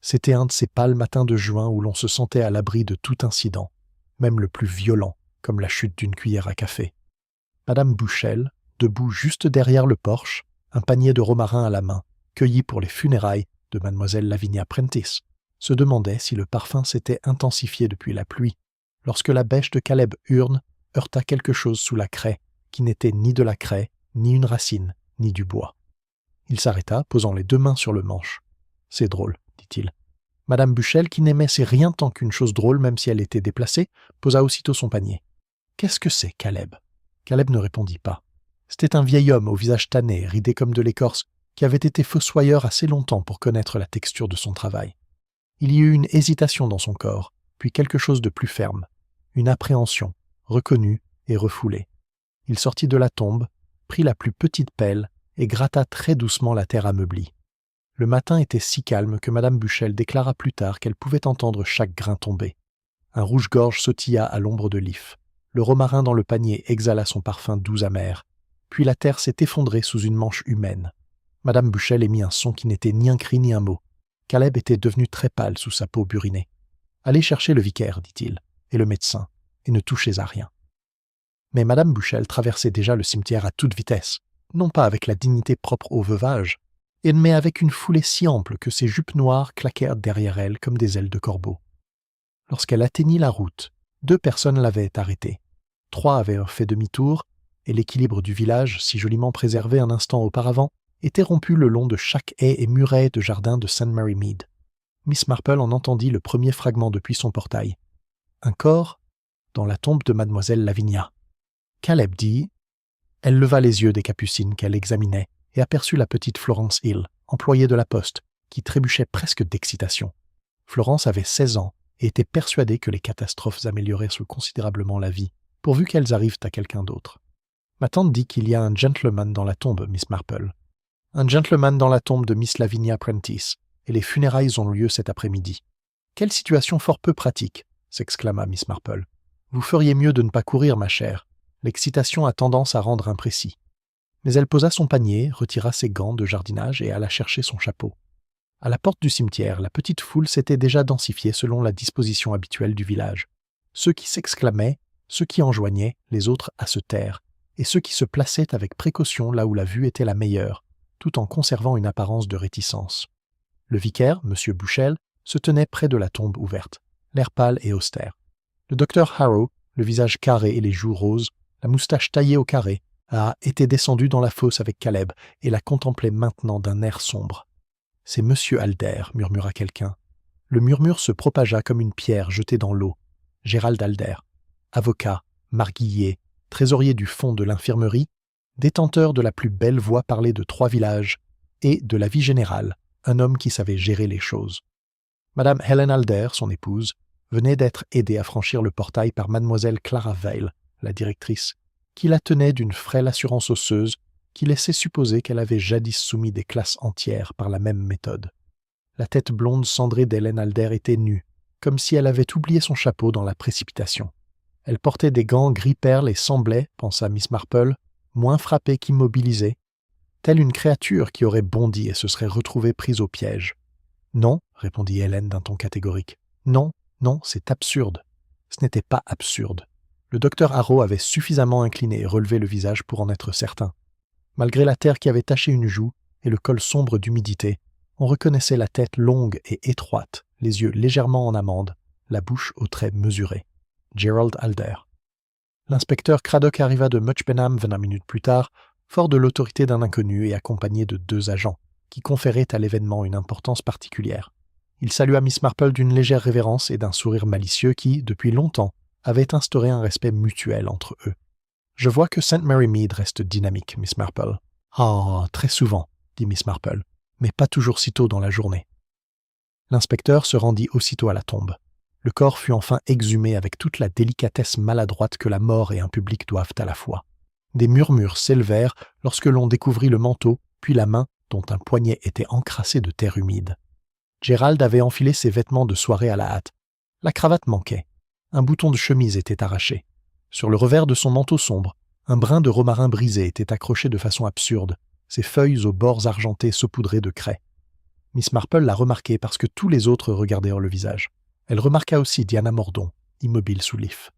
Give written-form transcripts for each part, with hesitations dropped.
C'était un de ces pâles matins de juin où l'on se sentait à l'abri de tout incident, même le plus violent, comme la chute d'une cuillère à café. Madame Bushell, debout juste derrière le porche, un panier de romarin à la main, cueilli pour les funérailles de mademoiselle Lavinia Prentice, se demandait si le parfum s'était intensifié depuis la pluie, lorsque la bêche de Caleb Hearn heurta quelque chose sous la craie, qui n'était ni de la craie, ni une racine, ni du bois. Il s'arrêta, posant les deux mains sur le manche. « C'est drôle, dit-il. » Madame Bushell, qui n'aimait rien tant qu'une chose drôle, même si elle était déplacée, posa aussitôt son panier. « Qu'est-ce que c'est, Caleb ?» Caleb ne répondit pas. C'était un vieil homme au visage tanné, ridé comme de l'écorce, qui avait été fossoyeur assez longtemps pour connaître la texture de son travail. Il y eut une hésitation dans son corps, puis quelque chose de plus ferme, une appréhension, reconnue et refoulée. Il sortit de la tombe, prit la plus petite pelle et gratta très doucement la terre ameublie. Le matin était si calme que Madame Bushell déclara plus tard qu'elle pouvait entendre chaque grain tomber. Un rouge-gorge sautilla à l'ombre de l'if. Le romarin dans le panier exhala son parfum doux amer. Puis la terre s'est effondrée sous une manche humaine. Madame Bushell émit un son qui n'était ni un cri ni un mot. Caleb était devenu très pâle sous sa peau burinée. « Allez chercher le vicaire, dit-il, et le médecin, et ne touchez à rien. » Mais Madame Bushell traversait déjà le cimetière à toute vitesse, non pas avec la dignité propre au veuvage, mais avec une foulée si ample que ses jupes noires claquèrent derrière elle comme des ailes de corbeau. Lorsqu'elle atteignit la route, 2 personnes l'avaient arrêtée. 3 avaient fait demi-tour, et l'équilibre du village, si joliment préservé un instant auparavant, était rompu le long de chaque haie et muret de jardin de St. Mary Mead. Miss Marple en entendit le premier fragment depuis son portail. Un corps dans la tombe de mademoiselle Lavinia. Caleb dit... Elle leva les yeux des capucines qu'elle examinait et aperçut la petite Florence Hill, employée de la poste, qui trébuchait presque d'excitation. Florence avait 16 ans et était persuadée que les catastrophes amélioreraient considérablement la vie, pourvu qu'elles arrivent à quelqu'un d'autre. Ma tante dit qu'il y a un gentleman dans la tombe, Miss Marple. Un gentleman dans la tombe de Miss Lavinia Prentice, et les funérailles ont lieu cet après-midi. Quelle situation fort peu pratique, s'exclama Miss Marple. Vous feriez mieux de ne pas courir, ma chère. L'excitation a tendance à rendre imprécis. Mais elle posa son panier, retira ses gants de jardinage et alla chercher son chapeau. À la porte du cimetière, la petite foule s'était déjà densifiée selon la disposition habituelle du village. Ceux qui s'exclamaient, ceux qui enjoignaient, les autres à se taire, et ceux qui se plaçaient avec précaution là où la vue était la meilleure, tout en conservant une apparence de réticence. Le vicaire, M. Bushell, se tenait près de la tombe ouverte, l'air pâle et austère. Le docteur Harrow, le visage carré et les joues roses, la moustache taillée au carré, était descendu dans la fosse avec Caleb et la contemplait maintenant d'un air sombre. « C'est Monsieur Alder » murmura quelqu'un. Le murmure se propagea comme une pierre jetée dans l'eau. Gérald Alder, avocat, marguillier, trésorier du fonds de l'infirmerie, détenteur de la plus belle voix parlée de 3 villages, et de la vie générale, un homme qui savait gérer les choses. Madame Helen Alder, son épouse, venait d'être aidée à franchir le portail par mademoiselle Clara Vail, la directrice, qui la tenait d'une frêle assurance osseuse qui laissait supposer qu'elle avait jadis soumis des classes entières par la même méthode. La tête blonde cendrée d'Hélène Alder était nue, comme si elle avait oublié son chapeau dans la précipitation. Elle portait des gants gris perle et semblait, pensa Miss Marple, moins frappée qu'immobilisée, telle une créature qui aurait bondi et se serait retrouvée prise au piège. « Non, » répondit Hélène d'un ton catégorique. « Non, non, c'est absurde. » Ce n'était pas absurde. Le docteur Harrow avait suffisamment incliné et relevé le visage pour en être certain. Malgré la terre qui avait taché une joue et le col sombre d'humidité, on reconnaissait la tête longue et étroite, les yeux légèrement en amande, la bouche aux traits mesurés. Gerald Alder. L'inspecteur Craddock arriva de Much Benham 20 minutes plus tard, fort de l'autorité d'un inconnu et accompagné de 2 agents, qui conféraient à l'événement une importance particulière. Il salua Miss Marple d'une légère révérence et d'un sourire malicieux qui, depuis longtemps, avait instauré un respect mutuel entre eux. « Je vois que St. Mary Mead reste dynamique, Miss Marple. »« Ah, très souvent, » dit Miss Marple, « mais pas toujours si tôt dans la journée. » L'inspecteur se rendit aussitôt à la tombe. Le corps fut enfin exhumé avec toute la délicatesse maladroite que la mort et un public doivent à la fois. Des murmures s'élevèrent lorsque l'on découvrit le manteau, puis la main dont un poignet était encrassé de terre humide. Gérald avait enfilé ses vêtements de soirée à la hâte. La cravate manquait. Un bouton de chemise était arraché. Sur le revers de son manteau sombre, un brin de romarin brisé était accroché de façon absurde, ses feuilles aux bords argentés saupoudrées de craie. Miss Marple l'a remarqué parce que tous les autres regardèrent le visage. Elle remarqua aussi Diana Mordaunt, immobile sous l'if.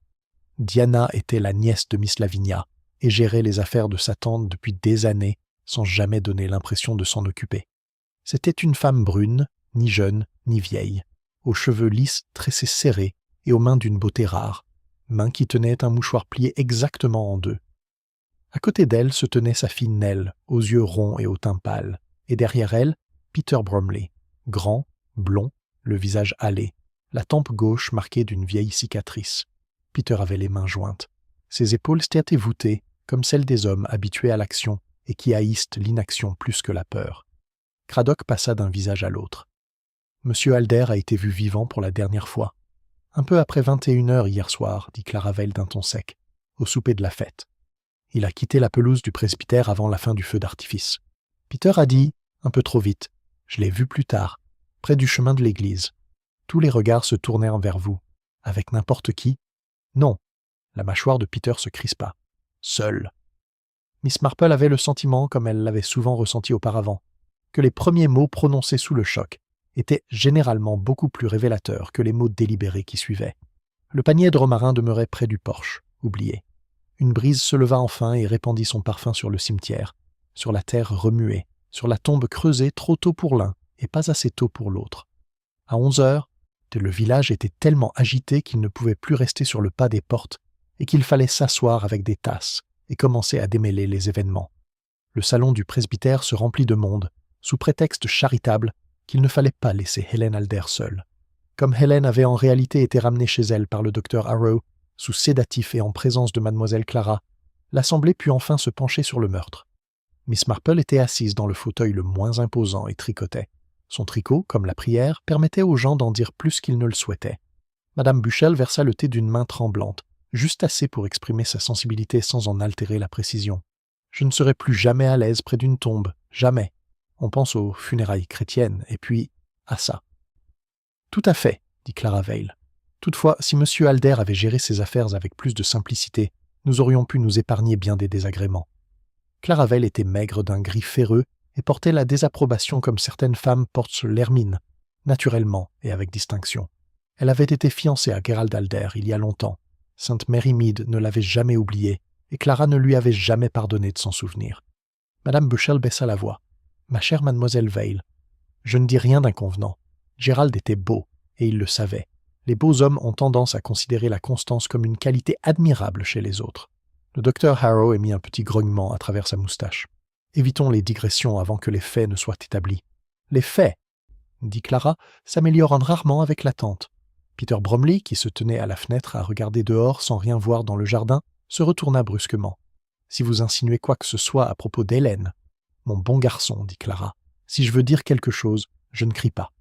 Diana était la nièce de Miss Lavinia et gérait les affaires de sa tante depuis des années sans jamais donner l'impression de s'en occuper. C'était une femme brune, ni jeune, ni vieille, aux cheveux lisses tressés serrés et aux mains d'une beauté rare, mains qui tenaient un mouchoir plié exactement en deux. À côté d'elle se tenait sa fille Nell, aux yeux ronds et au teint pâle, et derrière elle, Peter Bromley, grand, blond, le visage hâlé, la tempe gauche marquée d'une vieille cicatrice. Peter avait les mains jointes. Ses épaules s'étaient voûtées, comme celles des hommes habitués à l'action et qui haïssent l'inaction plus que la peur. Cradock passa d'un visage à l'autre. Monsieur Alder a été vu vivant pour la dernière fois. Un peu après 21h hier soir, dit Clara Vale d'un ton sec, au souper de la fête. Il a quitté la pelouse du presbytère avant la fin du feu d'artifice. Peter a dit, un peu trop vite, « Je l'ai vu plus tard, près du chemin de l'église. Tous les regards se tournèrent vers vous. Avec n'importe qui ? Non. » La mâchoire de Peter se crispa. Seul. Miss Marple avait le sentiment, comme elle l'avait souvent ressenti auparavant, que les premiers mots prononcés sous le choc étaient généralement beaucoup plus révélateurs que les mots délibérés qui suivaient. Le panier de romarin demeurait près du porche, oublié. Une brise se leva enfin et répandit son parfum sur le cimetière, sur la terre remuée, sur la tombe creusée trop tôt pour l'un et pas assez tôt pour l'autre. À 11h, le village était tellement agité qu'il ne pouvait plus rester sur le pas des portes et qu'il fallait s'asseoir avec des tasses et commencer à démêler les événements. Le salon du presbytère se remplit de monde, sous prétexte charitable qu'il ne fallait pas laisser Helen Alder seule. Comme Helen avait en réalité été ramenée chez elle par le docteur Harrow, sous sédatif et en présence de mademoiselle Clara, l'assemblée put enfin se pencher sur le meurtre. Miss Marple était assise dans le fauteuil le moins imposant et tricotait. Son tricot, comme la prière, permettait aux gens d'en dire plus qu'ils ne le souhaitaient. Madame Bushell versa le thé d'une main tremblante, juste assez pour exprimer sa sensibilité sans en altérer la précision. « Je ne serai plus jamais à l'aise près d'une tombe, jamais. On pense aux funérailles chrétiennes, et puis à ça. »« Tout à fait, » dit Clara Vale. « Toutefois, si M. Alder avait géré ses affaires avec plus de simplicité, nous aurions pu nous épargner bien des désagréments. » Clara Vale était maigre d'un gris ferreux et portait la désapprobation comme certaines femmes portent l'hermine, naturellement et avec distinction. Elle avait été fiancée à Gerald Alder il y a longtemps. Sainte Mary Mead ne l'avait jamais oubliée, et Clara ne lui avait jamais pardonné de s'en souvenir. Madame Bushell baissa la voix. « Ma chère mademoiselle Vale, je ne dis rien d'inconvenant. Gerald était beau, et il le savait. Les beaux hommes ont tendance à considérer la constance comme une qualité admirable chez les autres. » Le docteur Harrow émit un petit grognement à travers sa moustache. « Évitons les digressions avant que les faits ne soient établis. »« Les faits, » dit Clara, « s'améliorent rarement avec l'attente. » Peter Bromley, qui se tenait à la fenêtre à regarder dehors sans rien voir dans le jardin, se retourna brusquement. « Si vous insinuez quoi que ce soit à propos d'Hélène... »« Mon bon garçon, dit Clara, si je veux dire quelque chose, je ne crie pas. »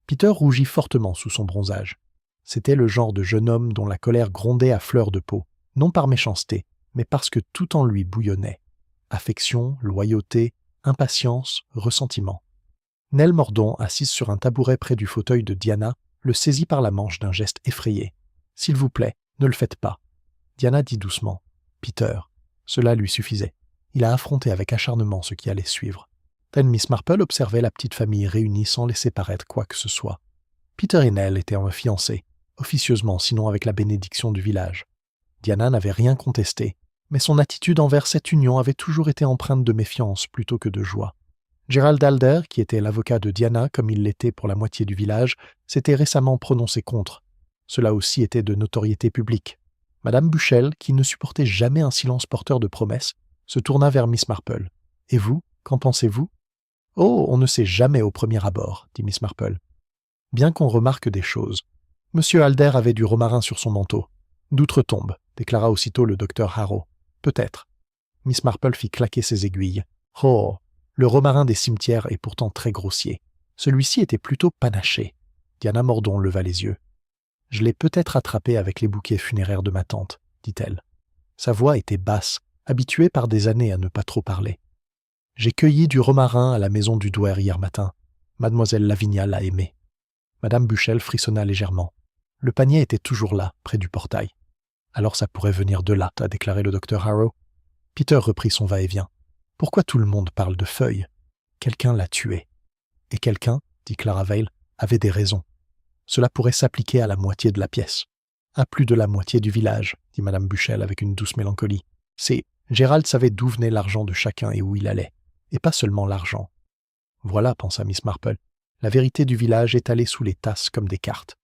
Peter rougit fortement sous son bronzage. C'était le genre de jeune homme dont la colère grondait à fleur de peau, non par méchanceté, mais parce que tout en lui bouillonnait. Affection, loyauté, impatience, ressentiment. Nell Mordaunt, assise sur un tabouret près du fauteuil de Diana, le saisit par la manche d'un geste effrayé. « S'il vous plaît, ne le faites pas. » Diana dit doucement. « Peter. » Cela lui suffisait. Il a affronté avec acharnement ce qui allait suivre. Miss Marple observait la petite famille réunie sans laisser paraître quoi que ce soit. Peter et Nell étaient fiancés, officieusement sinon avec la bénédiction du village. Diana n'avait rien contesté, mais son attitude envers cette union avait toujours été empreinte de méfiance plutôt que de joie. Gerald Alder, qui était l'avocat de Diana comme il l'était pour la moitié du village, s'était récemment prononcé contre. Cela aussi était de notoriété publique. Madame Bushell, qui ne supportait jamais un silence porteur de promesses, se tourna vers Miss Marple. « Et vous, qu'en pensez-vous »« Oh, on ne sait jamais au premier abord, » dit Miss Marple. « Bien qu'on remarque des choses. Monsieur Alder avait du romarin sur son manteau. D'outre-tombe, déclara aussitôt le docteur Harrow. « Peut-être. » Miss Marple fit claquer ses aiguilles. « Oh, le romarin des cimetières est pourtant très grossier. Celui-ci était plutôt panaché. » Diana Mordaunt leva les yeux. « Je l'ai peut-être attrapé avec les bouquets funéraires de ma tante, » dit-elle. Sa voix était basse, habituée par des années à ne pas trop parler. « J'ai cueilli du romarin à la maison du douaire hier matin. Mademoiselle Lavinia l'a aimé. » Madame Bushell frissonna légèrement. Le panier était toujours là, près du portail. « Alors ça pourrait venir de là, » a déclaré le docteur Harrow. Peter reprit son va-et-vient. « Pourquoi tout le monde parle de feuilles ? Quelqu'un l'a tué. » « Et quelqu'un, dit Clara Vale, avait des raisons. Cela pourrait s'appliquer à la moitié de la pièce. À plus de la moitié du village, dit Madame Buchel avec une douce mélancolie. Gérald savait d'où venait l'argent de chacun et où il allait, et pas seulement l'argent. Voilà, pensa Miss Marple, la vérité du village étalée sous les tasses comme des cartes.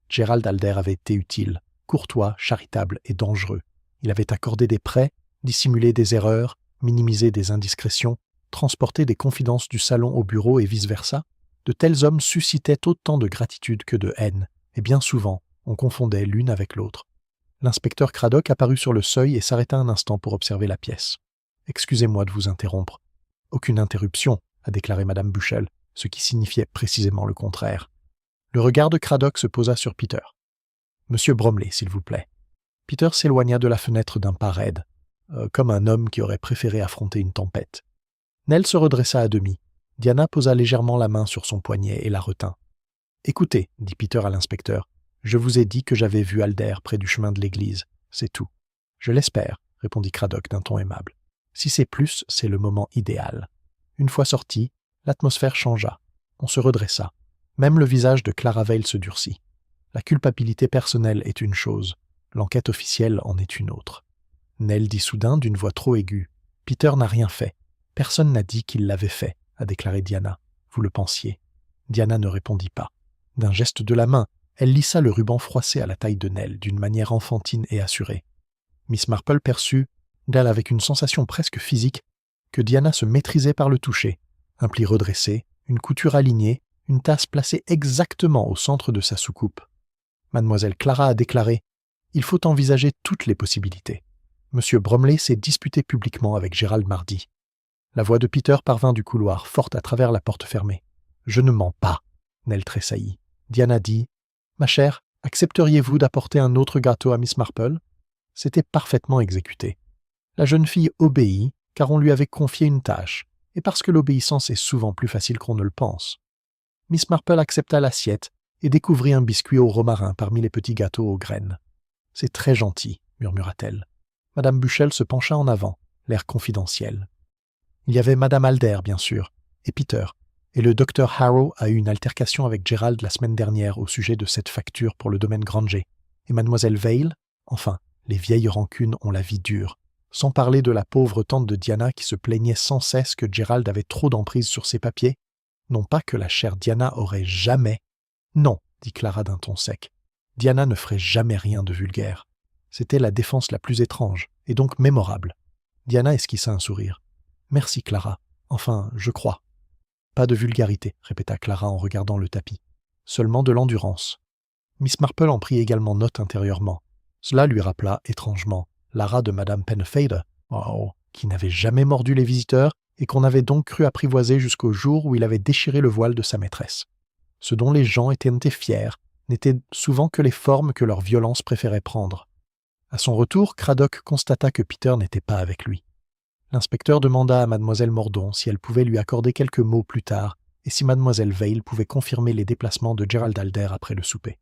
Gérald Alder avait été utile, courtois, charitable et dangereux. Il avait accordé des prêts, dissimulé des erreurs, minimisé des indiscrétions, transporté des confidences du salon au bureau et vice-versa. De tels hommes suscitaient autant de gratitude que de haine, et bien souvent, on confondait l'une avec l'autre. L'inspecteur Craddock apparut sur le seuil et s'arrêta un instant pour observer la pièce. « Excusez-moi de vous interrompre. »« Aucune interruption, » a déclaré Madame Buchel, ce qui signifiait précisément le contraire. Le regard de Craddock se posa sur Peter. « Monsieur Bromley, s'il vous plaît. » Peter s'éloigna de la fenêtre d'un pas raide, comme un homme qui aurait préféré affronter une tempête. Nell se redressa à demi. Diana posa légèrement la main sur son poignet et la retint. « Écoutez, dit Peter à l'inspecteur, je vous ai dit que j'avais vu Alder près du chemin de l'église. C'est tout. »« Je l'espère, » répondit Craddock d'un ton aimable. « Si c'est plus, c'est le moment idéal. » Une fois sorti, l'atmosphère changea. On se redressa. Même le visage de Clara Vale se durcit. La culpabilité personnelle est une chose, l'enquête officielle en est une autre. Nell dit soudain d'une voix trop aiguë. « Peter n'a rien fait. Personne n'a dit qu'il l'avait fait, » a déclaré Diana. « Vous le pensiez. » Diana ne répondit pas. D'un geste de la main, elle lissa le ruban froissé à la taille de Nell d'une manière enfantine et assurée. Miss Marple perçut, d'elle avec une sensation presque physique, que Diana se maîtrisait par le toucher, un pli redressé, une couture alignée, une tasse placée exactement au centre de sa soucoupe. Mademoiselle Clara a déclaré « Il faut envisager toutes les possibilités. Monsieur Bromley s'est disputé publiquement avec Gérald mardi. » La voix de Peter parvint du couloir, forte à travers la porte fermée. « Je ne mens pas. » Nell tressaillit. Diana dit « Ma chère, accepteriez-vous d'apporter un autre gâteau à Miss Marple ?» C'était parfaitement exécuté. La jeune fille obéit, car on lui avait confié une tâche, et parce que l'obéissance est souvent plus facile qu'on ne le pense. Miss Marple accepta l'assiette et découvrit un biscuit au romarin parmi les petits gâteaux aux graines. « C'est très gentil, » murmura-t-elle. Madame Buchel se pencha en avant, l'air confidentiel. Il y avait Madame Alder, bien sûr, et Peter, et le docteur Harrow a eu une altercation avec Gérald la semaine dernière au sujet de cette facture pour le domaine Granger, et Mademoiselle Vale, enfin, les vieilles rancunes ont la vie dure, sans parler de la pauvre tante de Diana qui se plaignait sans cesse que Gérald avait trop d'emprise sur ses papiers. Non pas que la chère Diana aurait jamais... Non, dit Clara d'un ton sec. Diana ne ferait jamais rien de vulgaire. C'était la défense la plus étrange, et donc mémorable. Diana esquissa un sourire. Merci, Clara. Enfin, je crois. Pas de vulgarité, répéta Clara en regardant le tapis. Seulement de l'endurance. Miss Marple en prit également note intérieurement. Cela lui rappela, étrangement, Lara de Madame Pennefader, qui n'avait jamais mordu les visiteurs et qu'on avait donc cru apprivoiser jusqu'au jour où il avait déchiré le voile de sa maîtresse. Ce dont les gens étaient fiers n'étaient souvent que les formes que leur violence préférait prendre. À son retour, Craddock constata que Peter n'était pas avec lui. L'inspecteur demanda à Mademoiselle Mordaunt si elle pouvait lui accorder quelques mots plus tard et si Mademoiselle Vale pouvait confirmer les déplacements de Gérald Alder après le souper.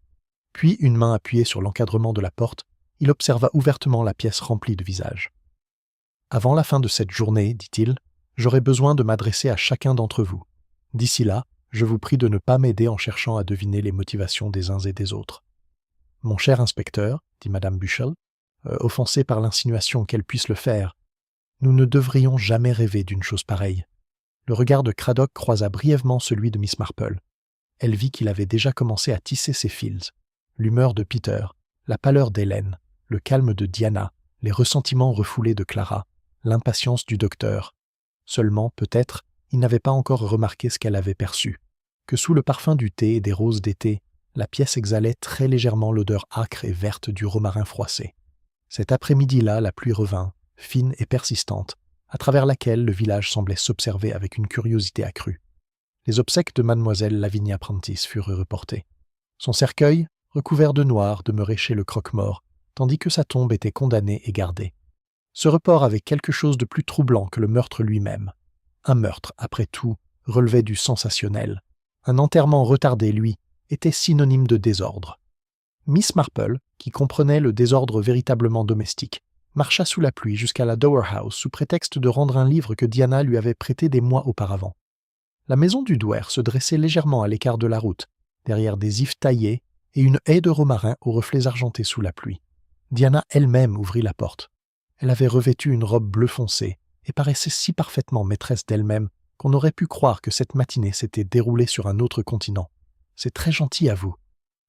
Puis, une main appuyée sur l'encadrement de la porte, il observa ouvertement la pièce remplie de visages. « Avant la fin de cette journée, dit-il, j'aurai besoin de m'adresser à chacun d'entre vous. D'ici là, je vous prie de ne pas m'aider en cherchant à deviner les motivations des uns et des autres. »« Mon cher inspecteur, dit Madame Buchel, offensée par l'insinuation qu'elle puisse le faire, nous ne devrions jamais rêver d'une chose pareille. » Le regard de Craddock croisa brièvement celui de Miss Marple. Elle vit qu'il avait déjà commencé à tisser ses fils. L'humeur de Peter, la pâleur d'Hélène, le calme de Diana, les ressentiments refoulés de Clara, l'impatience du docteur. Seulement, peut-être, il n'avait pas encore remarqué ce qu'elle avait perçu, que sous le parfum du thé et des roses d'été, la pièce exhalait très légèrement l'odeur âcre et verte du romarin froissé. Cet après-midi-là, la pluie revint, fine et persistante, à travers laquelle le village semblait s'observer avec une curiosité accrue. Les obsèques de Mademoiselle Lavinia Prentice furent reportées. Son cercueil, recouvert de noir, demeurait chez le croque-mort, tandis que sa tombe était condamnée et gardée. Ce report avait quelque chose de plus troublant que le meurtre lui-même. Un meurtre, après tout, relevait du sensationnel. Un enterrement retardé, lui, était synonyme de désordre. Miss Marple, qui comprenait le désordre véritablement domestique, marcha sous la pluie jusqu'à la Dower House sous prétexte de rendre un livre que Diana lui avait prêté des mois auparavant. La maison du douaire se dressait légèrement à l'écart de la route, derrière des ifs taillés et une haie de romarin aux reflets argentés sous la pluie. Diana elle-même ouvrit la porte. Elle avait revêtu une robe bleu foncé et paraissait si parfaitement maîtresse d'elle-même qu'on aurait pu croire que cette matinée s'était déroulée sur un autre continent. « C'est très gentil à vous. »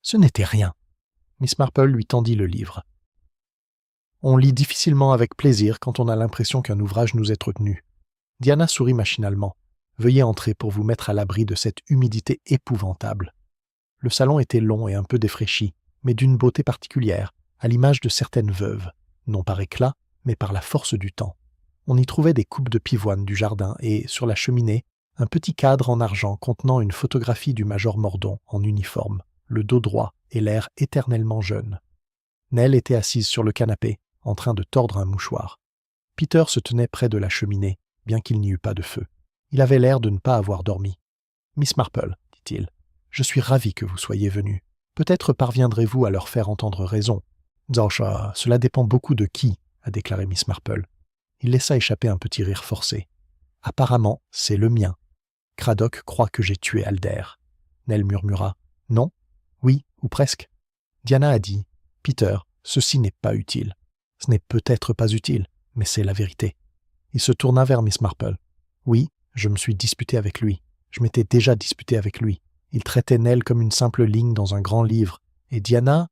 Ce n'était rien. Miss Marple lui tendit le livre. On lit difficilement avec plaisir quand on a l'impression qu'un ouvrage nous est retenu. Diana sourit machinalement. Veuillez entrer pour vous mettre à l'abri de cette humidité épouvantable. Le salon était long et un peu défraîchi, mais d'une beauté particulière, à l'image de certaines veuves, non par éclat, mais par la force du temps. On y trouvait des coupes de pivoine du jardin et, sur la cheminée, un petit cadre en argent contenant une photographie du major Mordaunt en uniforme, le dos droit et l'air éternellement jeune. Nell était assise sur le canapé, en train de tordre un mouchoir. Peter se tenait près de la cheminée, bien qu'il n'y eût pas de feu. Il avait l'air de ne pas avoir dormi. « Miss Marple, dit-il, je suis ravi que vous soyez venue. Peut-être parviendrez-vous à leur faire entendre raison. »« Cela dépend beaucoup de qui, » a déclaré Miss Marple. Il laissa échapper un petit rire forcé. « Apparemment, c'est le mien. Cradock croit que j'ai tué Alder. » Nell murmura. « Non ? Oui, ou presque. » Diana a dit. « Peter, ceci n'est pas utile. Ce n'est peut-être pas utile, mais c'est la vérité. » Il se tourna vers Miss Marple. « Oui, je me suis disputé avec lui. Je m'étais déjà disputé avec lui. Il traitait Nell comme une simple ligne dans un grand livre. Et Diana,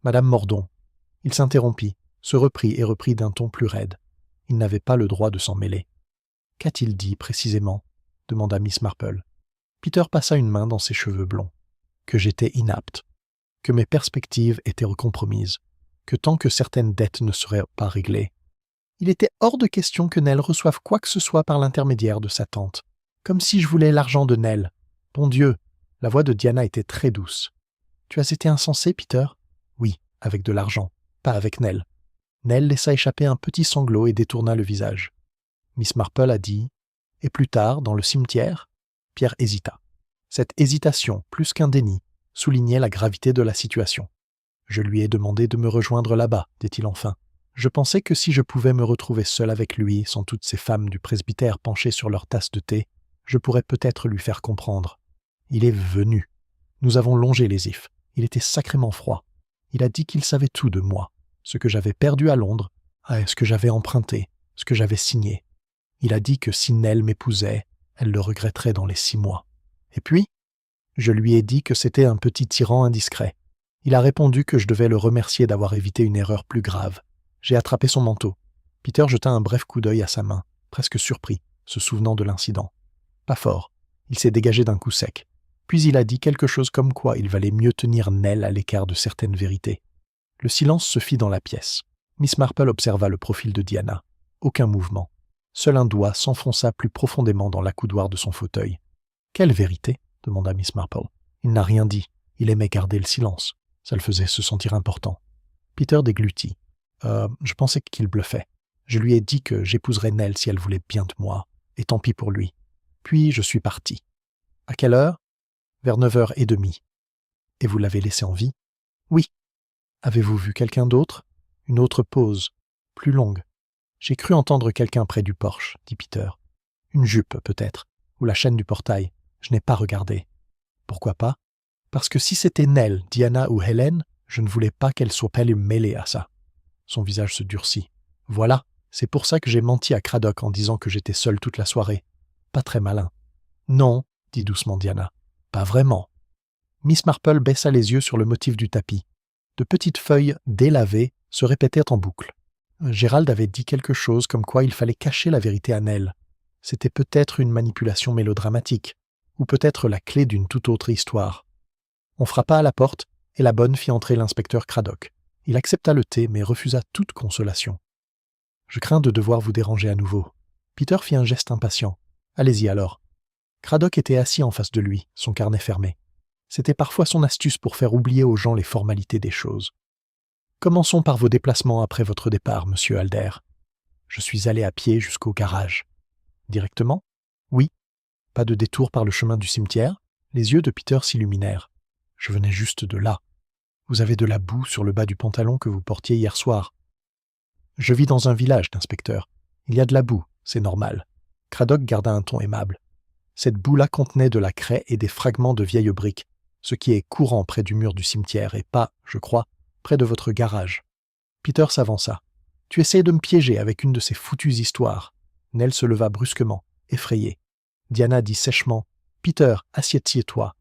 Madame Mordaunt. » Il s'interrompit, se reprit et reprit d'un ton plus raide. Il n'avait pas le droit de s'en mêler. « Qu'a-t-il dit, précisément ?» demanda Miss Marple. Peter passa une main dans ses cheveux blonds. Que j'étais inapte. Que mes perspectives étaient recompromises. Que tant que certaines dettes ne seraient pas réglées. Il était hors de question que Nell reçoive quoi que ce soit par l'intermédiaire de sa tante. Comme si je voulais l'argent de Nell. Bon Dieu, la voix de Diana était très douce. « Tu as été insensé, Peter ?»« Oui, avec de l'argent, pas avec Nell. » Nell laissa échapper un petit sanglot et détourna le visage. Miss Marple a dit « Et plus tard, dans le cimetière ?» Pierre hésita. Cette hésitation, plus qu'un déni, soulignait la gravité de la situation. « Je lui ai demandé de me rejoindre là-bas, dit-il enfin. Je pensais que si je pouvais me retrouver seul avec lui, sans toutes ces femmes du presbytère penchées sur leur tasse de thé, je pourrais peut-être lui faire comprendre. Il est venu. Nous avons longé les ifs. Il était sacrément froid. Il a dit qu'il savait tout de moi, ce que j'avais perdu à Londres, ce que j'avais emprunté, ce que j'avais signé. Il a dit que si Nell m'épousait, elle le regretterait dans les 6 mois. Et puis, je lui ai dit que c'était un petit tyran indiscret. Il a répondu que je devais le remercier d'avoir évité une erreur plus grave. J'ai attrapé son manteau. Peter jeta un bref coup d'œil à sa main, presque surpris, se souvenant de l'incident. Pas fort. Il s'est dégagé d'un coup sec. Puis il a dit quelque chose comme quoi il valait mieux tenir Nell à l'écart de certaines vérités. Le silence se fit dans la pièce. Miss Marple observa le profil de Diana. Aucun mouvement. Seul un doigt s'enfonça plus profondément dans l'accoudoir de son fauteuil. « Quelle vérité ?» demanda Miss Marple. Il n'a rien dit. Il aimait garder le silence. Ça le faisait se sentir important. Peter déglutit. Je pensais qu'il bluffait. Je lui ai dit que j'épouserais Nell si elle voulait bien de moi, et tant pis pour lui. Puis je suis parti. À quelle heure ? Vers 9h30. Et vous l'avez laissé en vie ? Oui. Avez-vous vu quelqu'un d'autre ? Une autre pause, plus longue. J'ai cru entendre quelqu'un près du porche, dit Peter. Une jupe, peut-être, ou la chaîne du portail. Je n'ai pas regardé. Pourquoi pas ? Parce que si c'était Nell, Diana ou Hélène, je ne voulais pas qu'elle soit mêlée à ça. Son visage se durcit. Voilà, c'est pour ça que j'ai menti à Cradock en disant que j'étais seule toute la soirée. Pas très malin. Non, dit doucement Diana. Pas vraiment. Miss Marple baissa les yeux sur le motif du tapis. De petites feuilles délavées se répétaient en boucle. Gérald avait dit quelque chose comme quoi il fallait cacher la vérité à Nell. C'était peut-être une manipulation mélodramatique, ou peut-être la clé d'une toute autre histoire. On frappa à la porte, et la bonne fit entrer l'inspecteur Cradock. Il accepta le thé, mais refusa toute consolation. « Je crains de devoir vous déranger à nouveau. » Peter fit un geste impatient. « Allez-y alors. » Cradock était assis en face de lui, son carnet fermé. C'était parfois son astuce pour faire oublier aux gens les formalités des choses. « Commençons par vos déplacements après votre départ, monsieur Alder. » Je suis allé à pied jusqu'au garage. « Directement ? » Oui. Pas de détour par le chemin du cimetière ? Les yeux de Peter s'illuminèrent. « Je venais juste de là. Vous avez de la boue sur le bas du pantalon que vous portiez hier soir. » « Je vis dans un village, d'inspecteur. Il y a de la boue, c'est normal. » Cradock garda un ton aimable. « Cette boue-là contenait de la craie et des fragments de vieilles briques, ce qui est courant près du mur du cimetière et pas, je crois, près de votre garage. Peter s'avança. « Tu essayes de me piéger avec une de ces foutues histoires. » Nell se leva brusquement, effrayée. Diana dit sèchement « Peter, assieds-toi. »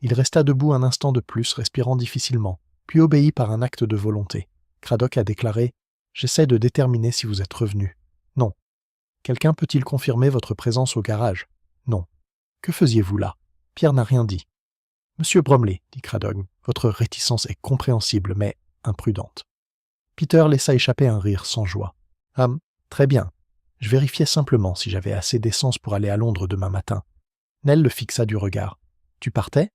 Il resta debout un instant de plus, respirant difficilement, puis obéit par un acte de volonté. Craddock a déclaré « J'essaie de déterminer si vous êtes revenu. » « Non. » « Quelqu'un peut-il confirmer votre présence au garage ? » « Non. » « Que faisiez-vous là ?» Pierre n'a rien dit. « Monsieur Bromley, dit Craddock, votre réticence est compréhensible, mais imprudente. » Peter laissa échapper un rire sans joie. « Ah, très bien. Je vérifiais simplement si j'avais assez d'essence pour aller à Londres demain matin. » Nell le fixa du regard. « Tu partais ? » ?»«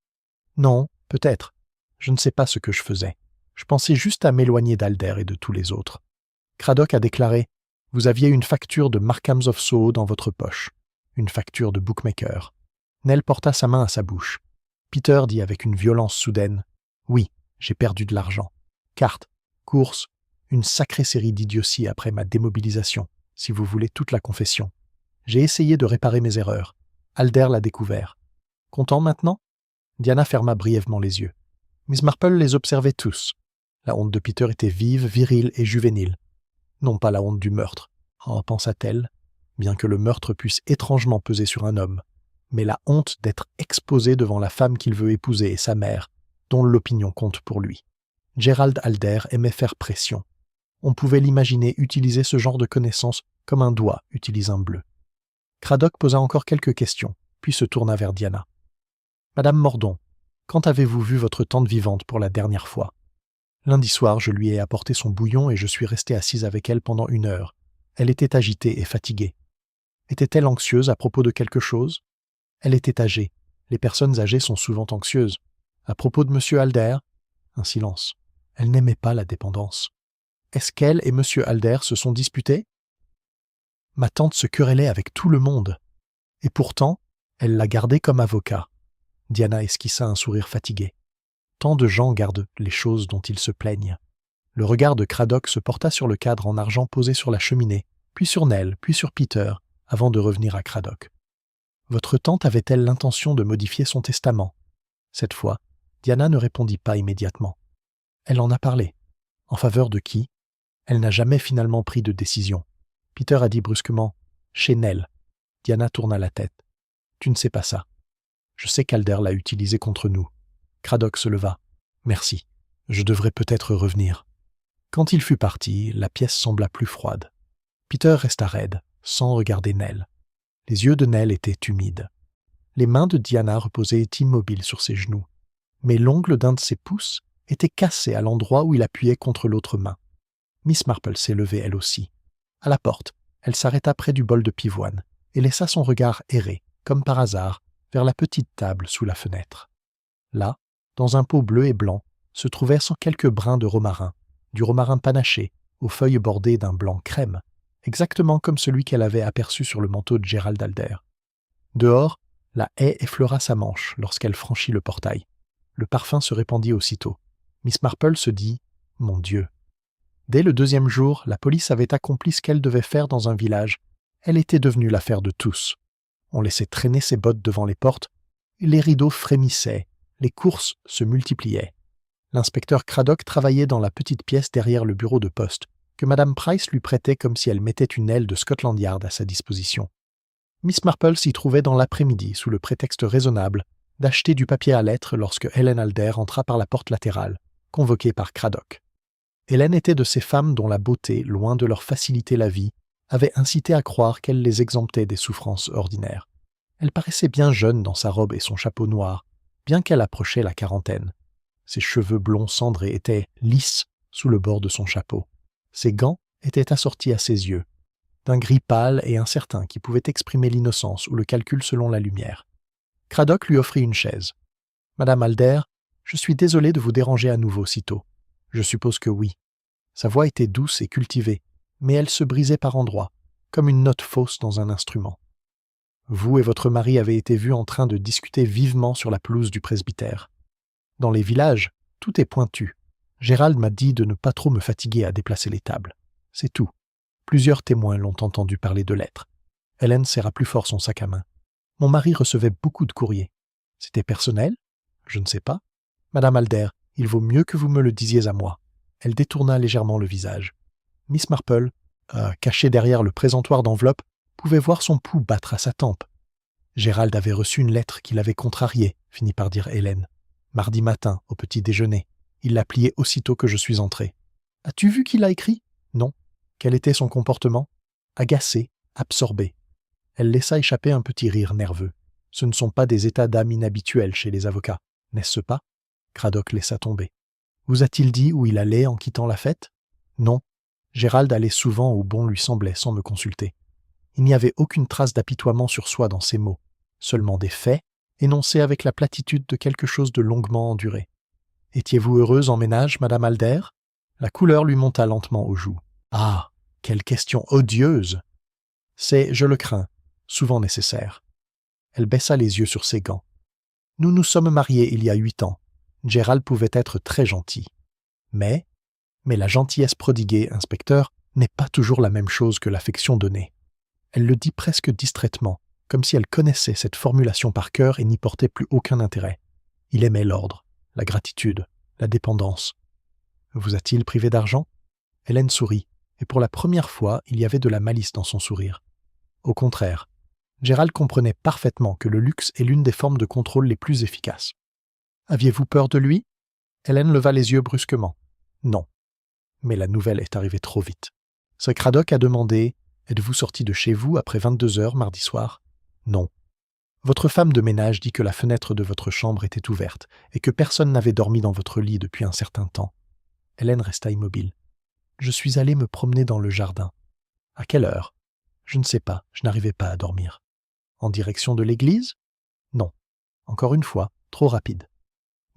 Non, peut-être. Je ne sais pas ce que je faisais. Je pensais juste à m'éloigner d'Alder et de tous les autres. » Craddock a déclaré « Vous aviez une facture de Markhams of Soho dans votre poche. Une facture de bookmaker. » Nell porta sa main à sa bouche. Peter dit avec une violence soudaine « Oui, j'ai perdu de l'argent. Cartes, courses, une sacrée série d'idioties après ma démobilisation, si vous voulez toute la confession. J'ai essayé de réparer mes erreurs. Alder l'a découvert. Content maintenant ?» Diana ferma brièvement les yeux. Miss Marple les observait tous. La honte de Peter était vive, virile et juvénile. Non pas la honte du meurtre, pensa-t-elle, bien que le meurtre puisse étrangement peser sur un homme, mais la honte d'être exposé devant la femme qu'il veut épouser et sa mère, dont l'opinion compte pour lui. Gerald Alder aimait faire pression. On pouvait l'imaginer utiliser ce genre de connaissance comme un doigt utilise un bleu. Craddock posa encore quelques questions, puis se tourna vers Diana. « Madame Mordaunt, quand avez-vous vu votre tante vivante pour la dernière fois ? » « Lundi soir, je lui ai apporté son bouillon et je suis resté assise avec elle pendant 1 heure. Elle était agitée et fatiguée. Était-elle anxieuse à propos de quelque chose ? Elle était âgée. Les personnes âgées sont souvent anxieuses. À propos de M. Alder ? Un silence. Elle n'aimait pas la dépendance. Est-ce qu'elle et M. Alder se sont disputés ? Ma tante se querellait avec tout le monde. Et pourtant, elle l'a gardé comme avocat. Diana esquissa un sourire fatigué. Tant de gens gardent les choses dont ils se plaignent. Le regard de Craddock se porta sur le cadre en argent posé sur la cheminée, puis sur Nell, puis sur Peter, avant de revenir à Craddock. Votre tante avait-elle l'intention de modifier son testament ? Cette fois, Diana ne répondit pas immédiatement. Elle en a parlé. En faveur de qui ? Elle n'a jamais finalement pris de décision. Peter a dit brusquement « Chez Nell ». Diana tourna la tête. « Tu ne sais pas ça. Je sais qu'Alder l'a utilisé contre nous. » Craddock se leva. « Merci. Je devrais peut-être revenir. » Quand il fut parti, la pièce sembla plus froide. Peter resta raide, sans regarder Nell. Les yeux de Nell étaient humides. Les mains de Diana reposaient immobiles sur ses genoux, mais l'ongle d'un de ses pouces était cassé à l'endroit où il appuyait contre l'autre main. Miss Marple s'est levée elle aussi. À la porte, elle s'arrêta près du bol de pivoine et laissa son regard errer, comme par hasard, vers la petite table sous la fenêtre. Là, dans un pot bleu et blanc, se trouvaient quelques brins de romarin, du romarin panaché, aux feuilles bordées d'un blanc crème, exactement comme celui qu'elle avait aperçu sur le manteau de Gerald Alder. Dehors, la haie effleura sa manche lorsqu'elle franchit le portail. Le parfum se répandit aussitôt. Miss Marple se dit « Mon Dieu !» Dès le 2e jour, la police avait accompli ce qu'elle devait faire dans un village. Elle était devenue l'affaire de tous. On laissait traîner ses bottes devant les portes, les rideaux frémissaient, les courses se multipliaient. L'inspecteur Craddock travaillait dans la petite pièce derrière le bureau de poste, que Madame Price lui prêtait comme si elle mettait une aile de Scotland Yard à sa disposition. Miss Marple s'y trouvait dans l'après-midi, sous le prétexte raisonnable d'acheter du papier à lettres lorsque Helen Alder entra par la porte latérale, convoquée par Craddock. Helen était de ces femmes dont la beauté, loin de leur faciliter la vie, avait incité à croire qu'elle les exemptait des souffrances ordinaires. Elle paraissait bien jeune dans sa robe et son chapeau noir, bien qu'elle approchait la quarantaine. Ses cheveux blonds cendrés étaient lisses sous le bord de son chapeau. Ses gants étaient assortis à ses yeux, d'un gris pâle et incertain qui pouvait exprimer l'innocence ou le calcul selon la lumière. Craddock lui offrit une chaise. « Madame Alder, je suis désolé de vous déranger à nouveau si tôt. Je suppose que oui. » Sa voix était douce et cultivée, mais elle se brisait par endroits, comme une note fausse dans un instrument. Vous et votre mari avez été vus en train de discuter vivement sur la pelouse du presbytère. Dans les villages, tout est pointu. Gérald m'a dit de ne pas trop me fatiguer à déplacer les tables. C'est tout. Plusieurs témoins l'ont entendu parler de lettres. Hélène serra plus fort son sac à main. Mon mari recevait beaucoup de courriers. C'était personnel? Je ne sais pas. Madame Alder, il vaut mieux que vous me le disiez à moi. Elle détourna légèrement le visage. Miss Marple, cachée derrière le présentoir d'enveloppes, pouvait voir son pouls battre à sa tempe. Gérald avait reçu une lettre qui l'avait contrarié, finit par dire Hélène. Mardi matin, au petit déjeuner. Il l'a pliée aussitôt que je suis entré. As-tu vu qui l'a écrit? Non. Quel était son comportement? Agacé, absorbé. Elle laissa échapper un petit rire nerveux. Ce ne sont pas des états d'âme inhabituels chez les avocats, n'est-ce pas? Craddock laissa tomber. Vous a-t-il dit où il allait en quittant la fête? Non. Gérald allait souvent où bon lui semblait sans me consulter. Il n'y avait aucune trace d'apitoiement sur soi dans ses mots, seulement des faits, énoncés avec la platitude de quelque chose de longuement enduré. Étiez-vous heureuse en ménage, Madame Alder? La couleur lui monta lentement aux joues. Ah, quelle question odieuse! C'est, je le crains, souvent nécessaire. Elle baissa les yeux sur ses gants. Nous nous sommes mariés il y a 8 ans. Gérald pouvait être très gentil. Mais la gentillesse prodiguée, inspecteur, n'est pas toujours la même chose que l'affection donnée. Elle le dit presque distraitement, comme si elle connaissait cette formulation par cœur et n'y portait plus aucun intérêt. Il aimait l'ordre, la gratitude, la dépendance. Vous a-t-il privé d'argent? Hélène sourit, et pour la première fois, il y avait de la malice dans son sourire. Au contraire, Gérald comprenait parfaitement que le luxe est l'une des formes de contrôle les plus efficaces. Aviez-vous peur de lui? Hélène leva les yeux brusquement. Non. Mais la nouvelle est arrivée trop vite. Sir Craddock a demandé « Êtes-vous sorti de chez vous après 22 heures mardi soir ?» Non. Votre femme de ménage dit que la fenêtre de votre chambre était ouverte et que personne n'avait dormi dans votre lit depuis un certain temps. Hélène resta immobile. Je suis allé me promener dans le jardin. À quelle heure? Je ne sais pas, je n'arrivais pas à dormir. En direction de l'église? Non. Encore une fois, trop rapide.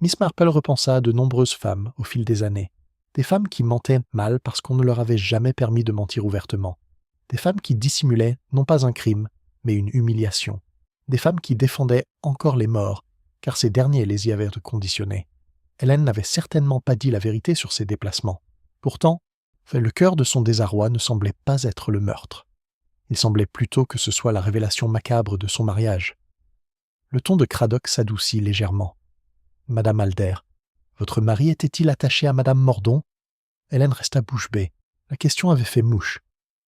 Miss Marple repensa à de nombreuses femmes au fil des années. Des femmes qui mentaient mal parce qu'on ne leur avait jamais permis de mentir ouvertement. Des femmes qui dissimulaient non pas un crime, mais une humiliation. Des femmes qui défendaient encore les morts, car ces derniers les y avaient conditionnés. Hélène n'avait certainement pas dit la vérité sur ses déplacements. Pourtant, le cœur de son désarroi ne semblait pas être le meurtre. Il semblait plutôt que ce soit la révélation macabre de son mariage. Le ton de Craddock s'adoucit légèrement. « Madame Alder, votre mari était-il attaché à Madame Mordaunt ?» Hélène resta bouche bée. La question avait fait mouche.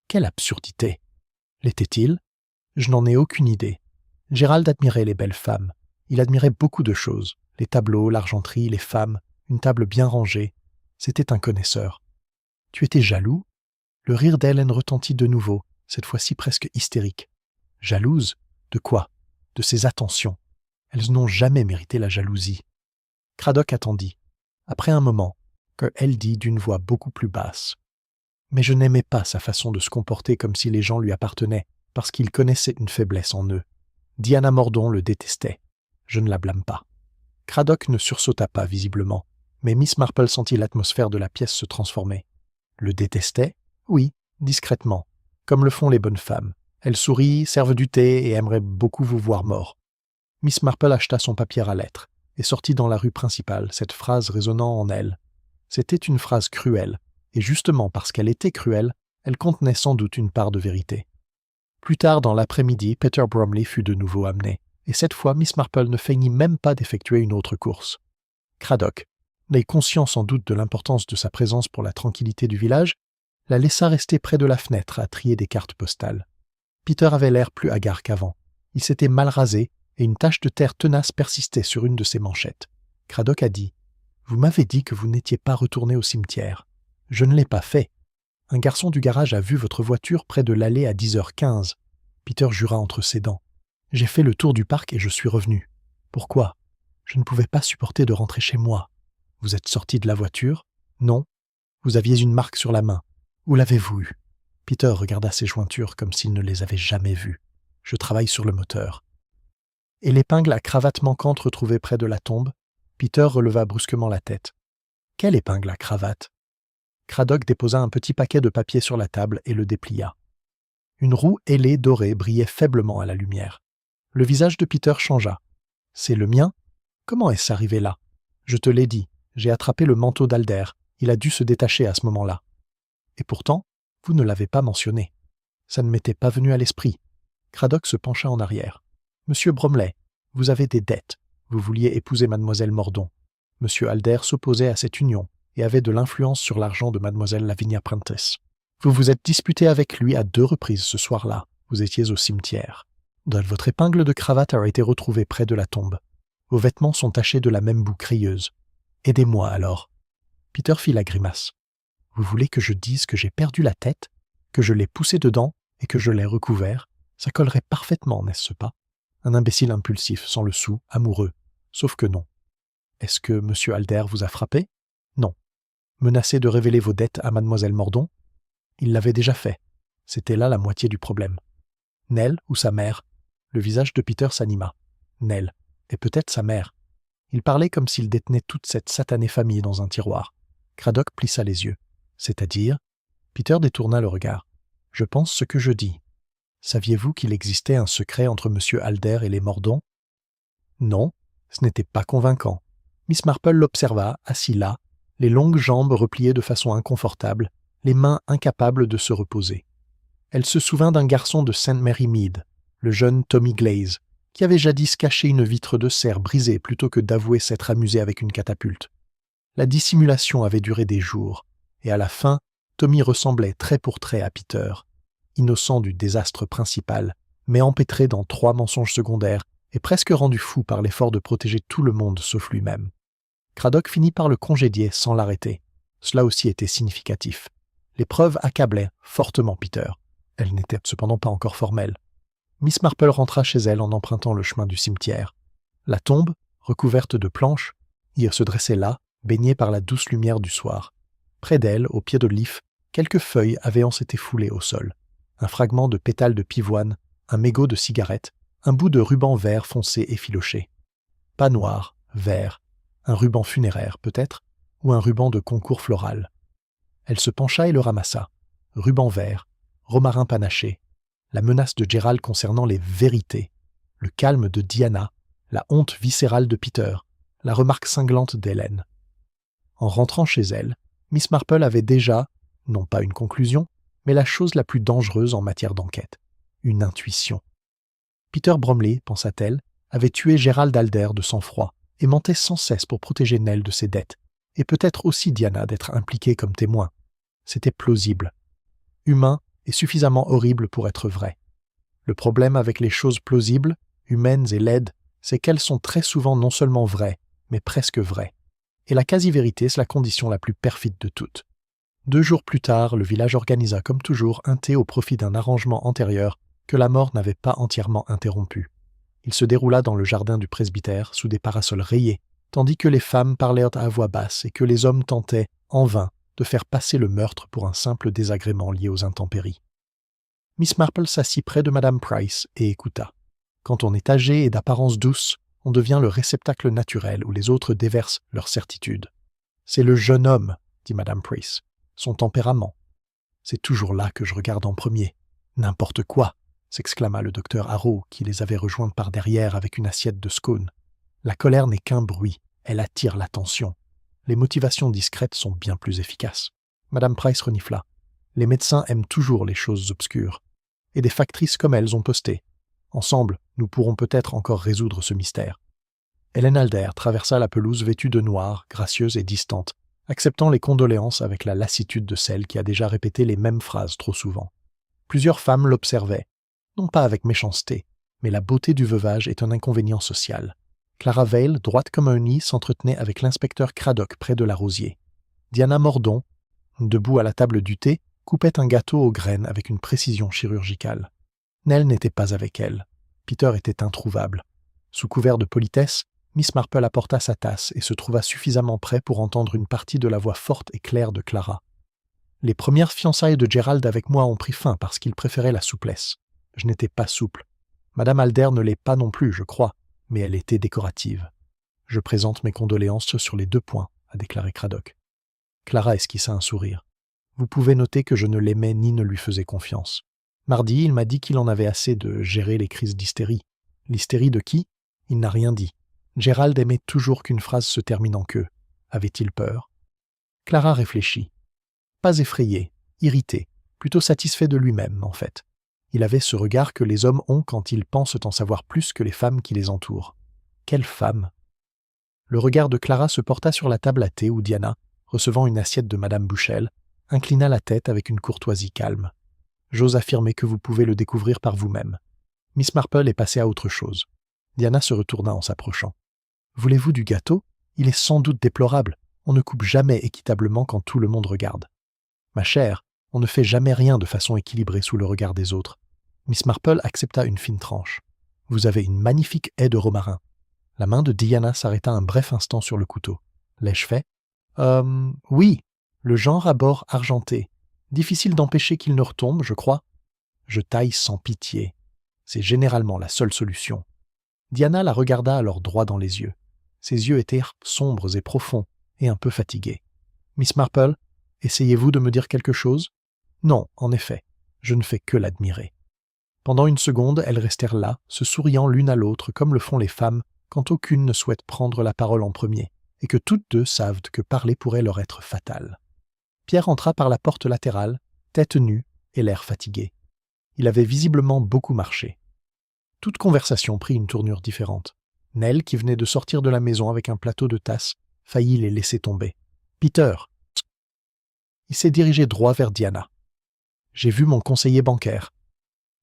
Quelle absurdité! L'était-il? Je n'en ai aucune idée. Gérald admirait les belles femmes. Il admirait beaucoup de choses. Les tableaux, l'argenterie, les femmes, une table bien rangée. C'était un connaisseur. Tu étais jaloux? Le rire d'Hélène retentit de nouveau, cette fois-ci presque hystérique. Jalouse? De quoi? De ses attentions. Elles n'ont jamais mérité la jalousie. Craddock attendit. Après un moment, elle dit d'une voix beaucoup plus basse. Mais je n'aimais pas sa façon de se comporter comme si les gens lui appartenaient, parce qu'il connaissait une faiblesse en eux. Diana Mordaunt le détestait. Je ne la blâme pas. Craddock ne sursauta pas visiblement, mais Miss Marple sentit l'atmosphère de la pièce se transformer. Le détestait? Oui, discrètement, comme le font les bonnes femmes. Elles sourient, servent du thé et aimeraient beaucoup vous voir mort. Miss Marple acheta son papier à lettres et sortit dans la rue principale, cette phrase résonnant en elle. C'était une phrase cruelle, et justement parce qu'elle était cruelle, elle contenait sans doute une part de vérité. Plus tard dans l'après-midi, Peter Bromley fut de nouveau amené, et cette fois Miss Marple ne feignit même pas d'effectuer une autre course. Craddock, conscient sans doute de l'importance de sa présence pour la tranquillité du village, la laissa rester près de la fenêtre à trier des cartes postales. Peter avait l'air plus hagard qu'avant. Il s'était mal rasé, et une tache de terre tenace persistait sur une de ses manchettes. Craddock a dit « Vous m'avez dit que vous n'étiez pas retourné au cimetière. Je ne l'ai pas fait. Un garçon du garage a vu votre voiture près de l'allée à 10h15. Peter jura entre ses dents. J'ai fait le tour du parc et je suis revenu. Pourquoi? Je ne pouvais pas supporter de rentrer chez moi. Vous êtes sorti de la voiture? Non. Vous aviez une marque sur la main. Où l'avez-vous eue? Peter regarda ses jointures comme s'il ne les avait jamais vues. Je travaille sur le moteur. Et l'épingle à cravate manquante retrouvée près de la tombe? Peter releva brusquement la tête. Quelle épingle à cravate? Craddock déposa un petit paquet de papier sur la table et le déplia. Une roue ailée dorée brillait faiblement à la lumière. Le visage de Peter changea. « C'est le mien? Comment est-ce arrivé là? Je te l'ai dit, j'ai attrapé le manteau d'Alder. Il a dû se détacher à ce moment-là. Et pourtant, vous ne l'avez pas mentionné. Ça ne m'était pas venu à l'esprit. » Craddock se pencha en arrière. Monsieur Bromley, vous avez des dettes. Vous vouliez épouser mademoiselle Mordaunt. Monsieur Alder s'opposait à cette union et avait de l'influence sur l'argent de mademoiselle Lavinia Prentice. Vous vous êtes disputé avec lui à 2 reprises ce soir-là. Vous étiez au cimetière. Votre épingle de cravate a été retrouvée près de la tombe. Vos vêtements sont tachés de la même boue crayeuse. Aidez-moi alors. Peter fit la grimace. Vous voulez que je dise que j'ai perdu la tête, que je l'ai poussé dedans et que je l'ai recouvert? Ça collerait parfaitement, n'est-ce pas? Un imbécile impulsif, sans le sou, amoureux. Sauf que non. Est-ce que M. Alder vous a frappé? Non. Menacé de révéler vos dettes à mademoiselle Mordaunt? Il l'avait déjà fait. C'était là la moitié du problème. Nell ou sa mère? Le visage de Peter s'anima. Nell, et peut-être sa mère. Il parlait comme s'il détenait toute cette satanée famille dans un tiroir. Craddock plissa les yeux. C'est-à-dire? Peter détourna le regard. Je pense ce que je dis. Saviez-vous qu'il existait un secret entre M. Alder et les Mordaunt? Non, ce n'était pas convaincant. Miss Marple l'observa, assis là, les longues jambes repliées de façon inconfortable, les mains incapables de se reposer. Elle se souvint d'un garçon de St. Mary Mead, le jeune Tommy Glaze, qui avait jadis caché une vitre de serre brisée plutôt que d'avouer s'être amusé avec une catapulte. La dissimulation avait duré des jours, et à la fin, Tommy ressemblait trait pour trait à Peter, innocent du désastre principal, mais empêtré dans 3 mensonges secondaires et presque rendu fou par l'effort de protéger tout le monde sauf lui-même. Craddock finit par le congédier sans l'arrêter. Cela aussi était significatif. Les preuves accablaient fortement Peter. Elles n'étaient cependant pas encore formelles. Miss Marple rentra chez elle en empruntant le chemin du cimetière. La tombe, recouverte de planches, se dressait là, baignée par la douce lumière du soir. Près d'elle, au pied de l'if, quelques feuilles avaient été foulées au sol. Un fragment de pétale de pivoine, un mégot de cigarette, un bout de ruban vert foncé effiloché. Pas noir, vert, un ruban funéraire peut-être, ou un ruban de concours floral. Elle se pencha et le ramassa. Ruban vert, romarin panaché, la menace de Gerald concernant les vérités, le calme de Diana, la honte viscérale de Peter, la remarque cinglante d'Hélène. En rentrant chez elle, Miss Marple avait déjà, non pas une conclusion, mais la chose la plus dangereuse en matière d'enquête, une intuition. Peter Bromley, pensa-t-elle, avait tué Gerald Alder de sang-froid et mentait sans cesse pour protéger Nell de ses dettes, et peut-être aussi Diana d'être impliquée comme témoin. C'était plausible, humain et suffisamment horrible pour être vrai. Le problème avec les choses plausibles, humaines et laides, c'est qu'elles sont très souvent non seulement vraies, mais presque vraies. Et la quasi-vérité, c'est la condition la plus perfide de toutes. 2 jours plus tard, le village organisa comme toujours un thé au profit d'un arrangement antérieur que la mort n'avait pas entièrement interrompu. Il se déroula dans le jardin du presbytère sous des parasols rayés, tandis que les femmes parlèrent à voix basse et que les hommes tentaient, en vain, de faire passer le meurtre pour un simple désagrément lié aux intempéries. Miss Marple s'assit près de Madame Price et écouta. Quand on est âgé et d'apparence douce, on devient le réceptacle naturel où les autres déversent leurs certitudes. C'est le jeune homme, dit Madame Price, son tempérament. C'est toujours là que je regarde en premier. N'importe quoi, s'exclama le docteur Harrow, qui les avait rejoints par derrière avec une assiette de scone. La colère n'est qu'un bruit, elle attire l'attention. Les motivations discrètes sont bien plus efficaces. Madame Price renifla. Les médecins aiment toujours les choses obscures. Et des factrices comme elles ont posté. Ensemble, nous pourrons peut-être encore résoudre ce mystère. Hélène Alder traversa la pelouse vêtue de noir, gracieuse et distante, acceptant les condoléances avec la lassitude de celle qui a déjà répété les mêmes phrases trop souvent. Plusieurs femmes l'observaient, non pas avec méchanceté, mais la beauté du veuvage est un inconvénient social. Clara Vale, droite comme un nid, s'entretenait avec l'inspecteur Craddock près de la rosier. Diana Mordaunt, debout à la table du thé, coupait un gâteau aux graines avec une précision chirurgicale. Nell n'était pas avec elle. Peter était introuvable. Sous couvert de politesse, Miss Marple apporta sa tasse et se trouva suffisamment près pour entendre une partie de la voix forte et claire de Clara. Les premières fiançailles de Gerald avec moi ont pris fin parce qu'il préférait la souplesse. Je n'étais pas souple. Madame Alder ne l'est pas non plus, je crois, mais elle était décorative. Je présente mes condoléances sur les 2 points, a déclaré Craddock. Clara esquissa un sourire. Vous pouvez noter que je ne l'aimais ni ne lui faisais confiance. Mardi, il m'a dit qu'il en avait assez de gérer les crises d'hystérie. L'hystérie de qui? Il n'a rien dit. Gerald aimait toujours qu'une phrase se termine en queue. Avait-il peur? Clara réfléchit. Pas effrayé, irrité, plutôt satisfait de lui-même, en fait. Il avait ce regard que les hommes ont quand ils pensent en savoir plus que les femmes qui les entourent. Quelle femme! Le regard de Clara se porta sur la table à thé où Diana, recevant une assiette de Madame Bushell, inclina la tête avec une courtoisie calme. « J'ose affirmer que vous pouvez le découvrir par vous-même. Miss Marple est passée à autre chose. » Diana se retourna en s'approchant. « Voulez-vous du gâteau? Il est sans doute déplorable. On ne coupe jamais équitablement quand tout le monde regarde. »« Ma chère, on ne fait jamais rien de façon équilibrée sous le regard des autres. » Miss Marple accepta une fine tranche. « Vous avez une magnifique haie de romarin. » La main de Diana s'arrêta un bref instant sur le couteau. « L'ai-je fait? »« Oui, le genre à bord argenté. Difficile d'empêcher qu'il ne retombe, je crois. » « Je taille sans pitié. C'est généralement la seule solution. » Diana la regarda alors droit dans les yeux. Ses yeux étaient sombres et profonds, et un peu fatigués. « Miss Marple, essayez-vous de me dire quelque chose? »« Non, en effet, je ne fais que l'admirer. » Pendant une seconde, elles restèrent là, se souriant l'une à l'autre comme le font les femmes quand aucune ne souhaite prendre la parole en premier, et que toutes deux savent que parler pourrait leur être fatal. Pierre entra par la porte latérale, tête nue et l'air fatigué. Il avait visiblement beaucoup marché. Toute conversation prit une tournure différente. Nell, qui venait de sortir de la maison avec un plateau de tasses, faillit les laisser tomber. « Peter !» Il s'est dirigé droit vers Diana. « J'ai vu mon conseiller bancaire. »«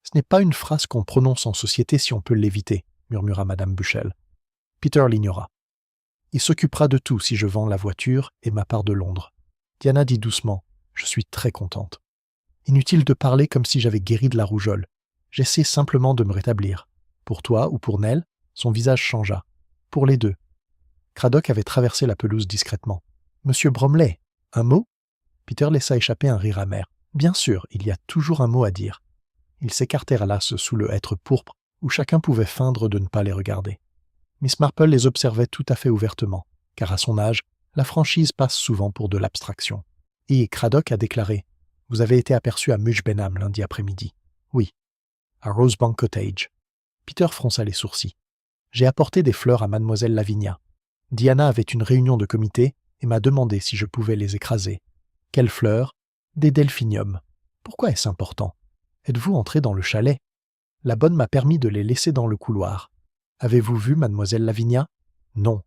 Ce n'est pas une phrase qu'on prononce en société si on peut l'éviter, » murmura Madame Bushell. Peter l'ignora. « Il s'occupera de tout si je vends la voiture et ma part de Londres. » Diana dit doucement. « Je suis très contente. » Inutile de parler comme si j'avais guéri de la rougeole. J'essaie simplement de me rétablir. Pour toi ou pour Nell, son visage changea. Pour les deux. Craddock avait traversé la pelouse discrètement. « Monsieur Bromley, un mot ?» Peter laissa échapper un rire amer. « Bien sûr, il y a toujours un mot à dire. » Ils s'écartèrent là sous le hêtre pourpre, où chacun pouvait feindre de ne pas les regarder. Miss Marple les observait tout à fait ouvertement, car à son âge, la franchise passe souvent pour de l'abstraction. Et Craddock a déclaré « Vous avez été aperçu à Mush Benham lundi après-midi. »« Oui. »« À Rosebank Cottage. » Peter fronça les sourcils. « J'ai apporté des fleurs à Mademoiselle Lavinia. Diana avait une réunion de comité et m'a demandé si je pouvais les écraser. Quelles fleurs? Des delphiniums. Pourquoi est-ce important? Êtes-vous entré dans le chalet? La bonne m'a permis de les laisser dans le couloir. Avez-vous vu Mademoiselle Lavinia? Non. »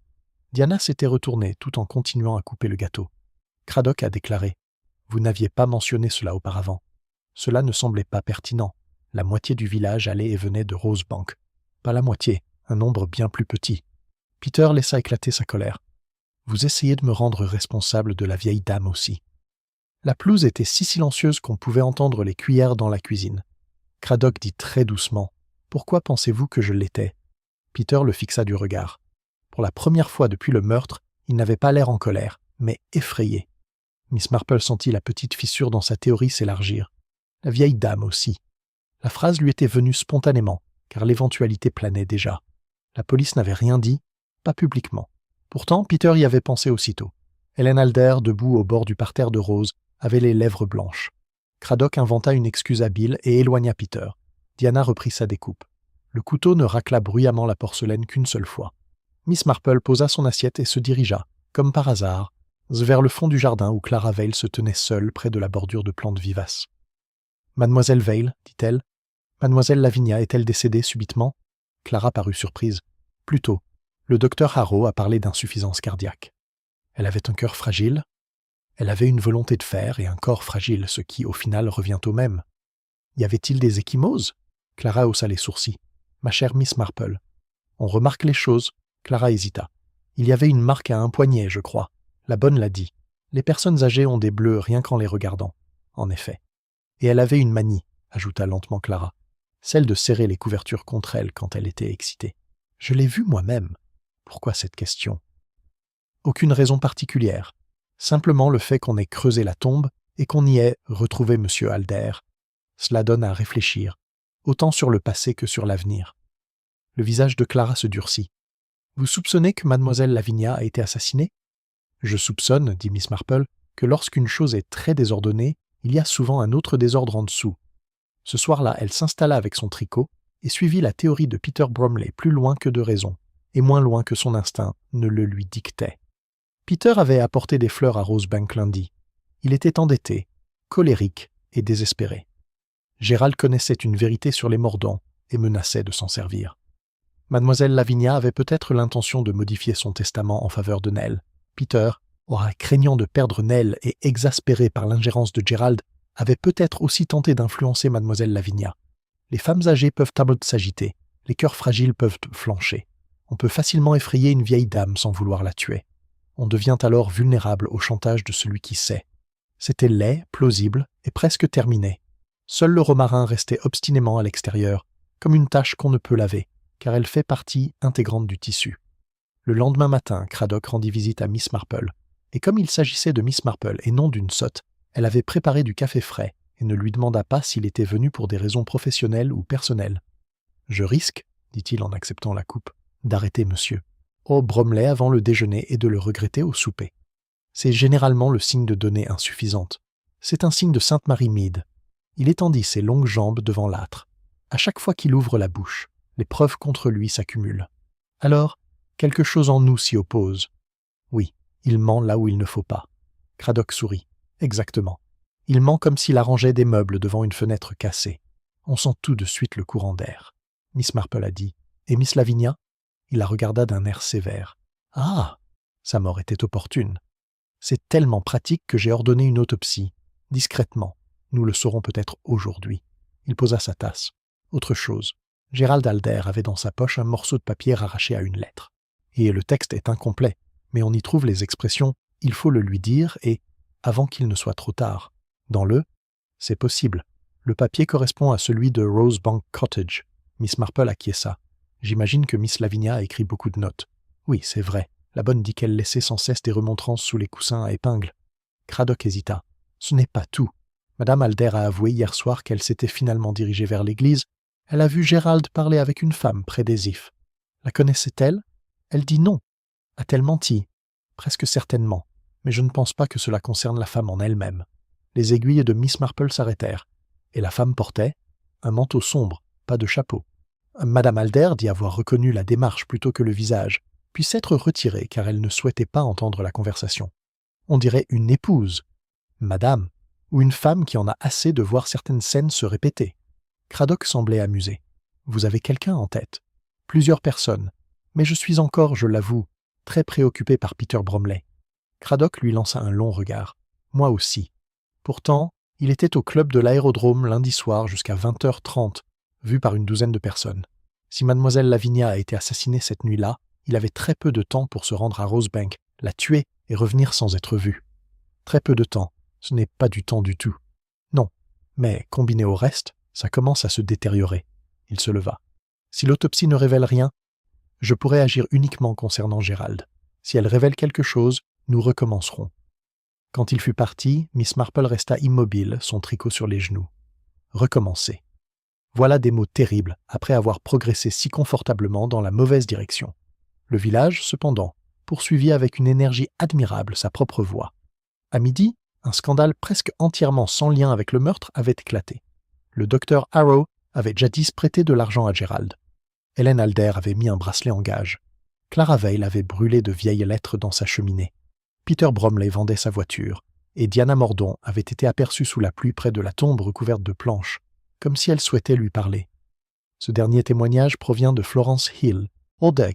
Diana s'était retournée tout en continuant à couper le gâteau. Craddock a déclaré « Vous n'aviez pas mentionné cela auparavant. Cela ne semblait pas pertinent. La moitié du village allait et venait de Rosebank. Pas la moitié, un nombre bien plus petit. » Peter laissa éclater sa colère. « Vous essayez de me rendre responsable de la vieille dame aussi. » La pelouse était si silencieuse qu'on pouvait entendre les cuillères dans la cuisine. Craddock dit très doucement « Pourquoi pensez-vous que je l'étais ?» Peter le fixa du regard. Pour la première fois depuis le meurtre, il n'avait pas l'air en colère, mais effrayé. Miss Marple sentit la petite fissure dans sa théorie s'élargir. La vieille dame aussi. La phrase lui était venue spontanément, car l'éventualité planait déjà. La police n'avait rien dit, pas publiquement. Pourtant, Peter y avait pensé aussitôt. Helen Alder, debout au bord du parterre de roses, avait les lèvres blanches. Craddock inventa une excuse habile et éloigna Peter. Diana reprit sa découpe. Le couteau ne racla bruyamment la porcelaine qu'une seule fois. Miss Marple posa son assiette et se dirigea, comme par hasard, vers le fond du jardin où Clara Vale se tenait seule près de la bordure de plantes vivaces. « Mademoiselle Vale, dit-elle, Mademoiselle Lavinia est-elle décédée subitement ?» Clara parut surprise. « Plutôt. Le docteur Harrow a parlé d'insuffisance cardiaque. Elle avait un cœur fragile. Elle avait une volonté de fer et un corps fragile, ce qui, au final, revient au même. Y avait-il des ecchymoses ?» Clara haussa les sourcils. « Ma chère Miss Marple. On remarque les choses. » Clara hésita. « Il y avait une marque à un poignet, je crois. La bonne l'a dit. Les personnes âgées ont des bleus rien qu'en les regardant. En effet. Et elle avait une manie, ajouta lentement Clara, celle de serrer les couvertures contre elle quand elle était excitée. Je l'ai vue moi-même. Pourquoi cette question? Aucune raison particulière. Simplement le fait qu'on ait creusé la tombe et qu'on y ait retrouvé M. Alder. Cela donne à réfléchir, autant sur le passé que sur l'avenir. Le visage de Clara se durcit. Vous soupçonnez que Mademoiselle Lavinia a été assassinée? Je soupçonne, dit Miss Marple, que lorsqu'une chose est très désordonnée, il y a souvent un autre désordre en dessous. Ce soir-là, elle s'installa avec son tricot et suivit la théorie de Peter Bromley plus loin que de raison, et moins loin que son instinct ne le lui dictait. Peter avait apporté des fleurs à Rosebank lundi. Il était endetté, colérique et désespéré. Gérald connaissait une vérité sur les mordants et menaçait de s'en servir. Mademoiselle Lavinia avait peut-être l'intention de modifier son testament en faveur de Nell. Peter, craignant de perdre Nell et exaspéré par l'ingérence de Gérald, avait peut-être aussi tenté d'influencer Mademoiselle Lavinia. Les femmes âgées peuvent s'agiter, les cœurs fragiles peuvent flancher. On peut facilement effrayer une vieille dame sans vouloir la tuer. On devient alors vulnérable au chantage de celui qui sait. C'était laid, plausible et presque terminé. Seul le romarin restait obstinément à l'extérieur, comme une tache qu'on ne peut laver, car elle fait partie intégrante du tissu. Le lendemain matin, Craddock rendit visite à Miss Marple, et comme il s'agissait de Miss Marple et non d'une sotte, elle avait préparé du café frais et ne lui demanda pas s'il était venu pour des raisons professionnelles ou personnelles. « Je risque, dit-il en acceptant la coupe, d'arrêter monsieur Bromley avant le déjeuner et de le regretter au souper. C'est généralement le signe de données insuffisantes. C'est un signe de Sainte Marie Mead. Il étendit ses longues jambes devant l'âtre. À chaque fois qu'il ouvre la bouche, les preuves contre lui s'accumulent. Alors, quelque chose en nous s'y oppose. Oui, il ment là où il ne faut pas. Craddock sourit. Exactement. Il ment comme s'il arrangeait des meubles devant une fenêtre cassée. On sent tout de suite le courant d'air. Miss Marple a dit. Et Miss Lavinia? Il la regarda d'un air sévère. Ah! Sa mort était opportune. C'est tellement pratique que j'ai ordonné une autopsie. Discrètement. Nous le saurons peut-être aujourd'hui. Il posa sa tasse. Autre chose. Gérald Alder avait dans sa poche un morceau de papier arraché à une lettre. Et le texte est incomplet, mais on y trouve les expressions « il faut le lui dire » et « avant qu'il ne soit trop tard ». Dans le « c'est possible ». Le papier correspond à celui de Rosebank Cottage. Miss Marple acquiesça. J'imagine que Miss Lavinia a écrit beaucoup de notes. Oui, c'est vrai. La bonne dit qu'elle laissait sans cesse des remontrances sous les coussins à épingles. Craddock hésita. Ce n'est pas tout. Madame Alder a avoué hier soir qu'elle s'était finalement dirigée vers l'église. Elle a vu Gérald parler avec une femme près des ifs. La connaissait-elle? Elle dit non. A-t-elle menti? Presque certainement, mais je ne pense pas que cela concerne la femme en elle-même. Les aiguilles de Miss Marple s'arrêtèrent, et la femme portait un manteau sombre, pas de chapeau. Madame Alder dit avoir reconnu la démarche plutôt que le visage, puis s'être retirée car elle ne souhaitait pas entendre la conversation. On dirait une épouse, madame, ou une femme qui en a assez de voir certaines scènes se répéter. Craddock semblait amusé. Vous avez quelqu'un en tête? Plusieurs personnes. Mais je suis encore, je l'avoue, très préoccupé par Peter Bromley. Craddock lui lança un long regard. Moi aussi. Pourtant, il était au club de l'aérodrome lundi soir jusqu'à 20h30, vu par une douzaine de personnes. Si mademoiselle Lavinia a été assassinée cette nuit-là, il avait très peu de temps pour se rendre à Rosebank, la tuer et revenir sans être vu. Très peu de temps. Ce n'est pas du temps du tout. Non, mais combiné au reste, ça commence à se détériorer. Il se leva. Si l'autopsie ne révèle rien, je pourrai agir uniquement concernant Gérald. Si elle révèle quelque chose, nous recommencerons. Quand il fut parti, Miss Marple resta immobile, son tricot sur les genoux. Recommencer. Voilà des mots terribles, après avoir progressé si confortablement dans la mauvaise direction. Le village, cependant, poursuivit avec une énergie admirable sa propre voie. À midi, un scandale presque entièrement sans lien avec le meurtre avait éclaté. Le docteur Harrow avait jadis prêté de l'argent à Gérald. Hélène Alder avait mis un bracelet en gage. Clara Vale avait brûlé de vieilles lettres dans sa cheminée. Peter Bromley vendait sa voiture, et Diana Mordaunt avait été aperçue sous la pluie près de la tombe recouverte de planches, comme si elle souhaitait lui parler. Ce dernier témoignage provient de Florence Hill,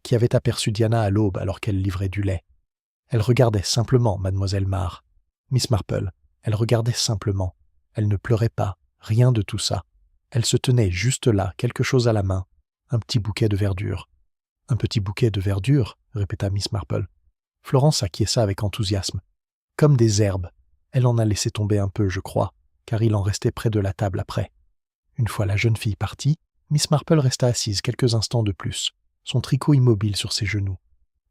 qui avait aperçu Diana à l'aube alors qu'elle livrait du lait. Elle regardait simplement mademoiselle Marr. Miss Marple, elle regardait simplement. Elle ne pleurait pas, rien de tout ça. Elle se tenait juste là, quelque chose à la main, un petit bouquet de verdure. « Un petit bouquet de verdure » répéta Miss Marple. Florence acquiesça avec enthousiasme. Comme des herbes. Elle en a laissé tomber un peu, je crois, car il en restait près de la table après. Une fois la jeune fille partie, Miss Marple resta assise quelques instants de plus, son tricot immobile sur ses genoux.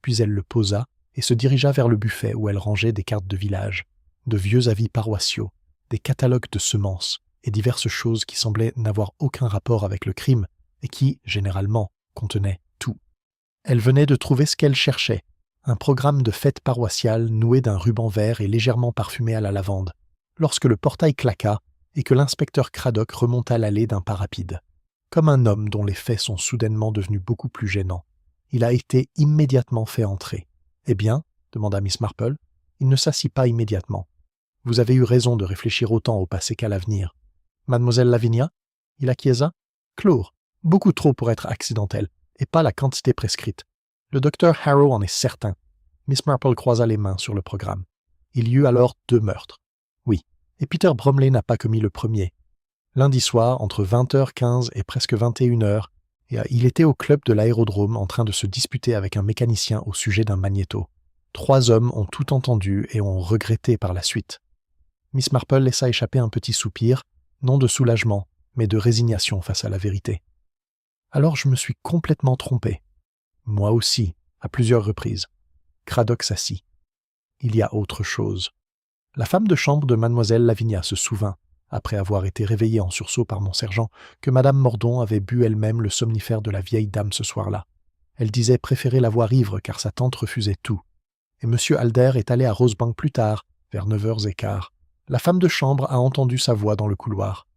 Puis elle le posa et se dirigea vers le buffet où elle rangeait des cartes de village, de vieux avis paroissiaux, des catalogues de semences et diverses choses qui semblaient n'avoir aucun rapport avec le crime et qui, généralement, contenaient tout. Elle venait de trouver ce qu'elle cherchait, un programme de fête paroissiale noué d'un ruban vert et légèrement parfumé à la lavande, lorsque le portail claqua et que l'inspecteur Craddock remonta l'allée d'un pas rapide. Comme un homme dont les faits sont soudainement devenus beaucoup plus gênants. Il a été immédiatement fait entrer. « Eh bien ?» demanda Miss Marple. Il ne s'assit pas immédiatement. « Vous avez eu raison de réfléchir autant au passé qu'à l'avenir. Mademoiselle Lavinia, Il acquiesça. Chlore, beaucoup trop pour être accidentel, et pas la quantité prescrite. Le docteur Harrow en est certain. Miss Marple croisa les mains sur le programme. Il y eut alors 2 meurtres. Oui, et Peter Bromley n'a pas commis le premier. Lundi soir, entre 20h15 et presque 21h, il était au club de l'aérodrome en train de se disputer avec un mécanicien au sujet d'un magnéto. 3 hommes ont tout entendu et ont regretté par la suite. Miss Marple laissa échapper un petit soupir, non de soulagement, mais de résignation face à la vérité. Alors je me suis complètement trompé. Moi aussi, à plusieurs reprises. Cradock s'assit. Il y a autre chose. La femme de chambre de mademoiselle Lavinia se souvint, après avoir été réveillée en sursaut par mon sergent, que madame Mordaunt avait bu elle-même le somnifère de la vieille dame ce soir-là. Elle disait préférer la voir ivre car sa tante refusait tout. Et M. Alder est allé à Rosebank plus tard, vers 9h15. La femme de chambre a entendu sa voix dans le couloir.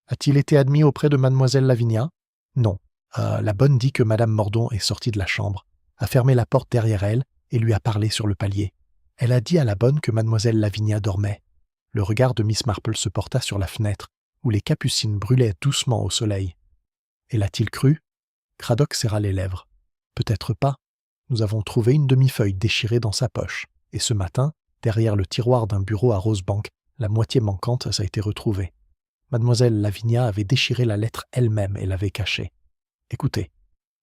A-t-il été admis auprès de mademoiselle Lavinia? Non. La bonne dit que madame Mordaunt est sortie de la chambre, a fermé la porte derrière elle et lui a parlé sur le palier. Elle a dit à la bonne que mademoiselle Lavinia dormait. Le regard de Miss Marple se porta sur la fenêtre, où les capucines brûlaient doucement au soleil. Et l'a-t-il cru? Cradock serra les lèvres. Peut-être pas. Nous avons trouvé une demi-feuille déchirée dans sa poche, et ce matin, derrière le tiroir d'un bureau à Rosebank, la moitié manquante a été retrouvée. Mademoiselle Lavinia avait déchiré la lettre elle-même et l'avait cachée. Écoutez.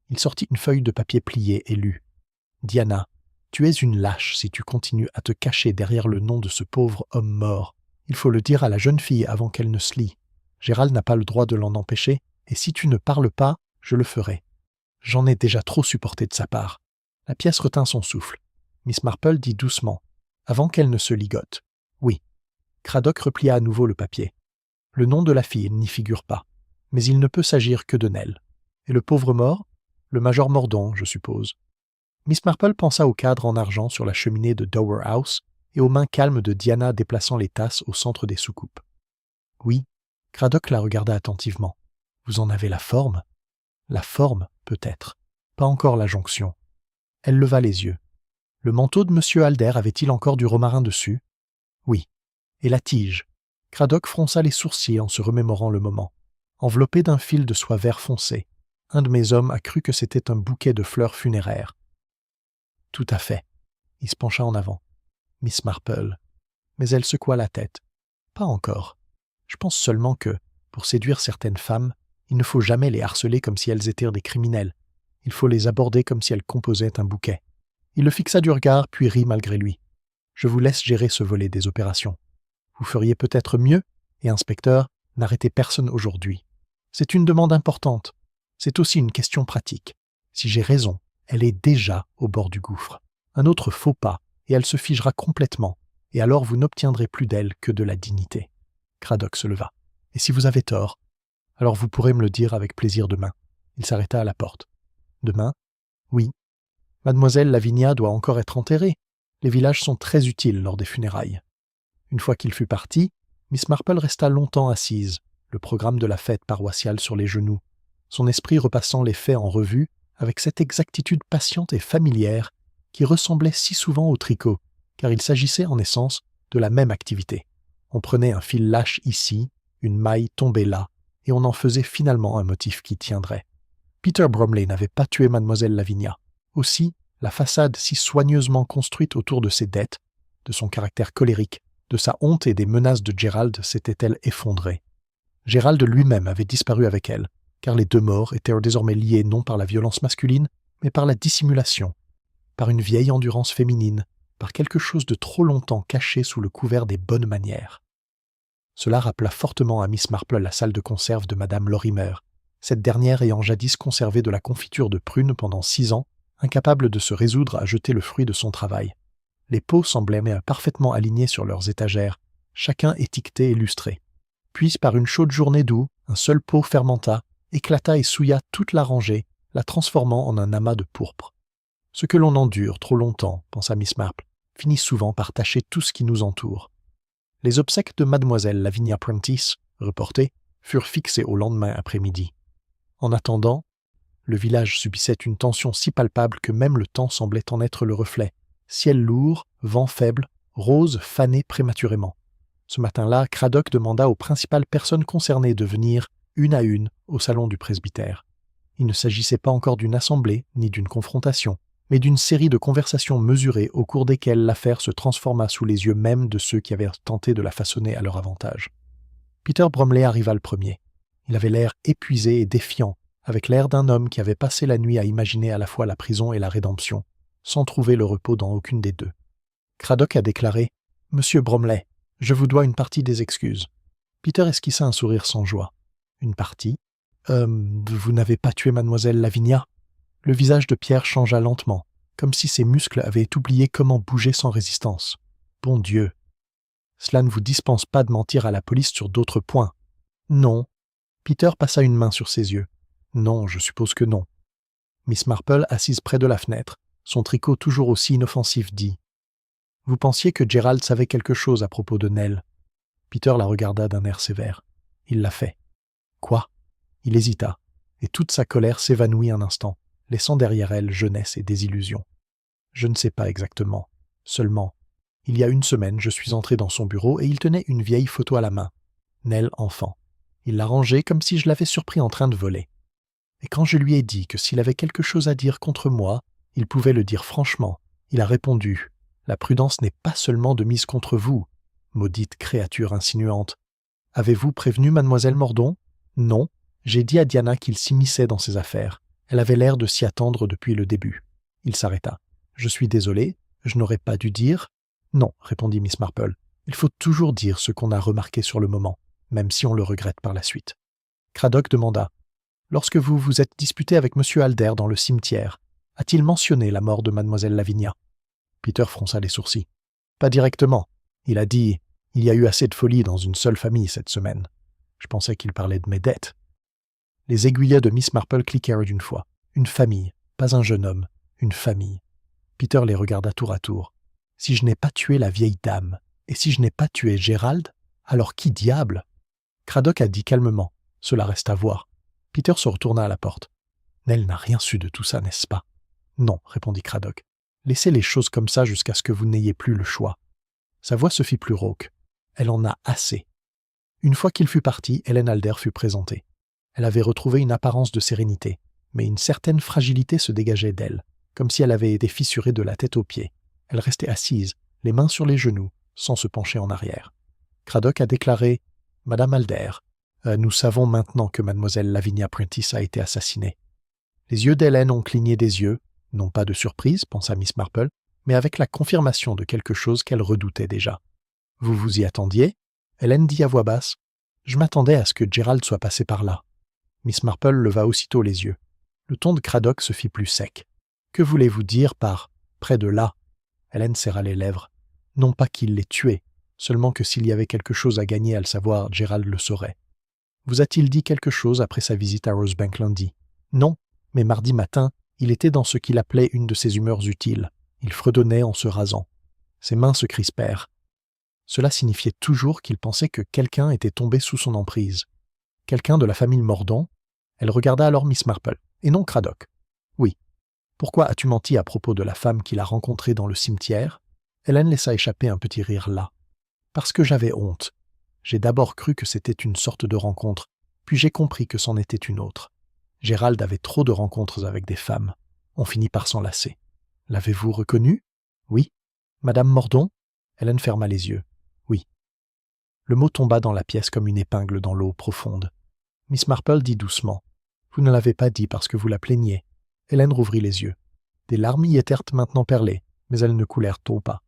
Il sortit une feuille de papier pliée et lut. « Diana, tu es une lâche si tu continues à te cacher derrière le nom de ce pauvre homme mort. Il faut le dire à la jeune fille avant qu'elle ne se lie. Gérald n'a pas le droit de l'en empêcher, et si tu ne parles pas, je le ferai. J'en ai déjà trop supporté de sa part. » La pièce retint son souffle. Miss Marple dit doucement, avant qu'elle ne se ligote. « Oui. » Cradock replia à nouveau le papier. Le nom de la fille n'y figure pas, mais il ne peut s'agir que de Nell. Et le pauvre mort? Le major Mordaunt, je suppose. Miss Marple pensa au cadre en argent sur la cheminée de Dower House et aux mains calmes de Diana déplaçant les tasses au centre des soucoupes. Oui, Cradock la regarda attentivement. Vous en avez la forme? La forme, peut-être. Pas encore la jonction. Elle leva les yeux. Le manteau de M. Alder avait-il encore du romarin dessus? Oui. Et la tige? Cradock fronça les sourcils en se remémorant le moment. Enveloppé d'un fil de soie vert foncé, un de mes hommes a cru que c'était un bouquet de fleurs funéraires. Tout à fait. Il se pencha en avant. Miss Marple. Mais elle secoua la tête. Pas encore. Je pense seulement que, pour séduire certaines femmes, il ne faut jamais les harceler comme si elles étaient des criminels. Il faut les aborder comme si elles composaient un bouquet. Il le fixa du regard, puis rit malgré lui. Je vous laisse gérer ce volet des opérations. Vous feriez peut-être mieux, et inspecteur, n'arrêtez personne aujourd'hui. C'est une demande importante. C'est aussi une question pratique. Si j'ai raison, elle est déjà au bord du gouffre. Un autre faux pas, et elle se figera complètement, et alors vous n'obtiendrez plus d'elle que de la dignité. Cradock se leva. Et si vous avez tort, alors vous pourrez me le dire avec plaisir demain. Il s'arrêta à la porte. Demain? Oui. Mademoiselle Lavinia doit encore être enterrée. Les villages sont très utiles lors des funérailles. Une fois qu'il fut parti, Miss Marple resta longtemps assise, le programme de la fête paroissiale sur les genoux, son esprit repassant les faits en revue avec cette exactitude patiente et familière qui ressemblait si souvent au tricot, car il s'agissait en essence de la même activité. On prenait un fil lâche ici, une maille tombée là, et on en faisait finalement un motif qui tiendrait. Peter Bromley n'avait pas tué mademoiselle Lavinia. Aussi, la façade si soigneusement construite autour de ses dettes, de son caractère colérique, de sa honte et des menaces de Gérald s'était-elle effondrée. Gérald lui-même avait disparu avec elle, car les 2 morts étaient désormais liés non par la violence masculine, mais par la dissimulation, par une vieille endurance féminine, par quelque chose de trop longtemps caché sous le couvert des bonnes manières. Cela rappela fortement à Miss Marple la salle de conserve de madame Lorimer, cette dernière ayant jadis conservé de la confiture de prunes pendant 6 ans, incapable de se résoudre à jeter le fruit de son travail. Les pots semblaient parfaitement alignés sur leurs étagères, chacun étiqueté et lustré. Puis, par une chaude journée d'août, un seul pot fermenta, éclata et souilla toute la rangée, la transformant en un amas de pourpre. Ce que l'on endure trop longtemps, pensa Miss Marple, finit souvent par tacher tout ce qui nous entoure. Les obsèques de mademoiselle Lavinia Prentice, reportées, furent fixées au lendemain après-midi. En attendant, le village subissait une tension si palpable que même le temps semblait en être le reflet. Ciel lourd, vent faible, rose fanée prématurément. Ce matin-là, Cradock demanda aux principales personnes concernées de venir, une à une, au salon du presbytère. Il ne s'agissait pas encore d'une assemblée, ni d'une confrontation, mais d'une série de conversations mesurées au cours desquelles l'affaire se transforma sous les yeux même de ceux qui avaient tenté de la façonner à leur avantage. Peter Bromley arriva le premier. Il avait l'air épuisé et défiant, avec l'air d'un homme qui avait passé la nuit à imaginer à la fois la prison et la rédemption, sans trouver le repos dans aucune des deux. Craddock a déclaré « Monsieur Bromley, je vous dois une partie des excuses. » Peter esquissa un sourire sans joie. « Une partie ? Vous n'avez pas tué mademoiselle Lavinia ?» Le visage de Pierre changea lentement, comme si ses muscles avaient oublié comment bouger sans résistance. « Bon Dieu ! Cela ne vous dispense pas de mentir à la police sur d'autres points. »« Non. » Peter passa une main sur ses yeux. « Non, je suppose que non. » Miss Marple, assise près de la fenêtre, son tricot toujours aussi inoffensif, dit « Vous pensiez que Gerald savait quelque chose à propos de Nell ?» Peter la regarda d'un air sévère. Il l'a fait. « Quoi ?» Il hésita, et toute sa colère s'évanouit un instant, laissant derrière elle jeunesse et désillusion. « Je ne sais pas exactement. Seulement, il y a une semaine, je suis entré dans son bureau et il tenait une vieille photo à la main. Nell enfant. Il l'a rangée comme si je l'avais surpris en train de voler. Et quand je lui ai dit que s'il avait quelque chose à dire contre moi, il pouvait le dire franchement, il a répondu « La prudence n'est pas seulement de mise contre vous, maudite créature insinuante. Avez-vous prévenu mademoiselle Mordaunt ? Non. J'ai dit à Diana qu'il s'immisçait dans ses affaires. Elle avait l'air de s'y attendre depuis le début. » Il s'arrêta. « Je suis désolé, je n'aurais pas dû dire. » « Non, répondit Miss Marple. Il faut toujours dire ce qu'on a remarqué sur le moment, même si on le regrette par la suite. Craddock demanda « Lorsque vous vous êtes disputé avec M. Alder dans le cimetière, a-t-il mentionné la mort de mademoiselle Lavinia ?» Peter fronça les sourcils. « Pas directement. Il a dit « Il y a eu assez de folie dans une seule famille cette semaine. » Je pensais qu'il parlait de mes dettes. Les aiguillets de Miss Marple cliquèrent d'une fois. Une famille, pas un jeune homme, une famille. Peter les regarda tour à tour. Si je n'ai pas tué la vieille dame, et si je n'ai pas tué Gerald, alors qui diable ? Craddock a dit calmement. Cela reste à voir. Peter se retourna à la porte. Nell n'a rien su de tout ça, n'est-ce pas ? Non, répondit Craddock. Laissez les choses comme ça jusqu'à ce que vous n'ayez plus le choix. Sa voix se fit plus rauque. Elle en a assez. Une fois qu'il fut parti, Helen Alder fut présentée. Elle avait retrouvé une apparence de sérénité, mais une certaine fragilité se dégageait d'elle, comme si elle avait été fissurée de la tête aux pieds. Elle restait assise, les mains sur les genoux, sans se pencher en arrière. Craddock a déclaré « Madame Alder, nous savons maintenant que mademoiselle Lavinia Prentice a été assassinée. » Les yeux d'Hélène ont cligné des yeux, non pas de surprise, pensa Miss Marple, mais avec la confirmation de quelque chose qu'elle redoutait déjà. « Vous vous y attendiez ?» Hélène dit à voix basse. « Je m'attendais à ce que Gerald soit passé par là. » Miss Marple leva aussitôt les yeux. Le ton de Craddock se fit plus sec. « Que voulez-vous dire par « près de là » ?» Hélène serra les lèvres. Non pas qu'il l'ait tué, seulement que s'il y avait quelque chose à gagner à le savoir, Gerald le saurait. Vous a-t-il dit quelque chose après sa visite à Rosebank lundi ? Non, mais mardi matin, il était dans ce qu'il appelait une de ses humeurs utiles. Il fredonnait en se rasant. Ses mains se crispèrent. Cela signifiait toujours qu'il pensait que quelqu'un était tombé sous son emprise. Quelqu'un de la famille Mordaunt ? Elle regarda alors Miss Marple, et non Craddock. Oui. Pourquoi as-tu menti à propos de la femme qu'il a rencontrée dans le cimetière ? Hélène laissa échapper un petit rire las. Parce que j'avais honte. J'ai d'abord cru que c'était une sorte de rencontre, puis j'ai compris que c'en était une autre. Gerald avait trop de rencontres avec des femmes. On finit par s'enlacer. L'avez-vous reconnue ? Oui. Madame Mordaunt ? Hélène ferma les yeux. Oui. Le mot tomba dans la pièce comme une épingle dans l'eau profonde. Miss Marple dit doucement. Vous ne l'avez pas dit parce que vous la plaigniez. Hélène rouvrit les yeux. Des larmes y étaient maintenant perlées, mais elles ne coulèrent tôt pas.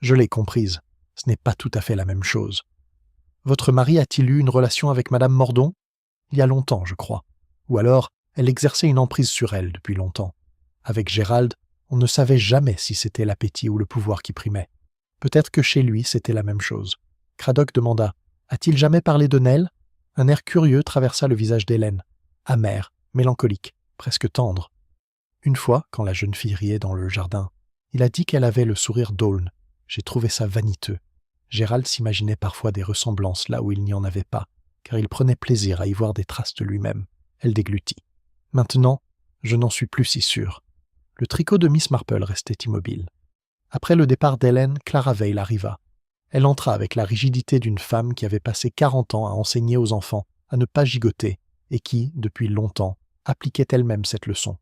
Je l'ai comprise. Ce n'est pas tout à fait la même chose. Votre mari a-t-il eu une relation avec Madame Mordaunt ? Il y a longtemps, je crois. Ou alors, elle exerçait une emprise sur elle depuis longtemps. Avec Gerald, on ne savait jamais si c'était l'appétit ou le pouvoir qui primait. Peut-être que chez lui, c'était la même chose. Craddock demanda « A-t-il jamais parlé de Nell ?» Un air curieux traversa le visage d'Hélène. Amer, mélancolique, presque tendre. Une fois, quand la jeune fille riait dans le jardin, il a dit qu'elle avait le sourire d'Aulne. J'ai trouvé ça vaniteux. Gerald s'imaginait parfois des ressemblances là où il n'y en avait pas, car il prenait plaisir à y voir des traces de lui-même. Elle déglutit. Maintenant, je n'en suis plus si sûr. Le tricot de Miss Marple restait immobile. Après le départ d'Hélène, Clara Vale arriva. Elle entra avec la rigidité d'une femme qui avait passé 40 ans à enseigner aux enfants à ne pas gigoter, et qui, depuis longtemps, appliquait elle-même cette leçon.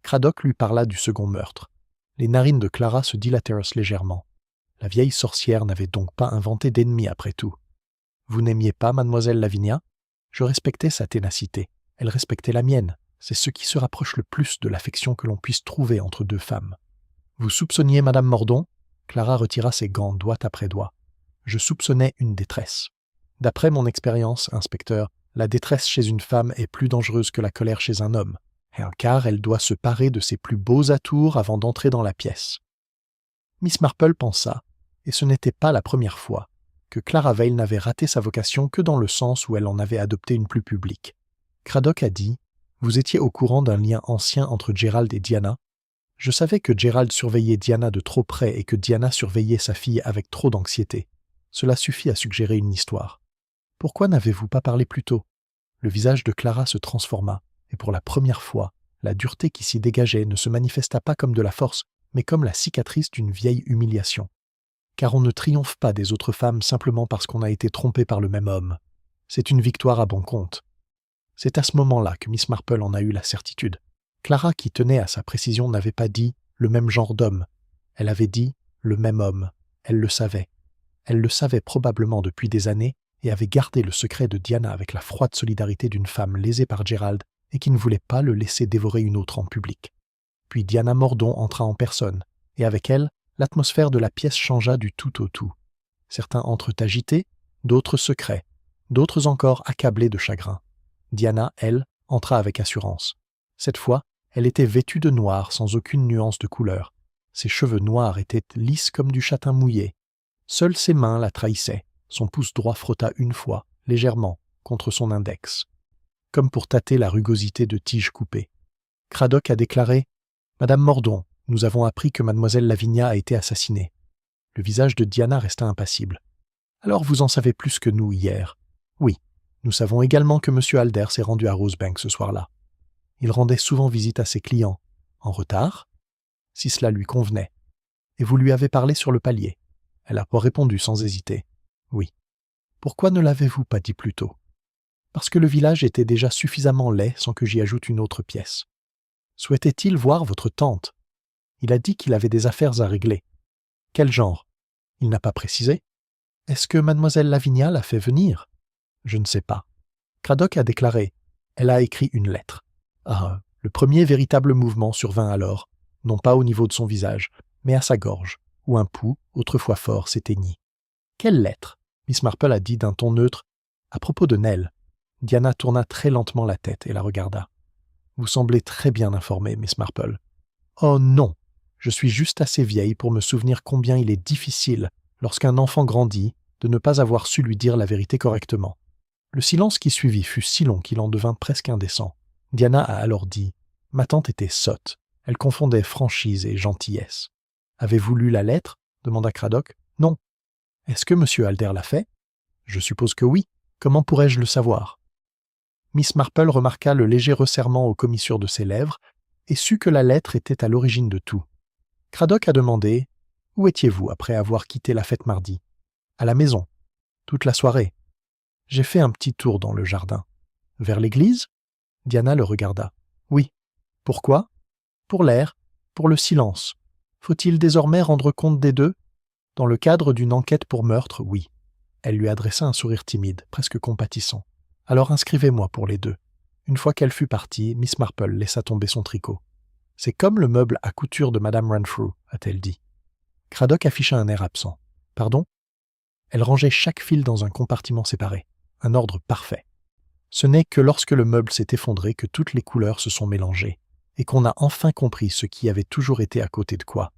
Craddock lui parla du second meurtre. Les narines de Clara se dilatèrent légèrement. La vieille sorcière n'avait donc pas inventé d'ennemi après tout. Vous n'aimiez pas mademoiselle Lavinia? Je respectais sa ténacité. Elle respectait la mienne. C'est ce qui se rapproche le plus de l'affection que l'on puisse trouver entre deux femmes. Vous soupçonniez madame Mordaunt? Clara retira ses gants doigt après doigt. Je soupçonnais une détresse. D'après mon expérience, inspecteur, la détresse chez une femme est plus dangereuse que la colère chez un homme, car elle doit se parer de ses plus beaux atours avant d'entrer dans la pièce. Miss Marple pensa, et ce n'était pas la première fois, que Clara Vale n'avait raté sa vocation que dans le sens où elle en avait adopté une plus publique. Craddock a dit « Vous étiez au courant d'un lien ancien entre Gerald et Diana ?» Je savais que Gerald surveillait Diana de trop près et que Diana surveillait sa fille avec trop d'anxiété. Cela suffit à suggérer une histoire. Pourquoi n'avez-vous pas parlé plus tôt? Le visage de Clara se transforma, et pour la première fois, la dureté qui s'y dégageait ne se manifesta pas comme de la force, mais comme la cicatrice d'une vieille humiliation. Car on ne triomphe pas des autres femmes simplement parce qu'on a été trompé par le même homme. C'est une victoire à bon compte. C'est à ce moment-là que Miss Marple en a eu la certitude. Clara, qui tenait à sa précision, n'avait pas dit « le même genre d'homme ». Elle avait dit « le même homme ». Elle le savait. Elle le savait probablement depuis des années et avait gardé le secret de Diana avec la froide solidarité d'une femme lésée par Gerald et qui ne voulait pas le laisser dévorer une autre en public. Puis Diana Mordaunt entra en personne, et avec elle, l'atmosphère de la pièce changea du tout au tout. Certains entrent agités, d'autres secrets, d'autres encore accablés de chagrin. Diana, elle, entra avec assurance. Cette fois, elle était vêtue de noir sans aucune nuance de couleur. Ses cheveux noirs étaient lisses comme du châtain mouillé. Seules ses mains la trahissaient. Son pouce droit frotta une fois, légèrement, contre son index, comme pour tâter la rugosité de tiges coupées. Craddock a déclaré « Madame Mordaunt, nous avons appris que mademoiselle Lavinia a été assassinée. » Le visage de Diana resta impassible. « Alors vous en savez plus que nous hier. »« Oui, nous savons également que M. Alder s'est rendu à Rosebank ce soir-là. Il rendait souvent visite à ses clients. En retard, si cela lui convenait. Et vous lui avez parlé sur le palier. » Elle a répondu sans hésiter. « Oui. » « Pourquoi ne l'avez-vous pas dit plus tôt ?»« Parce que le village était déjà suffisamment laid sans que j'y ajoute une autre pièce. »« Souhaitait-il voir votre tante ?»« Il a dit qu'il avait des affaires à régler. »« Quel genre ?»« Il n'a pas précisé. »« Est-ce que mademoiselle Lavinia l'a fait venir ?»« Je ne sais pas. » Craddock a déclaré « Elle a écrit une lettre. » Ah, le premier véritable mouvement survint alors, non pas au niveau de son visage, mais à sa gorge, où un pouls, autrefois fort, s'éteignit. « Quelle lettre ?» Miss Marple a dit d'un ton neutre « À propos de Nell ». Diana tourna très lentement la tête et la regarda. « Vous semblez très bien informée, Miss Marple. »« Oh non, je suis juste assez vieille pour me souvenir combien il est difficile, lorsqu'un enfant grandit, de ne pas avoir su lui dire la vérité correctement. » Le silence qui suivit fut si long qu'il en devint presque indécent. Diana a alors dit « Ma tante était sotte. Elle confondait franchise et gentillesse. »« Avez-vous lu la lettre ?» demanda Craddock. « Non. » « Est-ce que M. Alder l'a fait ?»« Je suppose que oui. Comment pourrais-je le savoir ?» Miss Marple remarqua le léger resserrement aux commissures de ses lèvres et sut que la lettre était à l'origine de tout. Craddock a demandé « Où étiez-vous après avoir quitté la fête mardi ?»« À la maison. Toute la soirée. J'ai fait un petit tour dans le jardin. »« Vers l'église ?» Diana le regarda. « Oui. Pourquoi ? » ?»« Pour l'air, pour le silence. Faut-il désormais rendre compte des deux ? Dans le cadre d'une enquête pour meurtre, oui. » Elle lui adressa un sourire timide, presque compatissant. « Alors inscrivez-moi pour les deux. » Une fois qu'elle fut partie, Miss Marple laissa tomber son tricot. « C'est comme le meuble à couture de Madame Renfrew, a-t-elle dit. » Craddock afficha un air absent. « Pardon ?» Elle rangeait chaque fil dans un compartiment séparé. Un ordre parfait. Ce n'est que lorsque le meuble s'est effondré que toutes les couleurs se sont mélangées, et qu'on a enfin compris ce qui avait toujours été à côté de quoi.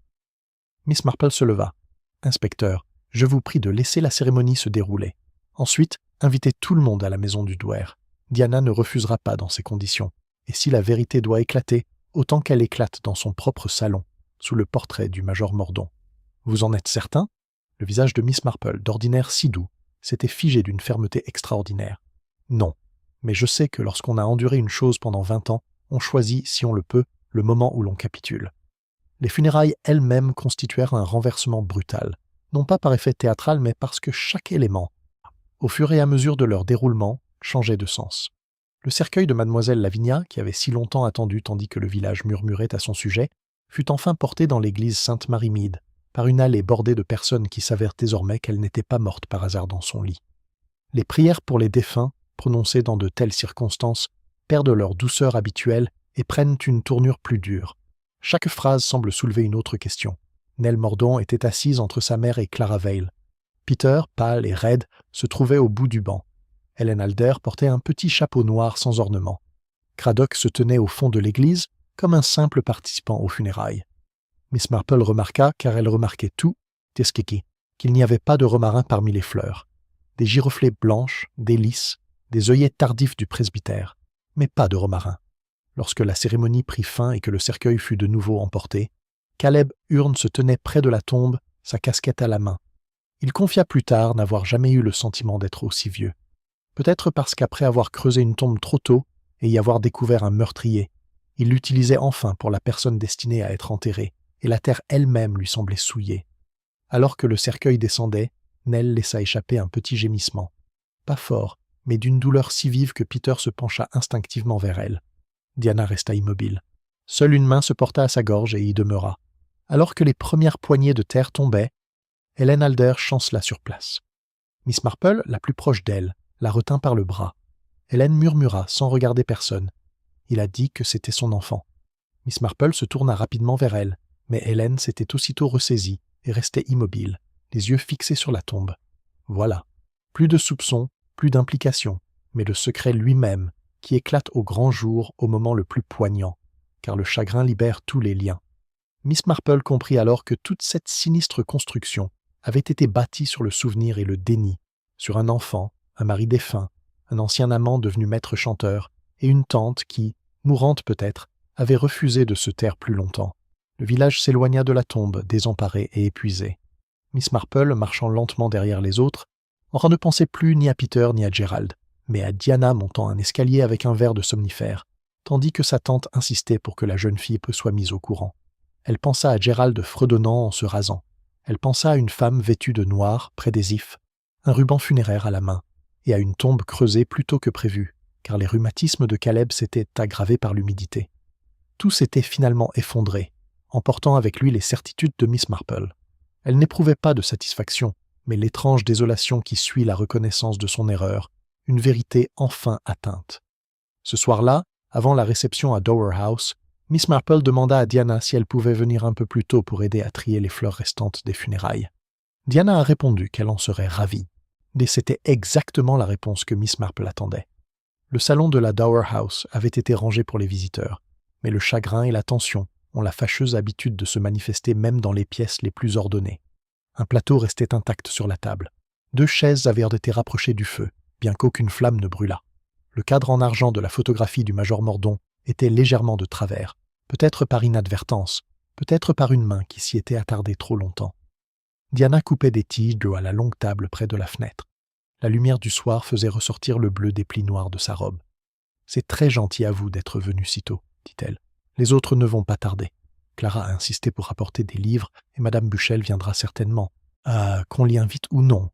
Miss Marple se leva. « Inspecteur, je vous prie de laisser la cérémonie se dérouler. Ensuite, invitez tout le monde à la maison du Douaire. Diana ne refusera pas dans ces conditions. Et si la vérité doit éclater, autant qu'elle éclate dans son propre salon, sous le portrait du major Mordaunt. Vous en êtes certain ?» Le visage de Miss Marple, d'ordinaire si doux, s'était figé d'une fermeté extraordinaire. « Non, mais je sais que lorsqu'on a enduré une chose pendant 20 ans, on choisit, si on le peut, le moment où l'on capitule. » Les funérailles elles-mêmes constituèrent un renversement brutal, non pas par effet théâtral, mais parce que chaque élément, au fur et à mesure de leur déroulement, changeait de sens. Le cercueil de mademoiselle Lavinia, qui avait si longtemps attendu tandis que le village murmurait à son sujet, fut enfin porté dans l'église Sainte-Marie-Mide, par une allée bordée de personnes qui savèrent désormais qu'elle n'était pas morte par hasard dans son lit. Les prières pour les défunts, prononcées dans de telles circonstances, perdent leur douceur habituelle et prennent une tournure plus dure. Chaque phrase semble soulever une autre question. Nell Mordaunt était assise entre sa mère et Clara Vale. Peter, pâle et raide, se trouvait au bout du banc. Helen Alder portait un petit chapeau noir sans ornement. Cradock se tenait au fond de l'église, comme un simple participant aux funérailles. Miss Marple remarqua, car elle remarquait tout, Tiskiki, qu'il n'y avait pas de romarin parmi les fleurs. Des giroflées blanches, des lys, des œillets tardifs du presbytère, mais pas de romarin. Lorsque la cérémonie prit fin et que le cercueil fut de nouveau emporté, Caleb Urne se tenait près de la tombe, sa casquette à la main. Il confia plus tard n'avoir jamais eu le sentiment d'être aussi vieux. Peut-être parce qu'après avoir creusé une tombe trop tôt et y avoir découvert un meurtrier, il l'utilisait enfin pour la personne destinée à être enterrée, et la terre elle-même lui semblait souillée. Alors que le cercueil descendait, Nell laissa échapper un petit gémissement. Pas fort, mais d'une douleur si vive que Peter se pencha instinctivement vers elle. Diana resta immobile. Seule une main se porta à sa gorge et y demeura. Alors que les premières poignées de terre tombaient, Helen Alder chancela sur place. Miss Marple, la plus proche d'elle, la retint par le bras. Helen murmura sans regarder personne. Il a dit que c'était son enfant. Miss Marple se tourna rapidement vers elle, mais Helen s'était aussitôt ressaisie et restait immobile, les yeux fixés sur la tombe. Voilà. Plus de soupçons, plus d'implications, mais le secret lui-même, qui éclate au grand jour au moment le plus poignant, car le chagrin libère tous les liens. Miss Marple comprit alors que toute cette sinistre construction avait été bâtie sur le souvenir et le déni, sur un enfant, un mari défunt, un ancien amant devenu maître chanteur, et une tante qui, mourante peut-être, avait refusé de se taire plus longtemps. Le village s'éloigna de la tombe, désemparé et épuisé. Miss Marple, marchant lentement derrière les autres, ne pensait plus ni à Peter ni à Gerald, mais à Diana montant un escalier avec un verre de somnifère, tandis que sa tante insistait pour que la jeune fille soit mise au courant. Elle pensa à Gerald fredonnant en se rasant. Elle pensa à une femme vêtue de noir, près des ifs, un ruban funéraire à la main, et à une tombe creusée plus tôt que prévu, car les rhumatismes de Caleb s'étaient aggravés par l'humidité. Tout s'était finalement effondré, emportant avec lui les certitudes de Miss Marple. Elle n'éprouvait pas de satisfaction, mais l'étrange désolation qui suit la reconnaissance de son erreur, une vérité enfin atteinte. Ce soir-là, avant la réception à Dower House, Miss Marple demanda à Diana si elle pouvait venir un peu plus tôt pour aider à trier les fleurs restantes des funérailles. Diana a répondu qu'elle en serait ravie, et c'était exactement la réponse que Miss Marple attendait. Le salon de la Dower House avait été rangé pour les visiteurs, mais le chagrin et la tension ont la fâcheuse habitude de se manifester même dans les pièces les plus ordonnées. Un plateau restait intact sur la table. 2 chaises avaient été rapprochées du feu, bien qu'aucune flamme ne brûlât. Le cadre en argent de la photographie du major Mordaunt était légèrement de travers, peut-être par inadvertance, peut-être par une main qui s'y était attardée trop longtemps. Diana coupait des tiges d'eau à la longue table près de la fenêtre. La lumière du soir faisait ressortir le bleu des plis noirs de sa robe. « C'est très gentil à vous d'être venu si tôt, » dit-elle. « Les autres ne vont pas tarder. Clara a insisté pour apporter des livres et Madame Buchel viendra certainement. Qu'on l'y invite ou non. »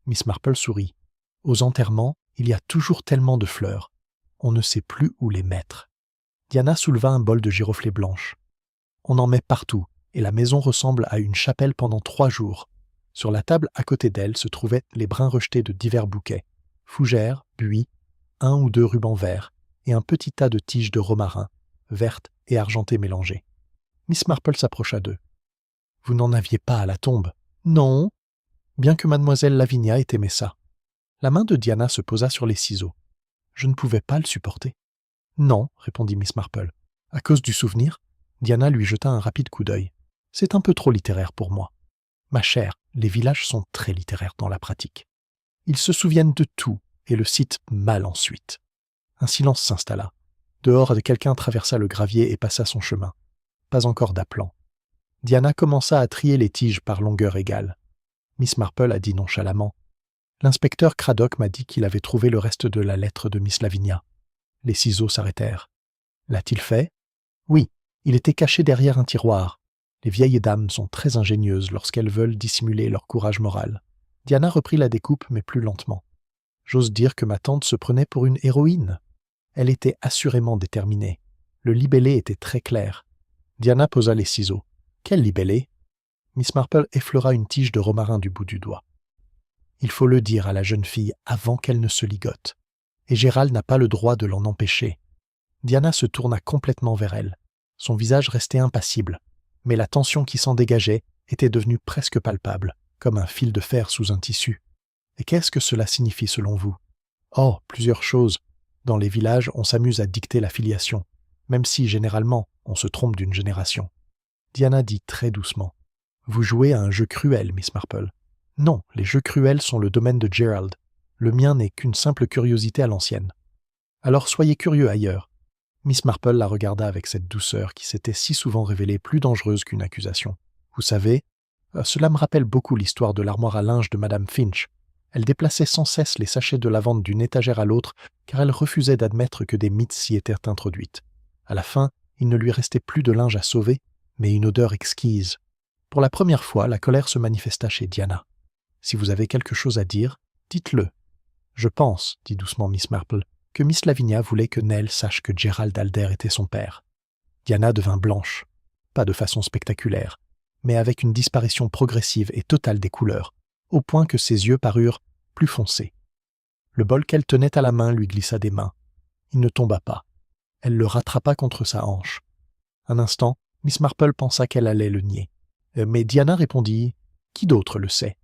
Miss Marple sourit. « Aux enterrements, il y a toujours tellement de fleurs. On ne sait plus où les mettre. » Diana souleva un bol de giroflées blanches. « On en met partout, et la maison ressemble à une chapelle pendant 3 jours. » Sur la table à côté d'elle se trouvaient les brins rejetés de divers bouquets, fougères, buis, 1 ou 2 rubans verts, et un petit tas de tiges de romarin, vertes et argentées mélangées. Miss Marple s'approcha d'eux. « Vous n'en aviez pas à la tombe ?»« Non. » Bien que mademoiselle Lavinia ait aimé ça. La main de Diana se posa sur les ciseaux. « Je ne pouvais pas le supporter. »« Non, » répondit Miss Marple. « À cause du souvenir ?» Diana lui jeta un rapide coup d'œil. « C'est un peu trop littéraire pour moi. »« Ma chère, les villages sont très littéraires dans la pratique. Ils se souviennent de tout et le citent mal ensuite. » Un silence s'installa. Dehors, quelqu'un traversa le gravier et passa son chemin. Pas encore d'appelant. Diana commença à trier les tiges par longueur égale. Miss Marple a dit nonchalamment. L'inspecteur Cradock m'a dit qu'il avait trouvé le reste de la lettre de Miss Lavinia. Les ciseaux s'arrêtèrent. L'a-t-il fait? Oui, il était caché derrière un tiroir. Les vieilles dames sont très ingénieuses lorsqu'elles veulent dissimuler leur courage moral. Diana reprit la découpe, mais plus lentement. J'ose dire que ma tante se prenait pour une héroïne. Elle était assurément déterminée. Le libellé était très clair. Diana posa les ciseaux. « Quel libellé ?» Miss Marple effleura une tige de romarin du bout du doigt. « Il faut le dire à la jeune fille avant qu'elle ne se ligote. Et Gérald n'a pas le droit de l'en empêcher. » Diana se tourna complètement vers elle. Son visage restait impassible, mais la tension qui s'en dégageait était devenue presque palpable, comme un fil de fer sous un tissu. Et qu'est-ce que cela signifie selon vous ? Oh, plusieurs choses. Dans les villages, on s'amuse à dicter la filiation, même si, généralement, on se trompe d'une génération. Diana dit très doucement. « Vous jouez à un jeu cruel, Miss Marple. » « Non, les jeux cruels sont le domaine de Gérald. Le mien n'est qu'une simple curiosité à l'ancienne. »« Alors soyez curieux ailleurs. » Miss Marple la regarda avec cette douceur qui s'était si souvent révélée plus dangereuse qu'une accusation. « Vous savez, cela me rappelle beaucoup l'histoire de l'armoire à linge de Madame Finch. Elle déplaçait sans cesse les sachets de lavande d'une étagère à l'autre car elle refusait d'admettre que des mites s'y étaient introduites. À la fin, il ne lui restait plus de linge à sauver, mais une odeur exquise. Pour la première fois, la colère se manifesta chez Diana. « Si vous avez quelque chose à dire, dites-le. »« Je pense, dit doucement Miss Marple, que Miss Lavinia voulait que Nell sache que Gérald Alder était son père. » Diana devint blanche, pas de façon spectaculaire, mais avec une disparition progressive et totale des couleurs, au point que ses yeux parurent plus foncés. Le bol qu'elle tenait à la main lui glissa des mains. Il ne tomba pas. Elle le rattrapa contre sa hanche. Un instant, Miss Marple pensa qu'elle allait le nier. Mais Diana répondit « Qui d'autre le sait ?»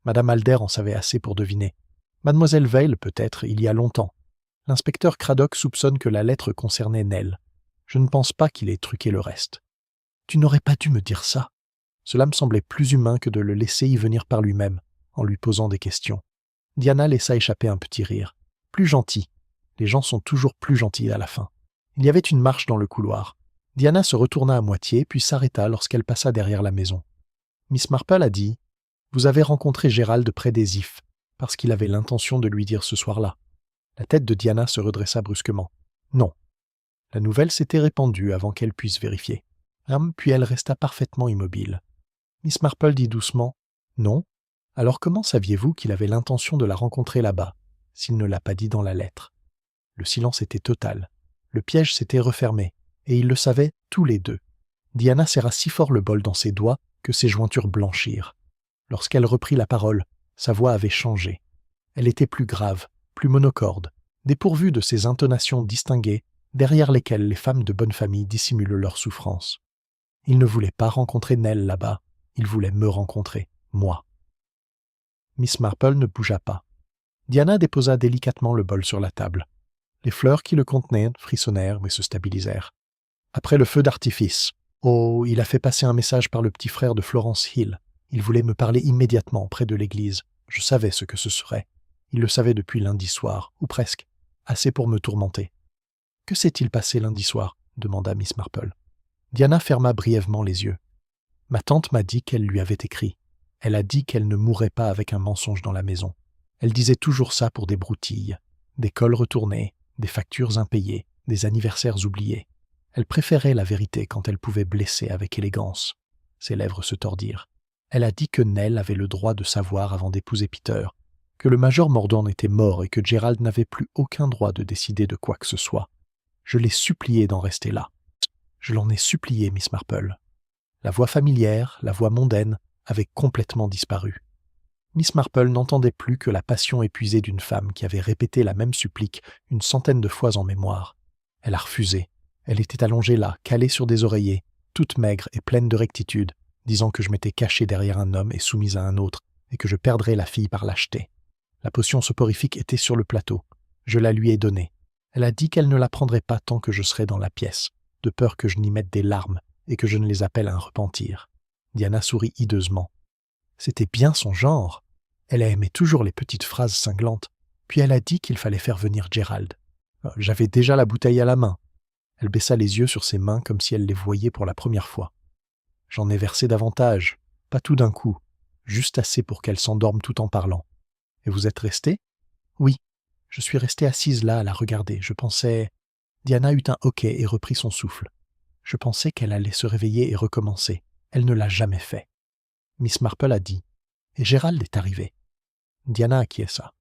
Madame Alder en savait assez pour deviner. Mademoiselle Veil, peut-être, il y a longtemps. L'inspecteur Craddock soupçonne que la lettre concernait Nell. Je ne pense pas qu'il ait truqué le reste. « Tu n'aurais pas dû me dire ça. » Cela me semblait plus humain que de le laisser y venir par lui-même, en lui posant des questions. Diana laissa échapper un petit rire. Plus gentil. Les gens sont toujours plus gentils à la fin. Il y avait une marche dans le couloir. Diana se retourna à moitié, puis s'arrêta lorsqu'elle passa derrière la maison. Miss Marple a dit « Vous avez rencontré Gérald près des Ifs, parce qu'il avait l'intention de lui dire ce soir-là. » La tête de Diana se redressa brusquement. « Non. » La nouvelle s'était répandue avant qu'elle puisse vérifier. Puis elle resta parfaitement immobile. Miss Marple dit doucement « Non. Alors comment saviez-vous qu'il avait l'intention de la rencontrer là-bas, s'il ne l'a pas dit dans la lettre ?» Le silence était total. Le piège s'était refermé, et ils le savaient tous les deux. Diana serra si fort le bol dans ses doigts que ses jointures blanchirent. Lorsqu'elle reprit la parole, sa voix avait changé. Elle était plus grave, plus monocorde, dépourvue de ces intonations distinguées derrière lesquelles les femmes de bonne famille dissimulent leur souffrance. Il ne voulait pas rencontrer Nell là-bas, il voulait me rencontrer, moi. Miss Marple ne bougea pas. Diana déposa délicatement le bol sur la table. Les fleurs qui le contenaient frissonnèrent mais se stabilisèrent. Après le feu d'artifice, oh, il a fait passer un message par le petit frère de Florence Hill. Il voulait me parler immédiatement près de l'église. Je savais ce que ce serait. Il le savait depuis lundi soir, ou presque, assez pour me tourmenter. « Que s'est-il passé lundi soir ?» demanda Miss Marple. Diana ferma brièvement les yeux. Ma tante m'a dit qu'elle lui avait écrit. Elle a dit qu'elle ne mourrait pas avec un mensonge dans la maison. Elle disait toujours ça pour des broutilles, des cols retournés, des factures impayées, des anniversaires oubliés. Elle préférait la vérité quand elle pouvait blesser avec élégance. Ses lèvres se tordirent. Elle a dit que Nell avait le droit de savoir avant d'épouser Peter, que le major Mordaunt était mort et que Gérald n'avait plus aucun droit de décider de quoi que ce soit. Je l'ai supplié d'en rester là. Je l'en ai supplié, Miss Marple. La voix familière, la voix mondaine, avait complètement disparu. Miss Marple n'entendait plus que la passion épuisée d'une femme qui avait répété la même supplique une centaine de fois en mémoire. Elle a refusé. Elle était allongée là, calée sur des oreillers, toute maigre et pleine de rectitude, disant que je m'étais caché derrière un homme et soumise à un autre, et que je perdrais la fille par lâcheté. La potion soporifique était sur le plateau. Je la lui ai donnée. Elle a dit qu'elle ne la prendrait pas tant que je serais dans la pièce, de peur que je n'y mette des larmes et que je ne les appelle à un repentir. Diana sourit hideusement. C'était bien son genre. Elle a aimé toujours les petites phrases cinglantes. Puis elle a dit qu'il fallait faire venir Gérald. J'avais déjà la bouteille à la main. Elle baissa les yeux sur ses mains comme si elle les voyait pour la première fois. J'en ai versé davantage, pas tout d'un coup, juste assez pour qu'elle s'endorme tout en parlant. Et vous êtes restée ? Oui, je suis restée assise là à la regarder. Je pensais... Diana eut un hoquet et reprit son souffle. Je pensais qu'elle allait se réveiller et recommencer. Elle ne l'a jamais fait. Miss Marple a dit « Et Gérald est arrivé. » Diana acquiesça.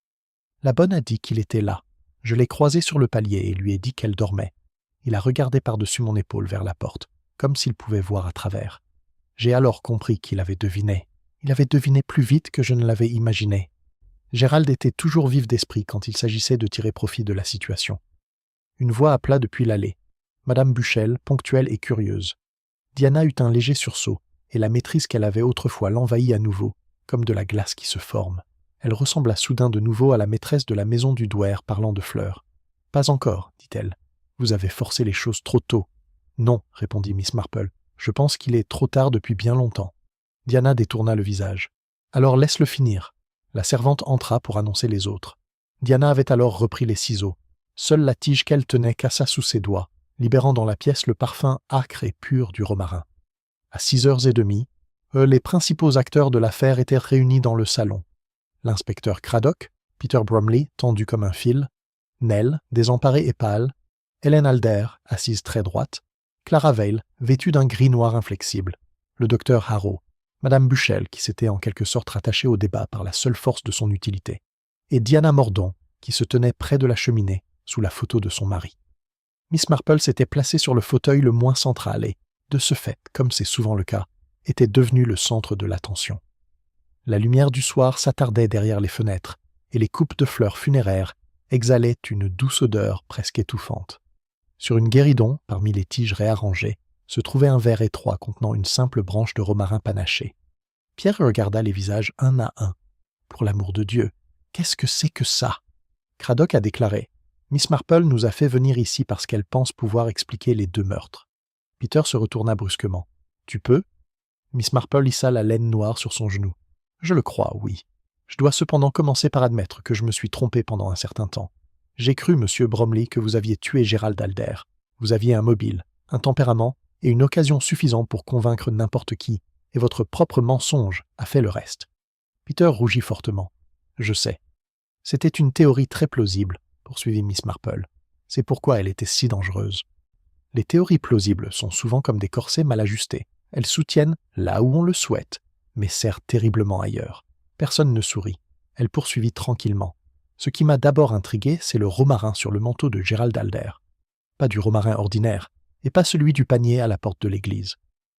La bonne a dit qu'il était là. Je l'ai croisé sur le palier et lui ai dit qu'elle dormait. Il a regardé par-dessus mon épaule vers la porte, comme s'il pouvait voir à travers. J'ai alors compris qu'il avait deviné. Il avait deviné plus vite que je ne l'avais imaginé. Gérald était toujours vif d'esprit quand il s'agissait de tirer profit de la situation. Une voix appela depuis l'allée. Madame Buchel, ponctuelle et curieuse. Diana eut un léger sursaut, et la maîtrise qu'elle avait autrefois l'envahit à nouveau, comme de la glace qui se forme. Elle ressembla soudain de nouveau à la maîtresse de la maison du Douaire parlant de fleurs. « Pas encore, dit-elle. Vous avez forcé les choses trop tôt. »« Non, répondit Miss Marple. Je pense qu'il est trop tard depuis bien longtemps. » Diana détourna le visage. « Alors laisse-le finir. » La servante entra pour annoncer les autres. Diana avait alors repris les ciseaux. Seule la tige qu'elle tenait cassa sous ses doigts, libérant dans la pièce le parfum âcre et pur du romarin. À 6h30, les principaux acteurs de l'affaire étaient réunis dans le salon. L'inspecteur Craddock, Peter Bromley, tendu comme un fil, Nell, désemparée et pâle, Hélène Alder, assise très droite, Clara Vale, vêtue d'un gris noir inflexible, le docteur Harrow, Madame Buchel, qui s'était en quelque sorte rattachée au débat par la seule force de son utilité, et Diana Mordaunt, qui se tenait près de la cheminée, sous la photo de son mari. Miss Marple s'était placée sur le fauteuil le moins central et, de ce fait, comme c'est souvent le cas, était devenue le centre de l'attention. La lumière du soir s'attardait derrière les fenêtres, et les coupes de fleurs funéraires exhalaient une douce odeur presque étouffante. Sur une guéridon, parmi les tiges réarrangées, se trouvait un verre étroit contenant une simple branche de romarin panaché. Pierre regarda les visages un à un. « Pour l'amour de Dieu, qu'est-ce que c'est que ça ?» Craddock a déclaré « Miss Marple nous a fait venir ici parce qu'elle pense pouvoir expliquer les 2 meurtres. » Peter se retourna brusquement. « Tu peux ?» Miss Marple hissa la laine noire sur son genou. « Je le crois, oui. Je dois cependant commencer par admettre que je me suis trompé pendant un certain temps. J'ai cru, monsieur Bromley, que vous aviez tué Gérald Alder. Vous aviez un mobile, un tempérament et une occasion suffisante pour convaincre n'importe qui, et votre propre mensonge a fait le reste. » Peter rougit fortement. « Je sais. C'était une théorie très plausible, » poursuivit Miss Marple. « C'est pourquoi elle était si dangereuse. Les théories plausibles sont souvent comme des corsets mal ajustés. Elles soutiennent là où on le souhaite, mais serrent terriblement ailleurs. » Personne ne sourit. Elle poursuivit tranquillement. « Ce qui m'a d'abord intrigué, c'est le romarin sur le manteau de Gérald Alder. Pas du romarin ordinaire, et pas celui du panier à la porte de l'église.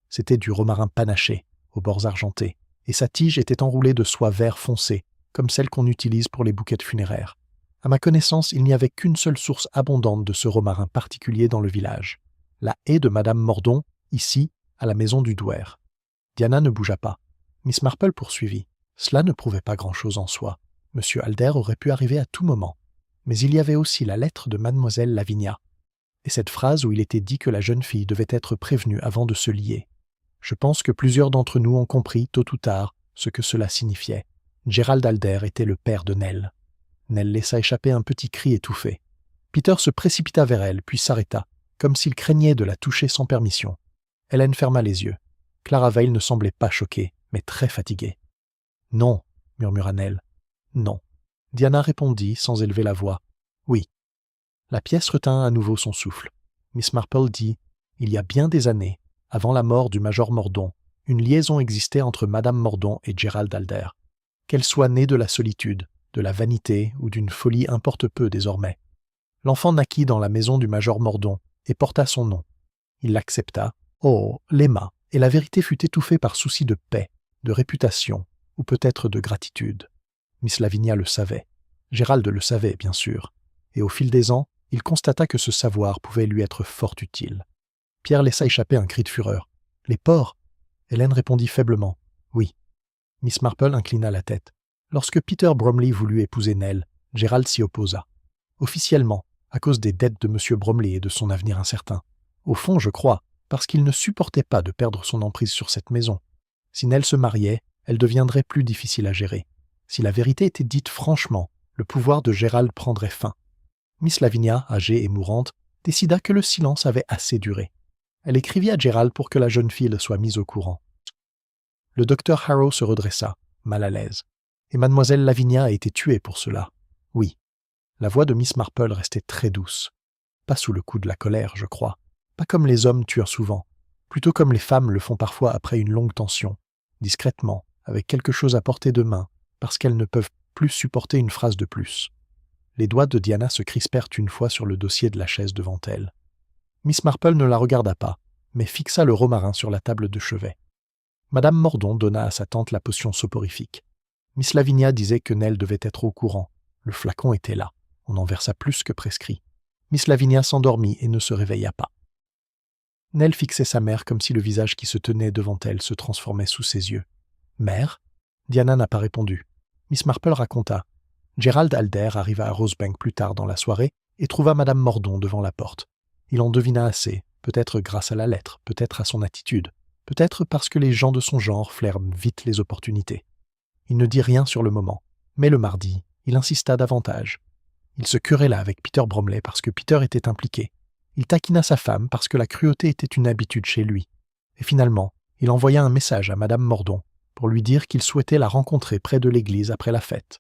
C'était du romarin panaché, aux bords argentés, et sa tige était enroulée de soie vert foncé, comme celle qu'on utilise pour les bouquets funéraires. À ma connaissance, il n'y avait qu'une seule source abondante de ce romarin particulier dans le village. La haie de Madame Mordaunt, ici, à la maison du Douaire. » Diana ne bougea pas. Miss Marple poursuivit. « Cela ne prouvait pas grand-chose en soi. Monsieur Alder aurait pu arriver à tout moment. Mais il y avait aussi la lettre de mademoiselle Lavinia, et cette phrase où il était dit que la jeune fille devait être prévenue avant de se lier. Je pense que plusieurs d'entre nous ont compris, tôt ou tard, ce que cela signifiait. Gérald Alder était le père de Nell. » Nell laissa échapper un petit cri étouffé. Peter se précipita vers elle, puis s'arrêta, comme s'il craignait de la toucher sans permission. Hélène ferma les yeux. Clara Vale ne semblait pas choquée, mais très fatiguée. « Non, » murmura Nell. « Non. » Diana répondit, sans élever la voix. « Oui. » La pièce retint à nouveau son souffle. Miss Marple dit « Il y a bien des années, avant la mort du major Mordaunt, une liaison existait entre Madame Mordaunt et Gérald Alder. Qu'elle soit née de la solitude, de la vanité ou d'une folie importe peu désormais. L'enfant naquit dans la maison du major Mordaunt et porta son nom. Il l'accepta, l'aima, et la vérité fut étouffée par souci de paix, de réputation, ou peut-être de gratitude. Miss Lavinia le savait. Gérald le savait, bien sûr. Et au fil des ans, il constata que ce savoir pouvait lui être fort utile. Pierre laissa échapper un cri de fureur. « Les porcs !» Hélène répondit faiblement. « Oui. » Miss Marple inclina la tête. Lorsque Peter Bromley voulut épouser Nell, Gérald s'y opposa. Officiellement, à cause des dettes de M. Bromley et de son avenir incertain. Au fond, je crois, parce qu'il ne supportait pas de perdre son emprise sur cette maison. Si Nell se mariait, elle deviendrait plus difficile à gérer. Si la vérité était dite franchement, le pouvoir de Gérald prendrait fin. Miss Lavinia, âgée et mourante, décida que le silence avait assez duré. Elle écrivit à Gérald pour que la jeune fille soit mise au courant. Le docteur Harrow se redressa, mal à l'aise. Et mademoiselle Lavinia a été tuée pour cela. Oui. La voix de Miss Marple restait très douce. Pas sous le coup de la colère, je crois. Pas comme les hommes tuent souvent. Plutôt comme les femmes le font parfois après une longue tension. Discrètement, avec quelque chose à portée de main, parce qu'elles ne peuvent plus supporter une phrase de plus. Les doigts de Diana se crispèrent une fois sur le dossier de la chaise devant elle. Miss Marple ne la regarda pas, mais fixa le romarin sur la table de chevet. Madame Mordaunt donna à sa tante la potion soporifique. Miss Lavinia disait que Nell devait être au courant. Le flacon était là. On en versa plus que prescrit. Miss Lavinia s'endormit et ne se réveilla pas. Nell fixait sa mère comme si le visage qui se tenait devant elle se transformait sous ses yeux. « Mère ?» Diana n'a pas répondu. Miss Marple raconta. Gerald Alder arriva à Rosebank plus tard dans la soirée et trouva Madame Mordaunt devant la porte. Il en devina assez, peut-être grâce à la lettre, peut-être à son attitude, peut-être parce que les gens de son genre flairent vite les opportunités. Il ne dit rien sur le moment, mais le mardi, il insista davantage. Il se querella avec Peter Bromley parce que Peter était impliqué. Il taquina sa femme parce que la cruauté était une habitude chez lui. Et finalement, il envoya un message à Madame Mordaunt pour lui dire qu'il souhaitait la rencontrer près de l'église après la fête.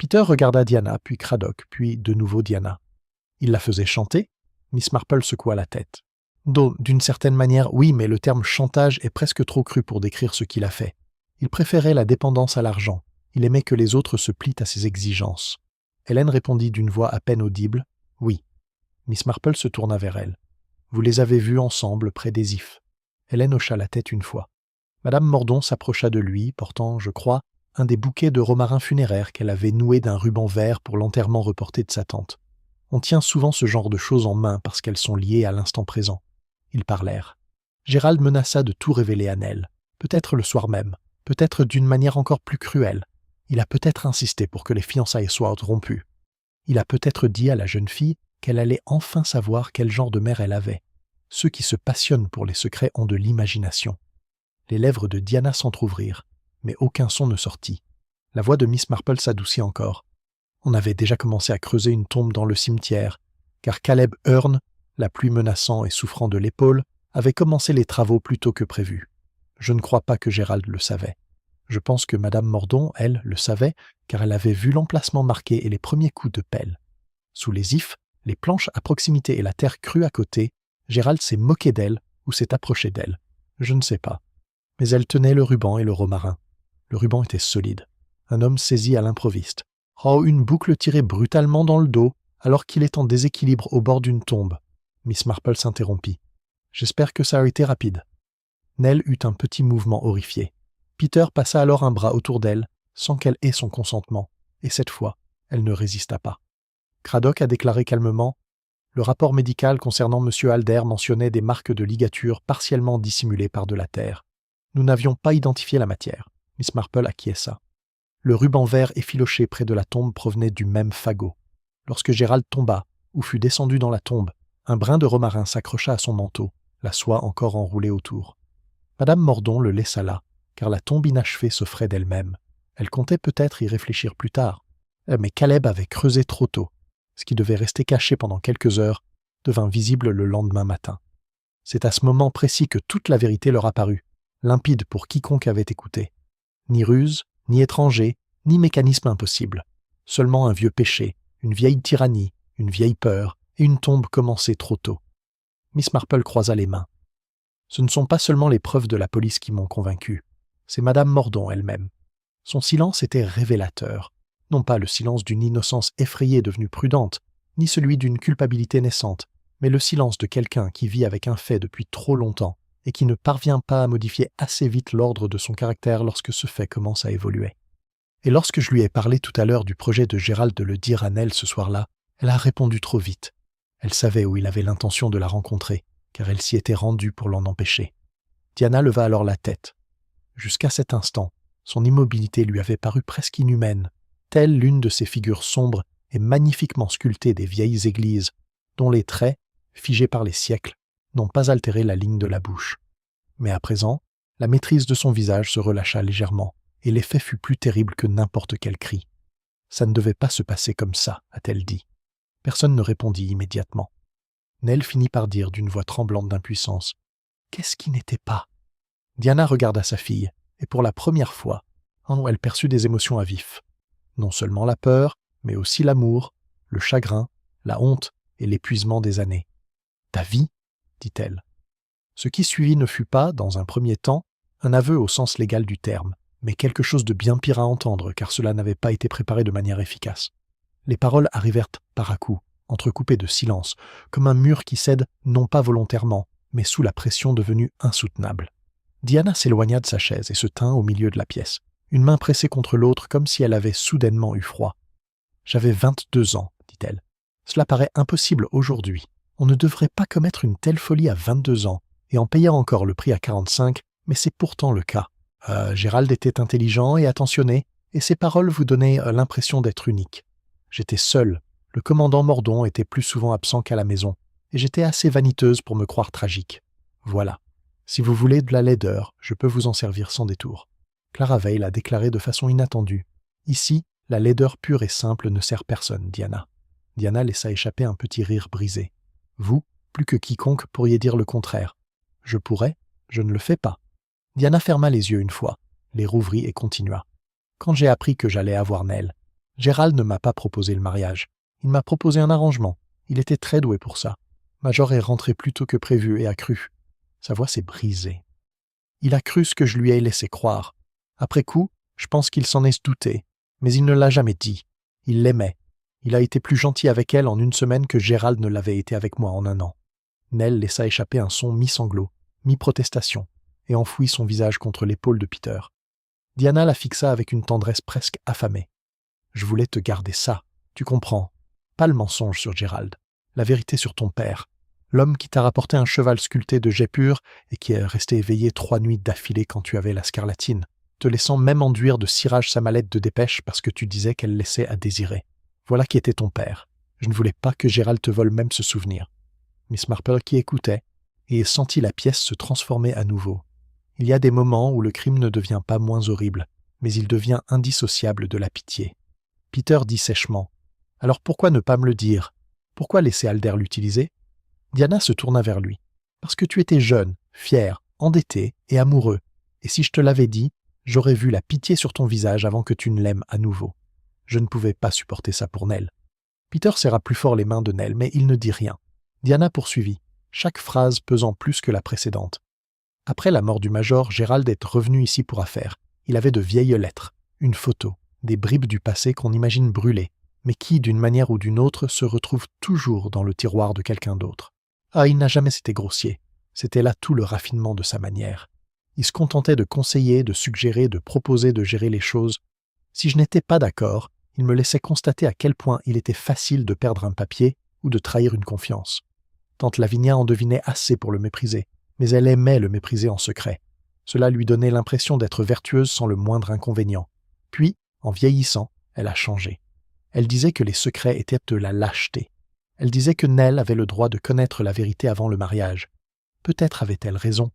Peter regarda Diana, puis Craddock, puis de nouveau Diana. Il la faisait chanter? Miss Marple secoua la tête. D'une certaine manière, oui, mais le terme chantage est presque trop cru pour décrire ce qu'il a fait. Il préférait la dépendance à l'argent. Il aimait que les autres se plient à ses exigences. Hélène répondit d'une voix à peine audible, « Oui ». Miss Marple se tourna vers elle. « Vous les avez vus ensemble près des ifs. » Hélène hocha la tête une fois. Madame Mordaunt s'approcha de lui, portant, je crois, un des bouquets de romarin funéraire qu'elle avait noué d'un ruban vert pour l'enterrement reporté de sa tante. On tient souvent ce genre de choses en main parce qu'elles sont liées à l'instant présent. Ils parlèrent. Gérald menaça de tout révéler à Nell, peut-être le soir même, peut-être d'une manière encore plus cruelle. Il a peut-être insisté pour que les fiançailles soient rompues. Il a peut-être dit à la jeune fille qu'elle allait enfin savoir quel genre de mère elle avait. Ceux qui se passionnent pour les secrets ont de l'imagination. Les lèvres de Diana s'entr'ouvrirent, mais aucun son ne sortit. La voix de Miss Marple s'adoucit encore. On avait déjà commencé à creuser une tombe dans le cimetière, car Caleb Hearn, la pluie menaçant et souffrant de l'épaule, avait commencé les travaux plus tôt que prévu. Je ne crois pas que Gérald le savait. Je pense que Madame Mordaunt, elle, le savait, car elle avait vu l'emplacement marqué et les premiers coups de pelle. Sous les ifs, les planches à proximité et la terre crue à côté, Gérald s'est moqué d'elle ou s'est approché d'elle. Je ne sais pas. Mais elle tenait le ruban et le romarin. Le ruban était solide. Un homme saisi à l'improviste. Oh, une boucle tirée brutalement dans le dos, alors qu'il est en déséquilibre au bord d'une tombe. Miss Marple s'interrompit. J'espère que ça a été rapide. Nell eut un petit mouvement horrifié. Peter passa alors un bras autour d'elle, sans qu'elle ait son consentement, et cette fois, elle ne résista pas. Craddock a déclaré calmement « Le rapport médical concernant M. Alder mentionnait des marques de ligature partiellement dissimulées par de la terre. Nous n'avions pas identifié la matière. » Miss Marple acquiesça. Le ruban vert effiloché près de la tombe provenait du même fagot. Lorsque Gérald tomba, ou fut descendu dans la tombe, un brin de romarin s'accrocha à son manteau, la soie encore enroulée autour. Madame Mordaunt le laissa là, car la tombe inachevée s'offrait d'elle-même. Elle comptait peut-être y réfléchir plus tard. Mais Caleb avait creusé trop tôt. Ce qui devait rester caché pendant quelques heures devint visible le lendemain matin. C'est à ce moment précis que toute la vérité leur apparut, limpide pour quiconque avait écouté. Ni ruse, ni étranger, ni mécanisme impossible. Seulement un vieux péché, une vieille tyrannie, une vieille peur et une tombe commencée trop tôt. Miss Marple croisa les mains. Ce ne sont pas seulement les preuves de la police qui m'ont convaincu, c'est Madame Mordaunt elle-même. Son silence était révélateur, non pas le silence d'une innocence effrayée devenue prudente, ni celui d'une culpabilité naissante, mais le silence de quelqu'un qui vit avec un fait depuis trop longtemps et qui ne parvient pas à modifier assez vite l'ordre de son caractère lorsque ce fait commence à évoluer. Et lorsque je lui ai parlé tout à l'heure du projet de Gérald de le dire à Nell ce soir-là, elle a répondu trop vite. Elle savait où il avait l'intention de la rencontrer, car elle s'y était rendue pour l'en empêcher. Diana leva alors la tête. Jusqu'à cet instant, son immobilité lui avait paru presque inhumaine, telle l'une de ces figures sombres et magnifiquement sculptées des vieilles églises, dont les traits, figés par les siècles, n'ont pas altéré la ligne de la bouche. Mais à présent, la maîtrise de son visage se relâcha légèrement, et l'effet fut plus terrible que n'importe quel cri. « Ça ne devait pas se passer comme ça », a-t-elle dit. Personne ne répondit immédiatement. Nell finit par dire d'une voix tremblante d'impuissance « Qu'est-ce qui n'était pas ?» Diana regarda sa fille, et pour la première fois, elle perçut des émotions à vif. Non seulement la peur, mais aussi l'amour, le chagrin, la honte et l'épuisement des années. « Ta vie ?» dit-elle. Ce qui suivit ne fut pas, dans un premier temps, un aveu au sens légal du terme, mais quelque chose de bien pire à entendre, car cela n'avait pas été préparé de manière efficace. Les paroles arrivèrent par à coups, entrecoupées de silence, comme un mur qui cède non pas volontairement, mais sous la pression devenue insoutenable. Diana s'éloigna de sa chaise et se tint au milieu de la pièce, une main pressée contre l'autre comme si elle avait soudainement eu froid. « J'avais 22 ans, dit-elle. Cela paraît impossible aujourd'hui. On ne devrait pas commettre une telle folie à 22 ans, et en payer encore le prix à 45, mais c'est pourtant le cas. Gérald était intelligent et attentionné, et ses paroles vous donnaient l'impression d'être unique. J'étais seule. Le commandant Mordaunt était plus souvent absent qu'à la maison, et j'étais assez vaniteuse pour me croire tragique. Voilà. Si vous voulez de la laideur, je peux vous en servir sans détour. » Clara Vale a déclaré de façon inattendue. « Ici, la laideur pure et simple ne sert personne, Diana. » Diana laissa échapper un petit rire brisé. « Vous, plus que quiconque, pourriez dire le contraire. Je pourrais, je ne le fais pas. » Diana ferma les yeux une fois, les rouvrit et continua. « Quand j'ai appris que j'allais avoir Nell, Gérald ne m'a pas proposé le mariage. Il m'a proposé un arrangement. Il était très doué pour ça. Major est rentré plus tôt que prévu et a cru. » Sa voix s'est brisée. « Il a cru ce que je lui ai laissé croire. Après coup, je pense qu'il s'en est douté, mais il ne l'a jamais dit. Il l'aimait. Il a été plus gentil avec elle en une semaine que Gérald ne l'avait été avec moi en un an. » Nell laissa échapper un son mi-sanglot, mi-protestation, et enfouit son visage contre l'épaule de Peter. Diana la fixa avec une tendresse presque affamée. « Je voulais te garder ça, tu comprends. Pas le mensonge sur Gérald, la vérité sur ton père. L'homme qui t'a rapporté un cheval sculpté de jet pur et qui est resté éveillé 3 nuits d'affilée quand tu avais la scarlatine, te laissant même enduire de cirage sa mallette de dépêche parce que tu disais qu'elle laissait à désirer. Voilà qui était ton père. Je ne voulais pas que Gérald te vole même ce souvenir. » Miss Marple qui écoutait et sentit la pièce se transformer à nouveau. Il y a des moments où le crime ne devient pas moins horrible, mais il devient indissociable de la pitié. Peter dit sèchement. « Alors pourquoi ne pas me le dire? Pourquoi laisser Alder l'utiliser ?» Diana se tourna vers lui. « Parce que tu étais jeune, fier, endetté et amoureux, et si je te l'avais dit, j'aurais vu la pitié sur ton visage avant que tu ne l'aimes à nouveau. Je ne pouvais pas supporter ça pour Nell. » Peter serra plus fort les mains de Nell, mais il ne dit rien. Diana poursuivit, chaque phrase pesant plus que la précédente. « Après la mort du major, Gérald est revenu ici pour affaires. Il avait de vieilles lettres, une photo, des bribes du passé qu'on imagine brûlées, mais qui, d'une manière ou d'une autre, se retrouvent toujours dans le tiroir de quelqu'un d'autre. Ah, il n'a jamais été grossier. C'était là tout le raffinement de sa manière. Il se contentait de conseiller, de suggérer, de proposer de gérer les choses. Si je n'étais pas d'accord, il me laissait constater à quel point il était facile de perdre un papier ou de trahir une confiance. Tante Lavinia en devinait assez pour le mépriser, mais elle aimait le mépriser en secret. Cela lui donnait l'impression d'être vertueuse sans le moindre inconvénient. Puis, en vieillissant, elle a changé. Elle disait que les secrets étaient de la lâcheté. Elle disait que Nell avait le droit de connaître la vérité avant le mariage. Peut-être avait-elle raison.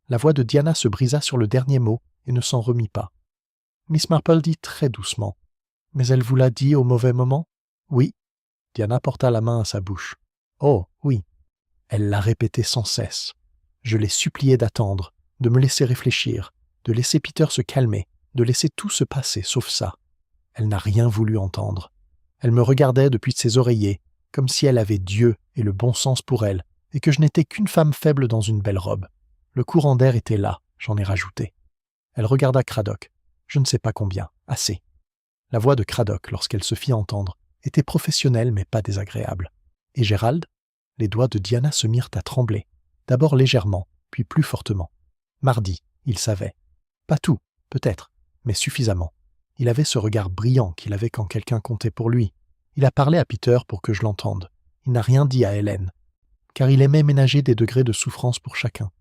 La voix de Diana se brisa sur le dernier mot et ne s'en remit pas. Miss Marple dit très doucement. « Mais elle vous l'a dit au mauvais moment ?»« Oui. » Diana porta la main à sa bouche. « Oh, oui. » Elle l'a répété sans cesse. Je l'ai supplié d'attendre, de me laisser réfléchir, de laisser Peter se calmer, de laisser tout se passer sauf ça. Elle n'a rien voulu entendre. Elle me regardait depuis ses oreillers, comme si elle avait Dieu et le bon sens pour elle, et que je n'étais qu'une femme faible dans une belle robe. Le courant d'air était là, j'en ai rajouté. Elle regarda Cradock. Je ne sais pas combien, assez. La voix de Cradock, lorsqu'elle se fit entendre, était professionnelle mais pas désagréable. Et Gérald? Les doigts de Diana se mirent à trembler, d'abord légèrement, puis plus fortement. Mardi, il savait. Pas tout, peut-être, mais suffisamment. Il avait ce regard brillant qu'il avait quand quelqu'un comptait pour lui. Il a parlé à Peter pour que je l'entende. Il n'a rien dit à Hélène, car il aimait ménager des degrés de souffrance pour chacun.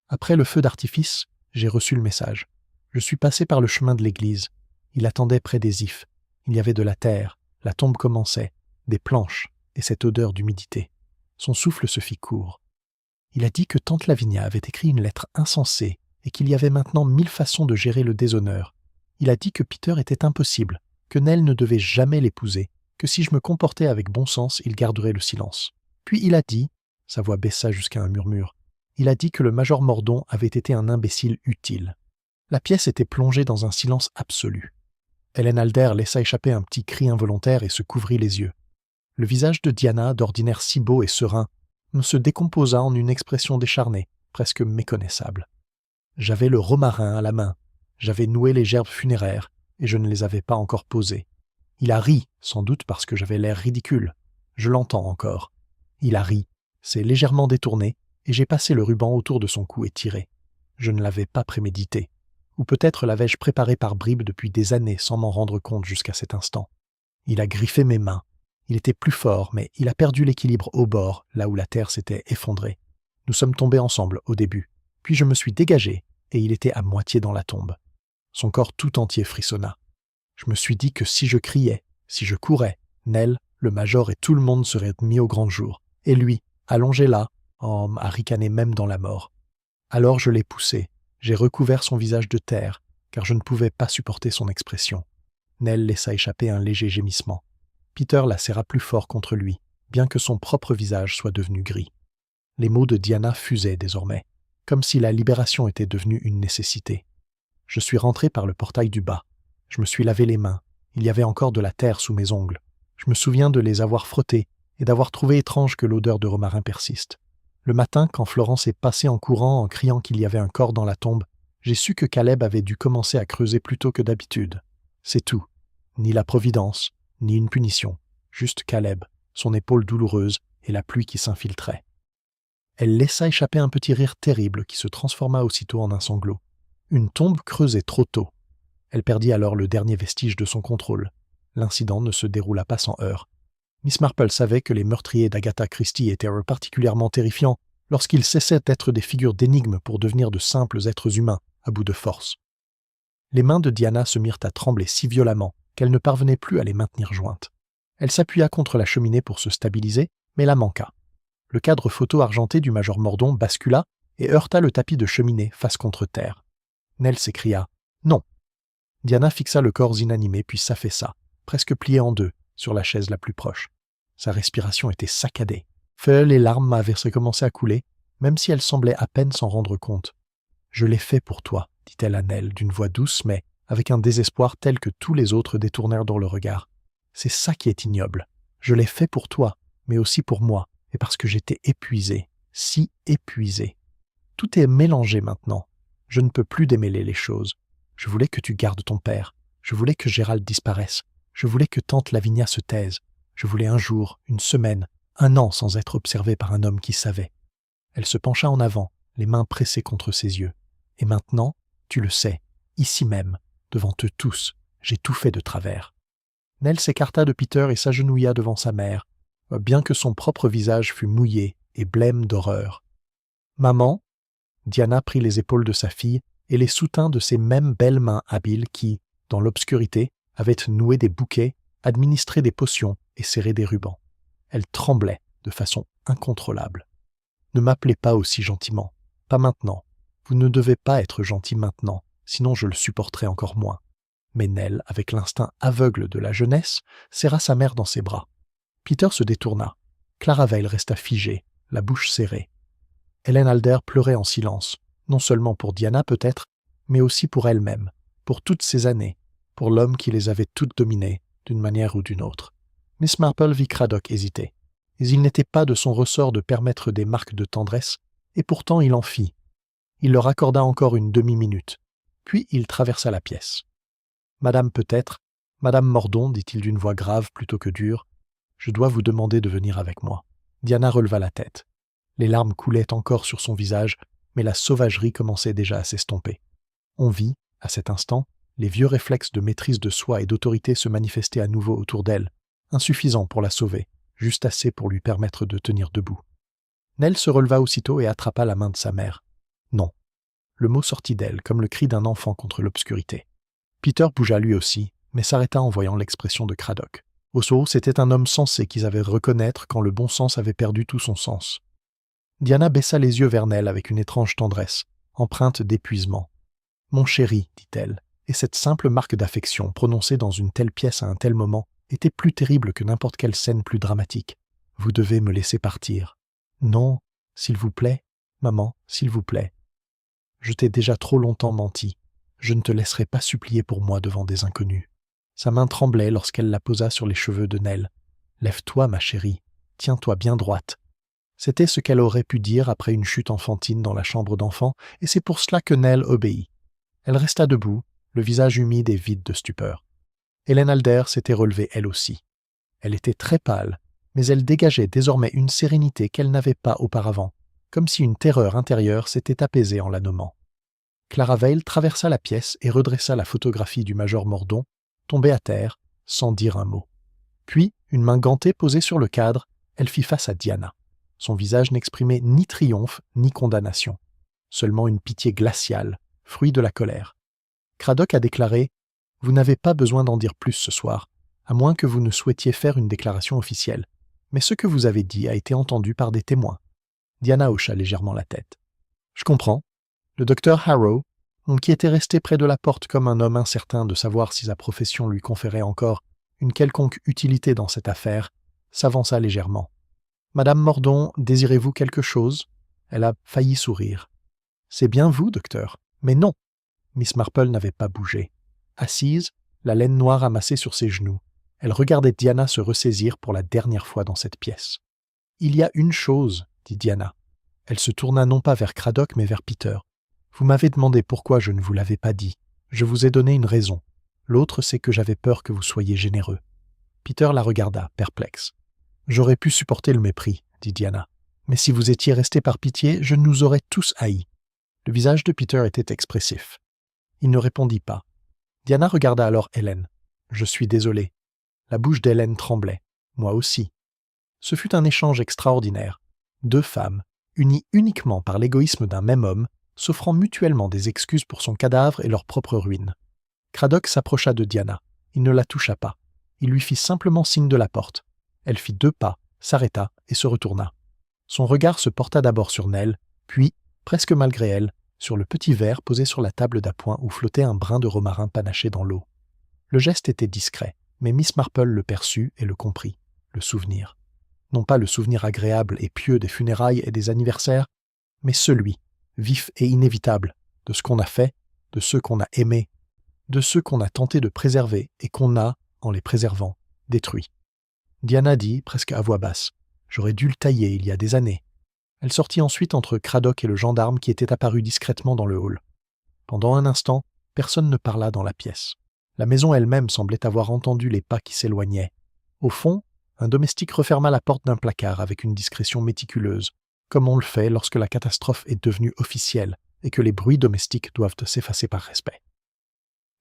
Après le feu d'artifice, j'ai reçu le message. Je suis passé par le chemin de l'église. Il attendait près des ifs. Il y avait de la terre, la tombe commençait, des planches et cette odeur d'humidité. Son souffle se fit court. Il a dit que tante Lavinia avait écrit une lettre insensée et qu'il y avait maintenant 1000 façons de gérer le déshonneur. Il a dit que Peter était impossible, que Nell ne devait jamais l'épouser, que si je me comportais avec bon sens, il garderait le silence. Puis il a dit, sa voix baissa jusqu'à un murmure, il a dit que le major Mordaunt avait été un imbécile utile. La pièce était plongée dans un silence absolu. Hélène Alder laissa échapper un petit cri involontaire et se couvrit les yeux. Le visage de Diana, d'ordinaire si beau et serein, se décomposa en une expression décharnée, presque méconnaissable. J'avais le romarin à la main, j'avais noué les gerbes funéraires, et je ne les avais pas encore posées. Il a ri, sans doute parce que j'avais l'air ridicule. Je l'entends encore. Il a ri, s'est légèrement détourné, et j'ai passé le ruban autour de son cou et tiré. Je ne l'avais pas prémédité. Ou peut-être l'avais-je préparé par bribes depuis des années sans m'en rendre compte jusqu'à cet instant. Il a griffé mes mains. Il était plus fort, mais il a perdu l'équilibre au bord, là où la terre s'était effondrée. Nous sommes tombés ensemble au début. Puis je me suis dégagé, et il était à moitié dans la tombe. Son corps tout entier frissonna. Je me suis dit que si je criais, si je courais, Nell, le major et tout le monde seraient mis au grand jour. Et lui, allongé là, à ricaner même dans la mort. Alors je l'ai poussé. J'ai recouvert son visage de terre, car je ne pouvais pas supporter son expression. Nell laissa échapper un léger gémissement. Peter la serra plus fort contre lui, bien que son propre visage soit devenu gris. Les mots de Diana fusaient désormais, comme si la libération était devenue une nécessité. Je suis rentré par le portail du bas. Je me suis lavé les mains. Il y avait encore de la terre sous mes ongles. Je me souviens de les avoir frottés et d'avoir trouvé étrange que l'odeur de romarin persiste. Le matin, quand Florence est passée en courant en criant qu'il y avait un corps dans la tombe, j'ai su que Caleb avait dû commencer à creuser plus tôt que d'habitude. C'est tout. Ni la providence, ni une punition. Juste Caleb, son épaule douloureuse et la pluie qui s'infiltrait. Elle laissa échapper un petit rire terrible qui se transforma aussitôt en un sanglot. Une tombe creusée trop tôt. Elle perdit alors le dernier vestige de son contrôle. L'incident ne se déroula pas sans heurts. Miss Marple savait que les meurtriers d'Agatha Christie étaient particulièrement terrifiants lorsqu'ils cessaient d'être des figures d'énigmes pour devenir de simples êtres humains à bout de force. Les mains de Diana se mirent à trembler si violemment qu'elle ne parvenait plus à les maintenir jointes. Elle s'appuya contre la cheminée pour se stabiliser, mais la manqua. Le cadre photo argenté du major Mordon bascula et heurta le tapis de cheminée face contre terre. Nell s'écria « Non ». Diana fixa le corps inanimé puis s'affaissa, presque plié en deux, sur la chaise la plus proche. Sa respiration était saccadée. Les larmes avaient recommencé à couler, même si elle semblait à peine s'en rendre compte. « Je l'ai fait pour toi », dit-elle à Nell d'une voix douce, mais avec un désespoir tel que tous les autres détournèrent dans le regard. « C'est ça qui est ignoble. Je l'ai fait pour toi, mais aussi pour moi, et parce que j'étais épuisé, si épuisé. Tout est mélangé maintenant. Je ne peux plus démêler les choses. Je voulais que tu gardes ton père. Je voulais que Gérald disparaisse. Je voulais que tante Lavinia se taise. Je voulais un jour, une semaine, un an sans être observée par un homme qui savait. » Elle se pencha en avant, les mains pressées contre ses yeux. « Et maintenant, tu le sais, ici même, devant eux tous, j'ai tout fait de travers. » Nell s'écarta de Peter et s'agenouilla devant sa mère, bien que son propre visage fût mouillé et blême d'horreur. « Maman ?» Diana prit les épaules de sa fille et les soutint de ses mêmes belles mains habiles qui, dans l'obscurité, avaient noué des bouquets, administré des potions et serré des rubans. Elle tremblait de façon incontrôlable. « Ne m'appelez pas aussi gentiment. Pas maintenant. Vous ne devez pas être gentil maintenant, sinon je le supporterai encore moins. » Mais Nell, avec l'instinct aveugle de la jeunesse, serra sa mère dans ses bras. Peter se détourna. Clara Vale resta figée, la bouche serrée. Hélène Alder pleurait en silence, non seulement pour Diana peut-être, mais aussi pour elle-même, pour toutes ces années, pour l'homme qui les avait toutes dominées, d'une manière ou d'une autre. Miss Marple vit Cradock hésiter. Mais il n'était pas de son ressort de permettre des marques de tendresse, et pourtant il en fit. Il leur accorda encore une demi-minute, puis il traversa la pièce. « Madame peut-être, Madame Mordon, dit-il d'une voix grave plutôt que dure, je dois vous demander de venir avec moi. » Diana releva la tête. Les larmes coulaient encore sur son visage, mais la sauvagerie commençait déjà à s'estomper. On vit, à cet instant, les vieux réflexes de maîtrise de soi et d'autorité se manifester à nouveau autour d'elle, insuffisants pour la sauver, juste assez pour lui permettre de tenir debout. Nell se releva aussitôt et attrapa la main de sa mère. Non. Le mot sortit d'elle, comme le cri d'un enfant contre l'obscurité. Peter bougea lui aussi, mais s'arrêta en voyant l'expression de Cradock. Au c'était un homme sensé qu'ils avaient reconnaître quand le bon sens avait perdu tout son sens. Diana baissa les yeux vers Nell avec une étrange tendresse, empreinte d'épuisement. « Mon chéri, dit-elle, et cette simple marque d'affection prononcée dans une telle pièce à un tel moment était plus terrible que n'importe quelle scène plus dramatique. Vous devez me laisser partir. Non, s'il vous plaît, maman, s'il vous plaît. Je t'ai déjà trop longtemps menti. Je ne te laisserai pas supplier pour moi devant des inconnus. » Sa main tremblait lorsqu'elle la posa sur les cheveux de Nell. « Lève-toi, ma chérie. Tiens-toi bien droite. » C'était ce qu'elle aurait pu dire après une chute enfantine dans la chambre d'enfant, et c'est pour cela que Nell obéit. Elle resta debout, le visage humide et vide de stupeur. Hélène Alder s'était relevée elle aussi. Elle était très pâle, mais elle dégageait désormais une sérénité qu'elle n'avait pas auparavant, comme si une terreur intérieure s'était apaisée en la nommant. Clara Vale traversa la pièce et redressa la photographie du major Mordaunt, tombé à terre, sans dire un mot. Puis, une main gantée posée sur le cadre, elle fit face à Diana. Son visage n'exprimait ni triomphe ni condamnation, seulement une pitié glaciale, fruit de la colère. Craddock a déclaré « Vous n'avez pas besoin d'en dire plus ce soir, à moins que vous ne souhaitiez faire une déclaration officielle. Mais ce que vous avez dit a été entendu par des témoins. » Diana hocha légèrement la tête. « Je comprends. » Le docteur Harrow, qui était resté près de la porte comme un homme incertain de savoir si sa profession lui conférait encore une quelconque utilité dans cette affaire, s'avança légèrement. « Madame Mordaunt, désirez-vous quelque chose ?» Elle a failli sourire. « C'est bien vous, docteur. » Mais non. Miss Marple n'avait pas bougé. Assise, la laine noire amassée sur ses genoux, elle regardait Diana se ressaisir pour la dernière fois dans cette pièce. « Il y a une chose, » dit Diana. Elle se tourna non pas vers Craddock mais vers Peter. « Vous m'avez demandé pourquoi je ne vous l'avais pas dit. Je vous ai donné une raison. L'autre, c'est que j'avais peur que vous soyez généreux. » Peter la regarda, perplexe. « J'aurais pu supporter le mépris, » dit Diana. « Mais si vous étiez resté par pitié, je nous aurais tous haïs. » Le visage de Peter était expressif. Il ne répondit pas. Diana regarda alors Hélène. « Je suis désolé. » La bouche d'Hélène tremblait. « Moi aussi. » Ce fut un échange extraordinaire. Deux femmes, unies uniquement par l'égoïsme d'un même homme, s'offrant mutuellement des excuses pour son cadavre et leur propre ruine. Craddock s'approcha de Diana. Il ne la toucha pas. Il lui fit simplement signe de la porte. Elle fit 2 pas, s'arrêta et se retourna. Son regard se porta d'abord sur Nell, puis, presque malgré elle, sur le petit verre posé sur la table d'appoint où flottait un brin de romarin panaché dans l'eau. Le geste était discret, mais Miss Marple le perçut et le comprit, le souvenir. Non pas le souvenir agréable et pieux des funérailles et des anniversaires, mais celui, vif et inévitable, de ce qu'on a fait, de ceux qu'on a aimés, de ceux qu'on a tenté de préserver et qu'on a, en les préservant, détruits. Diana dit, presque à voix basse, « J'aurais dû le tailler il y a des années. » Elle sortit ensuite entre Craddock et le gendarme qui était apparu discrètement dans le hall. Pendant un instant, personne ne parla dans la pièce. La maison elle-même semblait avoir entendu les pas qui s'éloignaient. Au fond, un domestique referma la porte d'un placard avec une discrétion méticuleuse, comme on le fait lorsque la catastrophe est devenue officielle et que les bruits domestiques doivent s'effacer par respect.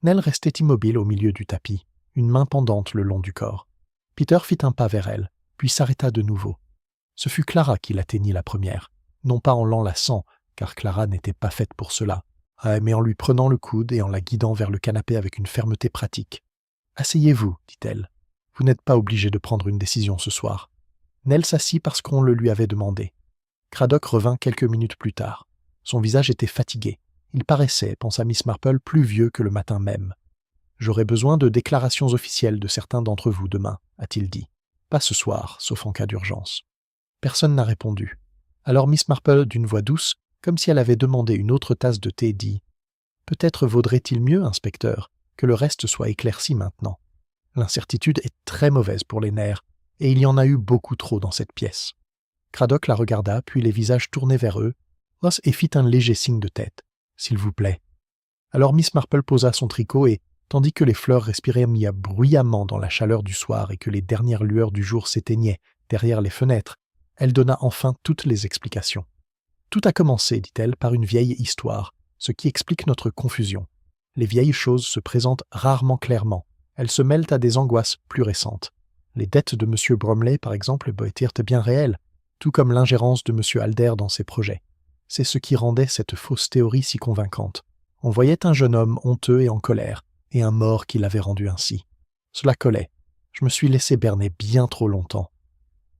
Nell restait immobile au milieu du tapis, une main pendante le long du corps. Peter fit un pas vers elle, puis s'arrêta de nouveau. Ce fut Clara qui l'atteignit la première, non pas en l'enlaçant, car Clara n'était pas faite pour cela, mais en lui prenant le coude et en la guidant vers le canapé avec une fermeté pratique. « Asseyez-vous, dit-elle. Vous n'êtes pas obligé de prendre une décision ce soir. » Nell s'assit parce qu'on le lui avait demandé. Craddock revint quelques minutes plus tard. Son visage était fatigué. Il paraissait, pensa Miss Marple, plus vieux que le matin même. « J'aurai besoin de déclarations officielles de certains d'entre vous demain, » a-t-il dit. « Pas ce soir, sauf en cas d'urgence. » Personne n'a répondu. Alors Miss Marple, d'une voix douce, comme si elle avait demandé une autre tasse de thé, dit « Peut-être vaudrait-il mieux, inspecteur, que le reste soit éclairci maintenant. L'incertitude est très mauvaise pour les nerfs, et il y en a eu beaucoup trop dans cette pièce. » Craddock la regarda, puis les visages tournés vers eux, et fit un léger signe de tête. « S'il vous plaît. » Alors Miss Marple posa son tricot et, tandis que les fleurs respiraient bruyamment dans la chaleur du soir et que les dernières lueurs du jour s'éteignaient derrière les fenêtres, elle donna enfin toutes les explications. « Tout a commencé, dit-elle, par une vieille histoire, ce qui explique notre confusion. Les vieilles choses se présentent rarement clairement. Elles se mêlent à des angoisses plus récentes. Les dettes de M. Bromley, par exemple, étaient bien réelles, tout comme l'ingérence de M. Alder dans ses projets. C'est ce qui rendait cette fausse théorie si convaincante. On voyait un jeune homme honteux et en colère, et un mort qui l'avait rendu ainsi. Cela collait. Je me suis laissé berner bien trop longtemps.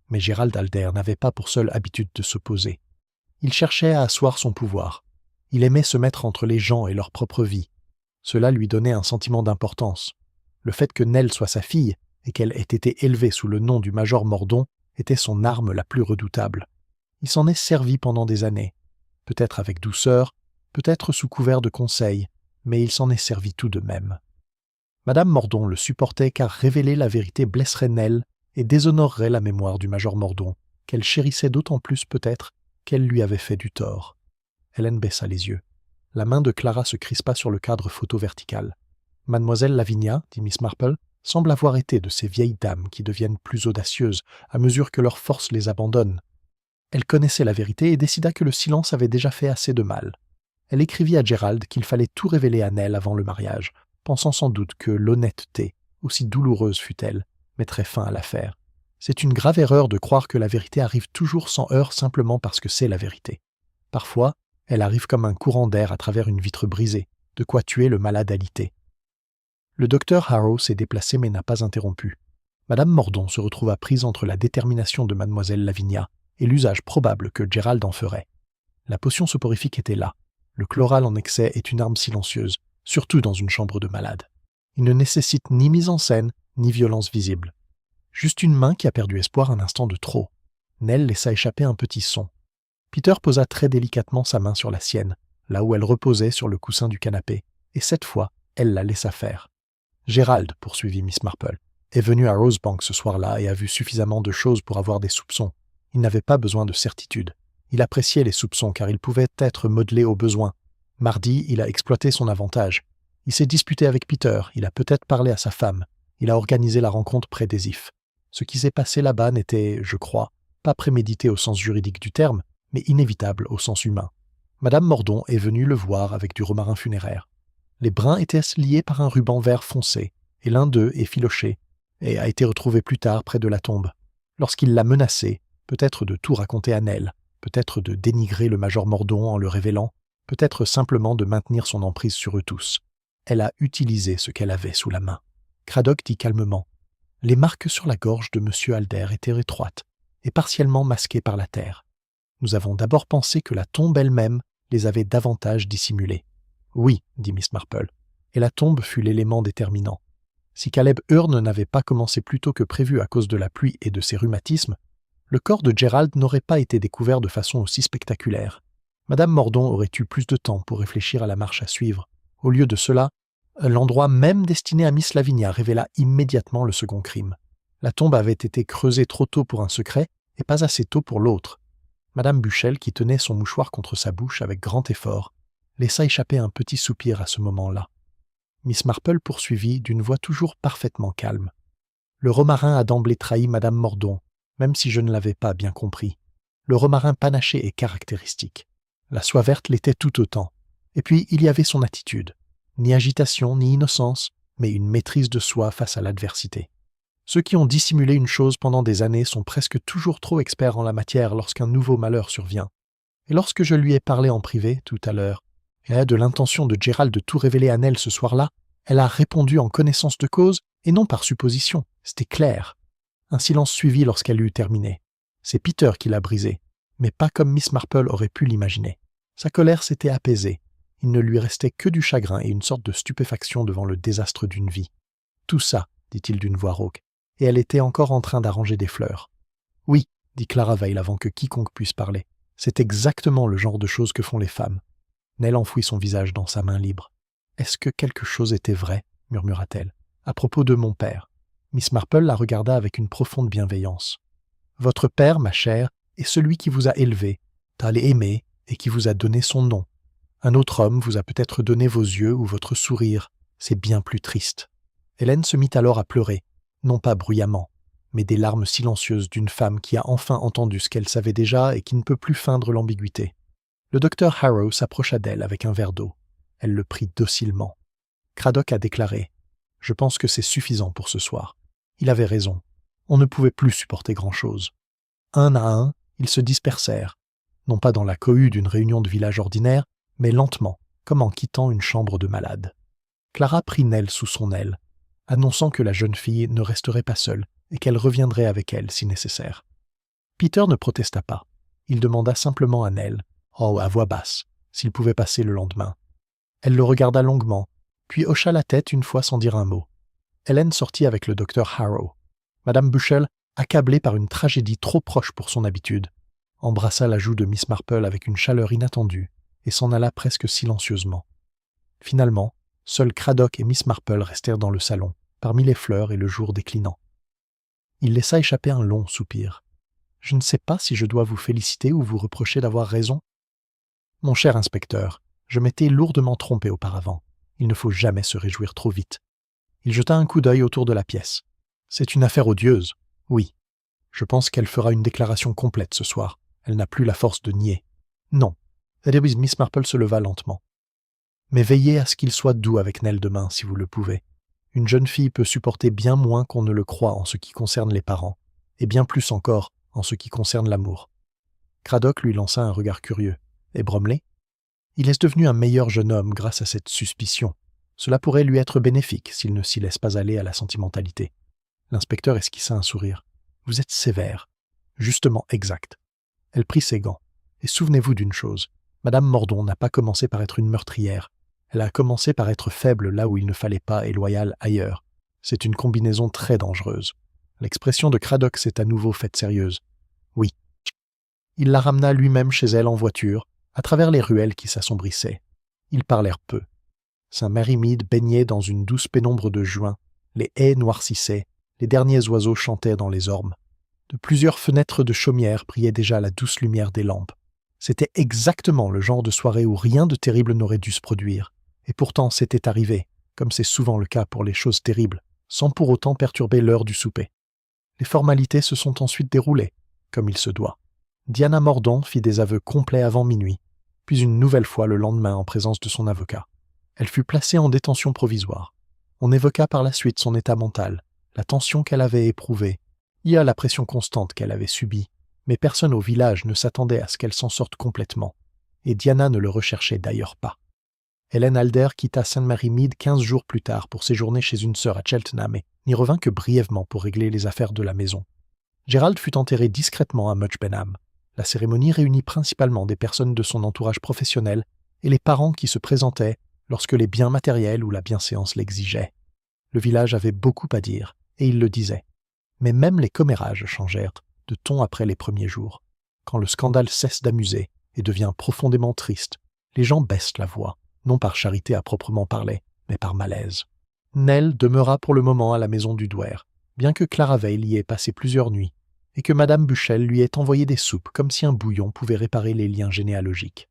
Mais Gérald Alder n'avait pas pour seule habitude de s'opposer. Il cherchait à asseoir son pouvoir. Il aimait se mettre entre les gens et leur propre vie. Cela lui donnait un sentiment d'importance. Le fait que Nell soit sa fille et qu'elle ait été élevée sous le nom du major Mordaunt était son arme la plus redoutable. Il s'en est servi pendant des années, peut-être avec douceur, peut-être sous couvert de conseils, mais il s'en est servi tout de même. Madame Mordaunt le supportait car révéler la vérité blesserait Nell et déshonorerait la mémoire du major Mordaunt, qu'elle chérissait d'autant plus peut-être qu'elle lui avait fait du tort. Hélène baissa les yeux. La main de Clara se crispa sur le cadre photo vertical. « Mademoiselle Lavinia, dit Miss Marple, semble avoir été de ces vieilles dames qui deviennent plus audacieuses à mesure que leurs forces les abandonnent. Elle connaissait la vérité et décida que le silence avait déjà fait assez de mal. Elle écrivit à Gerald qu'il fallait tout révéler à Nell avant le mariage, pensant sans doute que l'honnêteté, aussi douloureuse fût-elle, mettrait fin à l'affaire. C'est une grave erreur de croire que la vérité arrive toujours sans heurts simplement parce que c'est la vérité. Parfois, elle arrive comme un courant d'air à travers une vitre brisée, de quoi tuer le malade alité. Le docteur Harrow s'est déplacé mais n'a pas interrompu. Madame Mordaunt se retrouva prise entre la détermination de mademoiselle Lavinia et l'usage probable que Gerald en ferait. La potion soporifique était là. Le chloral en excès est une arme silencieuse, surtout dans une chambre de malade. Il ne nécessite ni mise en scène, ni violence visible. Juste une main qui a perdu espoir un instant de trop. Nell laissa échapper un petit son. Peter posa très délicatement sa main sur la sienne, là où elle reposait sur le coussin du canapé, et cette fois, elle la laissa faire. Gerald, poursuivit Miss Marple, est venu à Rosebank ce soir-là et a vu suffisamment de choses pour avoir des soupçons. Il n'avait pas besoin de certitude. Il appréciait les soupçons car ils pouvaient être modelés au besoin. Mardi, il a exploité son avantage. Il s'est disputé avec Peter, il a peut-être parlé à sa femme. Il a organisé la rencontre près des Ifs. Ce qui s'est passé là-bas n'était, je crois, pas prémédité au sens juridique du terme, mais inévitable au sens humain. Madame Mordaunt est venue le voir avec du romarin funéraire. Les brins étaient liés par un ruban vert foncé, et l'un d'eux est filoché, et a été retrouvé plus tard près de la tombe. Lorsqu'il l'a menacé, peut-être de tout raconter à Nell, peut-être de dénigrer le major Mordaunt en le révélant, peut-être simplement de maintenir son emprise sur eux tous. Elle a utilisé ce qu'elle avait sous la main. Cradock dit calmement. Les marques sur la gorge de M. Alder étaient étroites et partiellement masquées par la terre. Nous avons d'abord pensé que la tombe elle-même les avait davantage dissimulées. Oui, dit Miss Marple, et la tombe fut l'élément déterminant. Si Caleb Hearn n'avait pas commencé plus tôt que prévu à cause de la pluie et de ses rhumatismes, le corps de Gerald n'aurait pas été découvert de façon aussi spectaculaire. Madame Mordaunt aurait eu plus de temps pour réfléchir à la marche à suivre. Au lieu de cela, l'endroit même destiné à Miss Lavinia révéla immédiatement le second crime. La tombe avait été creusée trop tôt pour un secret et pas assez tôt pour l'autre. Madame Buchel, qui tenait son mouchoir contre sa bouche avec grand effort, laissa échapper un petit soupir à ce moment-là. Miss Marple poursuivit d'une voix toujours parfaitement calme. Le romarin a d'emblée trahi Madame Mordaunt, même si je ne l'avais pas bien compris. Le romarin panaché est caractéristique. La soie verte l'était tout autant. Et puis, il y avait son attitude. Ni agitation, ni innocence, mais une maîtrise de soi face à l'adversité. Ceux qui ont dissimulé une chose pendant des années sont presque toujours trop experts en la matière lorsqu'un nouveau malheur survient. Et lorsque je lui ai parlé en privé, tout à l'heure, de l'intention de Gerald de tout révéler à Nell ce soir-là, elle a répondu en connaissance de cause et non par supposition. C'était clair. Un silence suivit lorsqu'elle eut terminé. C'est Peter qui l'a brisé, mais pas comme Miss Marple aurait pu l'imaginer. Sa colère s'était apaisée. Il ne lui restait que du chagrin et une sorte de stupéfaction devant le désastre d'une vie. « Tout ça, dit-il d'une voix rauque, et elle était encore en train d'arranger des fleurs. « Oui, dit Clara Veil avant que quiconque puisse parler. C'est exactement le genre de choses que font les femmes. » Nell enfouit son visage dans sa main libre. « Est-ce que quelque chose était vrai ?» murmura-t-elle. « À propos de mon père. » Miss Marple la regarda avec une profonde bienveillance. « Votre père, ma chère, est celui qui vous a élevé, t'a aimé et qui vous a donné son nom. Un autre homme vous a peut-être donné vos yeux ou votre sourire. C'est bien plus triste. » Hélène se mit alors à pleurer, non pas bruyamment, mais des larmes silencieuses d'une femme qui a enfin entendu ce qu'elle savait déjà et qui ne peut plus feindre l'ambiguïté. Le docteur Harrow s'approcha d'elle avec un verre d'eau. Elle le prit docilement. Cradock a déclaré « Je pense que c'est suffisant pour ce soir. » Il avait raison. On ne pouvait plus supporter grand-chose. Un à un, ils se dispersèrent, non pas dans la cohue d'une réunion de village ordinaire, mais lentement, comme en quittant une chambre de malade. Clara prit Nell sous son aile, annonçant que la jeune fille ne resterait pas seule et qu'elle reviendrait avec elle si nécessaire. Peter ne protesta pas. Il demanda simplement à Nell, à voix basse, s'il pouvait passer le lendemain. Elle le regarda longuement, puis hocha la tête une fois sans dire un mot. Hélène sortit avec le docteur Harrow. Madame Bushell, accablée par une tragédie trop proche pour son habitude, embrassa la joue de Miss Marple avec une chaleur inattendue et s'en alla presque silencieusement. Finalement, seuls Cradock et Miss Marple restèrent dans le salon, parmi les fleurs et le jour déclinant. Il laissa échapper un long soupir. « Je ne sais pas si je dois vous féliciter ou vous reprocher d'avoir raison. Mon cher inspecteur, je m'étais lourdement trompé auparavant. Il ne faut jamais se réjouir trop vite. » Il jeta un coup d'œil autour de la pièce. « C'est une affaire odieuse. Oui. Je pense qu'elle fera une déclaration complète ce soir. Elle n'a plus la force de nier. » « Non. » Miss Marple se leva lentement. « Mais veillez à ce qu'il soit doux avec Nell demain, si vous le pouvez. Une jeune fille peut supporter bien moins qu'on ne le croit en ce qui concerne les parents, et bien plus encore en ce qui concerne l'amour. » Craddock lui lança un regard curieux. « Et Bromley ? Il est devenu un meilleur jeune homme grâce à cette suspicion. Cela pourrait lui être bénéfique s'il ne s'y laisse pas aller à la sentimentalité. » L'inspecteur esquissa un sourire. « Vous êtes sévère. Justement exact. » Elle prit ses gants. « Et souvenez-vous d'une chose. Madame Mordaunt n'a pas commencé par être une meurtrière. Elle a commencé par être faible là où il ne fallait pas et loyale ailleurs. C'est une combinaison très dangereuse. » L'expression de Craddock s'est à nouveau faite sérieuse. « Oui. » Il la ramena lui-même chez elle en voiture, à travers les ruelles qui s'assombrissaient. Ils parlèrent peu. Saint-Mary Mead baignait dans une douce pénombre de juin, les haies noircissaient, les derniers oiseaux chantaient dans les ormes. De plusieurs fenêtres de chaumière brillaient déjà la douce lumière des lampes. C'était exactement le genre de soirée où rien de terrible n'aurait dû se produire. Et pourtant c'était arrivé, comme c'est souvent le cas pour les choses terribles, sans pour autant perturber l'heure du souper. Les formalités se sont ensuite déroulées, comme il se doit. Diana Mordaunt fit des aveux complets avant minuit, puis une nouvelle fois le lendemain en présence de son avocat. Elle fut placée en détention provisoire. On évoqua par la suite son état mental, la tension qu'elle avait éprouvée, et la pression constante qu'elle avait subie, mais personne au village ne s'attendait à ce qu'elle s'en sorte complètement, et Diana ne le recherchait d'ailleurs pas. Hélène Alder quitta Saint-Mary Mead 15 jours plus tard pour séjourner chez une sœur à Cheltenham et n'y revint que brièvement pour régler les affaires de la maison. Gérald fut enterré discrètement à Much Benham. La cérémonie réunit principalement des personnes de son entourage professionnel et les parents qui se présentaient lorsque les biens matériels ou la bienséance l'exigeaient. Le village avait beaucoup à dire, et il le disait. Mais même les commérages changèrent de ton après les premiers jours. Quand le scandale cesse d'amuser et devient profondément triste, les gens baissent la voix, non par charité à proprement parler, mais par malaise. Nell demeura pour le moment à la maison du douaire, bien que Clara Vale y ait passé plusieurs nuits, et que Madame Bushell lui ait envoyé des soupes comme si un bouillon pouvait réparer les liens généalogiques.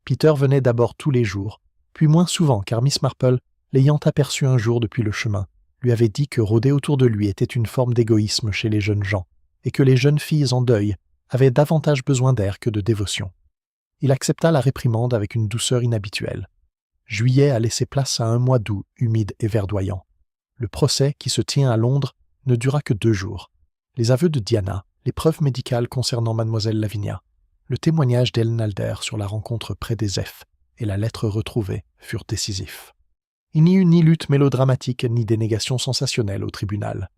Peter venait d'abord tous les jours, puis moins souvent car Miss Marple, l'ayant aperçu un jour depuis le chemin, lui avait dit que rôder autour de lui était une forme d'égoïsme chez les jeunes gens, et que les jeunes filles en deuil avaient davantage besoin d'air que de dévotion. Il accepta la réprimande avec une douceur inhabituelle. Juillet a laissé place à un mois d'août humide et verdoyant. Le procès, qui se tient à Londres, ne dura que 2 jours. Les aveux de Diana, les preuves médicales concernant mademoiselle Lavinia, le témoignage d'Hélène Alder sur la rencontre près des F et la lettre retrouvée furent décisifs. Il n'y eut ni lutte mélodramatique ni dénégation sensationnelle au tribunal.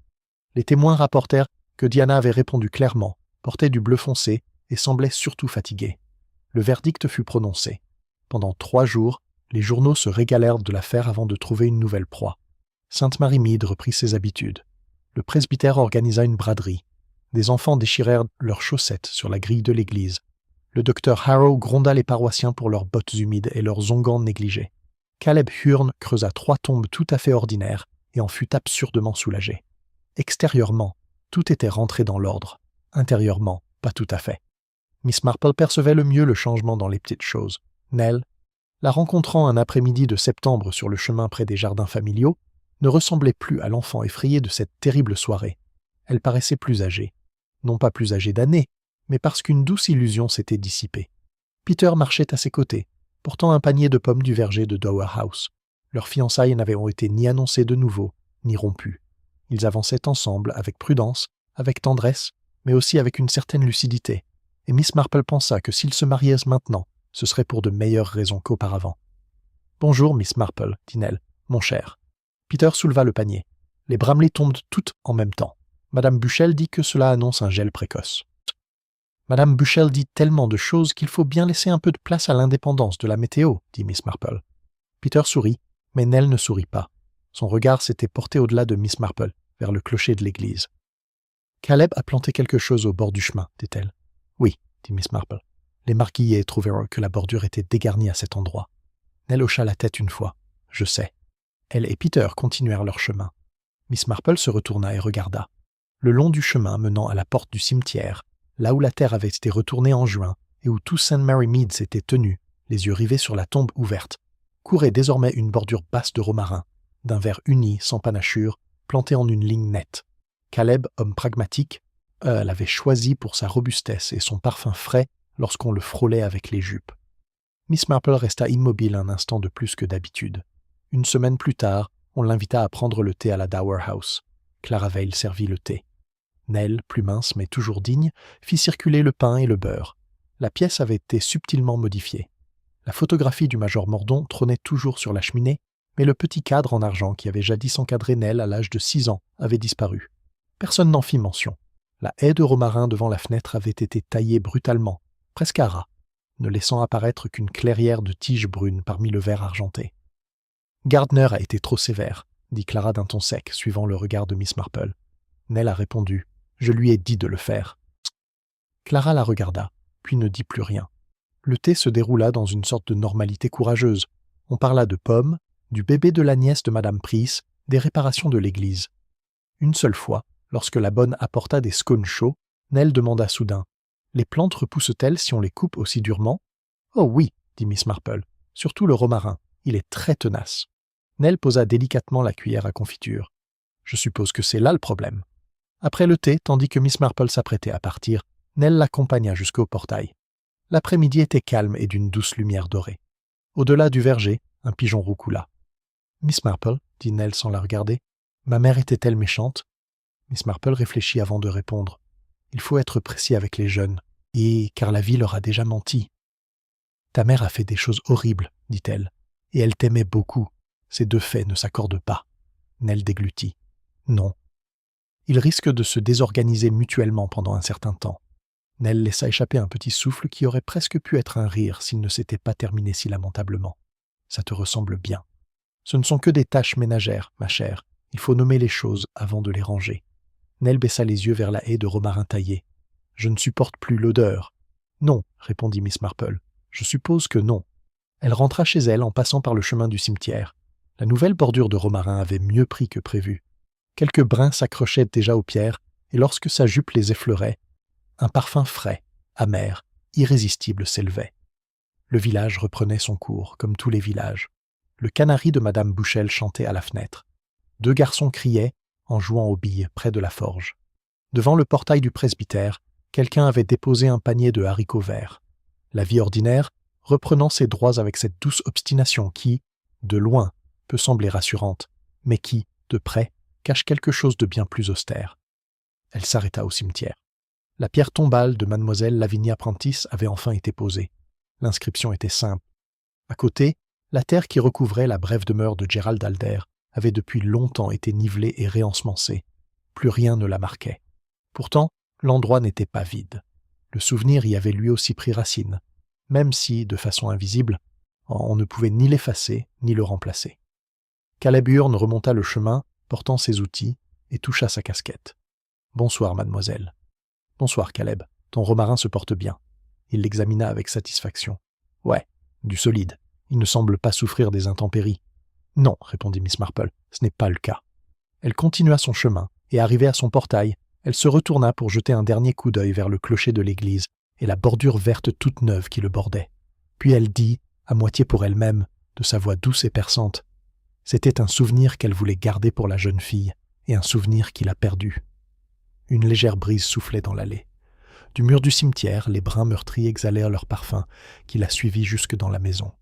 Les témoins rapportèrent que Diana avait répondu clairement, portait du bleu foncé et semblait surtout fatiguée. Le verdict fut prononcé. Pendant 3 jours, les journaux se régalèrent de l'affaire avant de trouver une nouvelle proie. Sainte-Marie Mead reprit ses habitudes. Le presbytère organisa une braderie. Des enfants déchirèrent leurs chaussettes sur la grille de l'église. Le docteur Harrow gronda les paroissiens pour leurs bottes humides et leurs onguents négligés. Caleb Hearn creusa 3 tombes tout à fait ordinaires et en fut absurdement soulagé. Extérieurement, tout était rentré dans l'ordre. Intérieurement, pas tout à fait. Miss Marple percevait le mieux le changement dans les petites choses. Nell, la rencontrant un après-midi de septembre sur le chemin près des jardins familiaux, ne ressemblait plus à l'enfant effrayé de cette terrible soirée. Elle paraissait plus âgée. Non pas plus âgée d'années, mais parce qu'une douce illusion s'était dissipée. Peter marchait à ses côtés, portant un panier de pommes du verger de Dower House. Leurs fiançailles n'avaient été ni annoncées de nouveau, ni rompues. Ils avançaient ensemble, avec prudence, avec tendresse, mais aussi avec une certaine lucidité, et Miss Marple pensa que s'ils se mariaient maintenant, ce serait pour de meilleures raisons qu'auparavant. « Bonjour, Miss Marple, dit Nell, mon cher. » Peter souleva le panier. Les Bramley tombent toutes en même temps. Madame Bushell dit que cela annonce un gel précoce. Madame Bushell dit tellement de choses qu'il faut bien laisser un peu de place à l'indépendance de la météo, dit Miss Marple. Peter sourit, mais Nell ne sourit pas. Son regard s'était porté au-delà de Miss Marple, vers le clocher de l'église. Caleb a planté quelque chose au bord du chemin, dit-elle. Oui, dit Miss Marple. Les marquillés trouvèrent que la bordure était dégarnie à cet endroit. Nell hocha la tête une fois. Je sais. Elle et Peter continuèrent leur chemin. Miss Marple se retourna et regarda. Le long du chemin menant à la porte du cimetière, là où la terre avait été retournée en juin et où tout Saint-Mary Mead s'était tenu, les yeux rivés sur la tombe ouverte, courait désormais une bordure basse de romarin, d'un verre uni, sans panachure, planté en une ligne nette. Caleb, homme pragmatique, l'avait choisi pour sa robustesse et son parfum frais lorsqu'on le frôlait avec les jupes. Miss Marple resta immobile un instant de plus que d'habitude. Une semaine plus tard, on l'invita à prendre le thé à la Dower House. Clara Vale servit le thé. Nell, plus mince mais toujours digne, fit circuler le pain et le beurre. La pièce avait été subtilement modifiée. La photographie du major Mordaunt trônait toujours sur la cheminée, mais le petit cadre en argent qui avait jadis encadré Nell à l'âge de 6 ans avait disparu. Personne n'en fit mention. La haie de romarin devant la fenêtre avait été taillée brutalement, presque à ras, ne laissant apparaître qu'une clairière de tiges brunes parmi le verre argenté. « Gardner a été trop sévère », dit Clara d'un ton sec, suivant le regard de Miss Marple. Nell a répondu « Je lui ai dit de le faire ». Clara la regarda, puis ne dit plus rien. Le thé se déroula dans une sorte de normalité courageuse. On parla de pommes, du bébé de la nièce de Madame Price, des réparations de l'église. Une seule fois, lorsque la bonne apporta des scones chauds, Nell demanda soudain « Les plantes repoussent-elles si on les coupe aussi durement ?»« Oh oui, dit Miss Marple, surtout le romarin, il est très tenace. » Nell posa délicatement la cuillère à confiture. « Je suppose que c'est là le problème. » Après le thé, tandis que Miss Marple s'apprêtait à partir, Nell l'accompagna jusqu'au portail. L'après-midi était calme et d'une douce lumière dorée. Au-delà du verger, un pigeon roucoula. « Miss Marple, dit Nell sans la regarder, ma mère était-elle méchante ?» Miss Marple réfléchit avant de répondre. « Il faut être précis avec les jeunes, car la vie leur a déjà menti. »« Ta mère a fait des choses horribles, dit-elle, et elle t'aimait beaucoup. Ces deux faits ne s'accordent pas. » Nell déglutit. « Non. Ils risquent de se désorganiser mutuellement pendant un certain temps. » Nell laissa échapper un petit souffle qui aurait presque pu être un rire s'il ne s'était pas terminé si lamentablement. « Ça te ressemble bien. Ce ne sont que des tâches ménagères, ma chère. Il faut nommer les choses avant de les ranger. » Nell baissa les yeux vers la haie de romarin taillé. « Je ne supporte plus l'odeur. »« Non, répondit Miss Marple. Je suppose que non. » Elle rentra chez elle en passant par le chemin du cimetière. La nouvelle bordure de romarin avait mieux pris que prévu. Quelques brins s'accrochaient déjà aux pierres, et lorsque sa jupe les effleurait, un parfum frais, amer, irrésistible s'élevait. Le village reprenait son cours, comme tous les villages. Le canari de Madame Bushel chantait à la fenêtre. 2 garçons criaient, en jouant aux billes près de la forge. Devant le portail du presbytère, quelqu'un avait déposé un panier de haricots verts. La vie ordinaire, reprenant ses droits avec cette douce obstination qui, de loin, peut sembler rassurante, mais qui, de près, cache quelque chose de bien plus austère. Elle s'arrêta au cimetière. La pierre tombale de mademoiselle Lavinia Prentice avait enfin été posée. L'inscription était simple. À côté, la terre qui recouvrait la brève demeure de Gerald Alder avait depuis longtemps été nivelée et réensemencée. Plus rien ne la marquait. Pourtant, l'endroit n'était pas vide. Le souvenir y avait lui aussi pris racine, même si, de façon invisible, on ne pouvait ni l'effacer ni le remplacer. Caleb Earn remonta le chemin, portant ses outils, et toucha sa casquette. « Bonsoir, mademoiselle. »« Bonsoir, Caleb. Ton romarin se porte bien. » Il l'examina avec satisfaction. « Ouais, du solide. Il ne semble pas souffrir des intempéries. »« Non, répondit Miss Marple, ce n'est pas le cas. » Elle continua son chemin, et arrivée à son portail, elle se retourna pour jeter un dernier coup d'œil vers le clocher de l'église et la bordure verte toute neuve qui le bordait. Puis elle dit, à moitié pour elle-même, de sa voix douce et perçante, « C'était un souvenir qu'elle voulait garder pour la jeune fille, et un souvenir qu'il a perdu. » Une légère brise soufflait dans l'allée. Du mur du cimetière, les brins meurtris exhalèrent leur parfum, qui la suivit jusque dans la maison.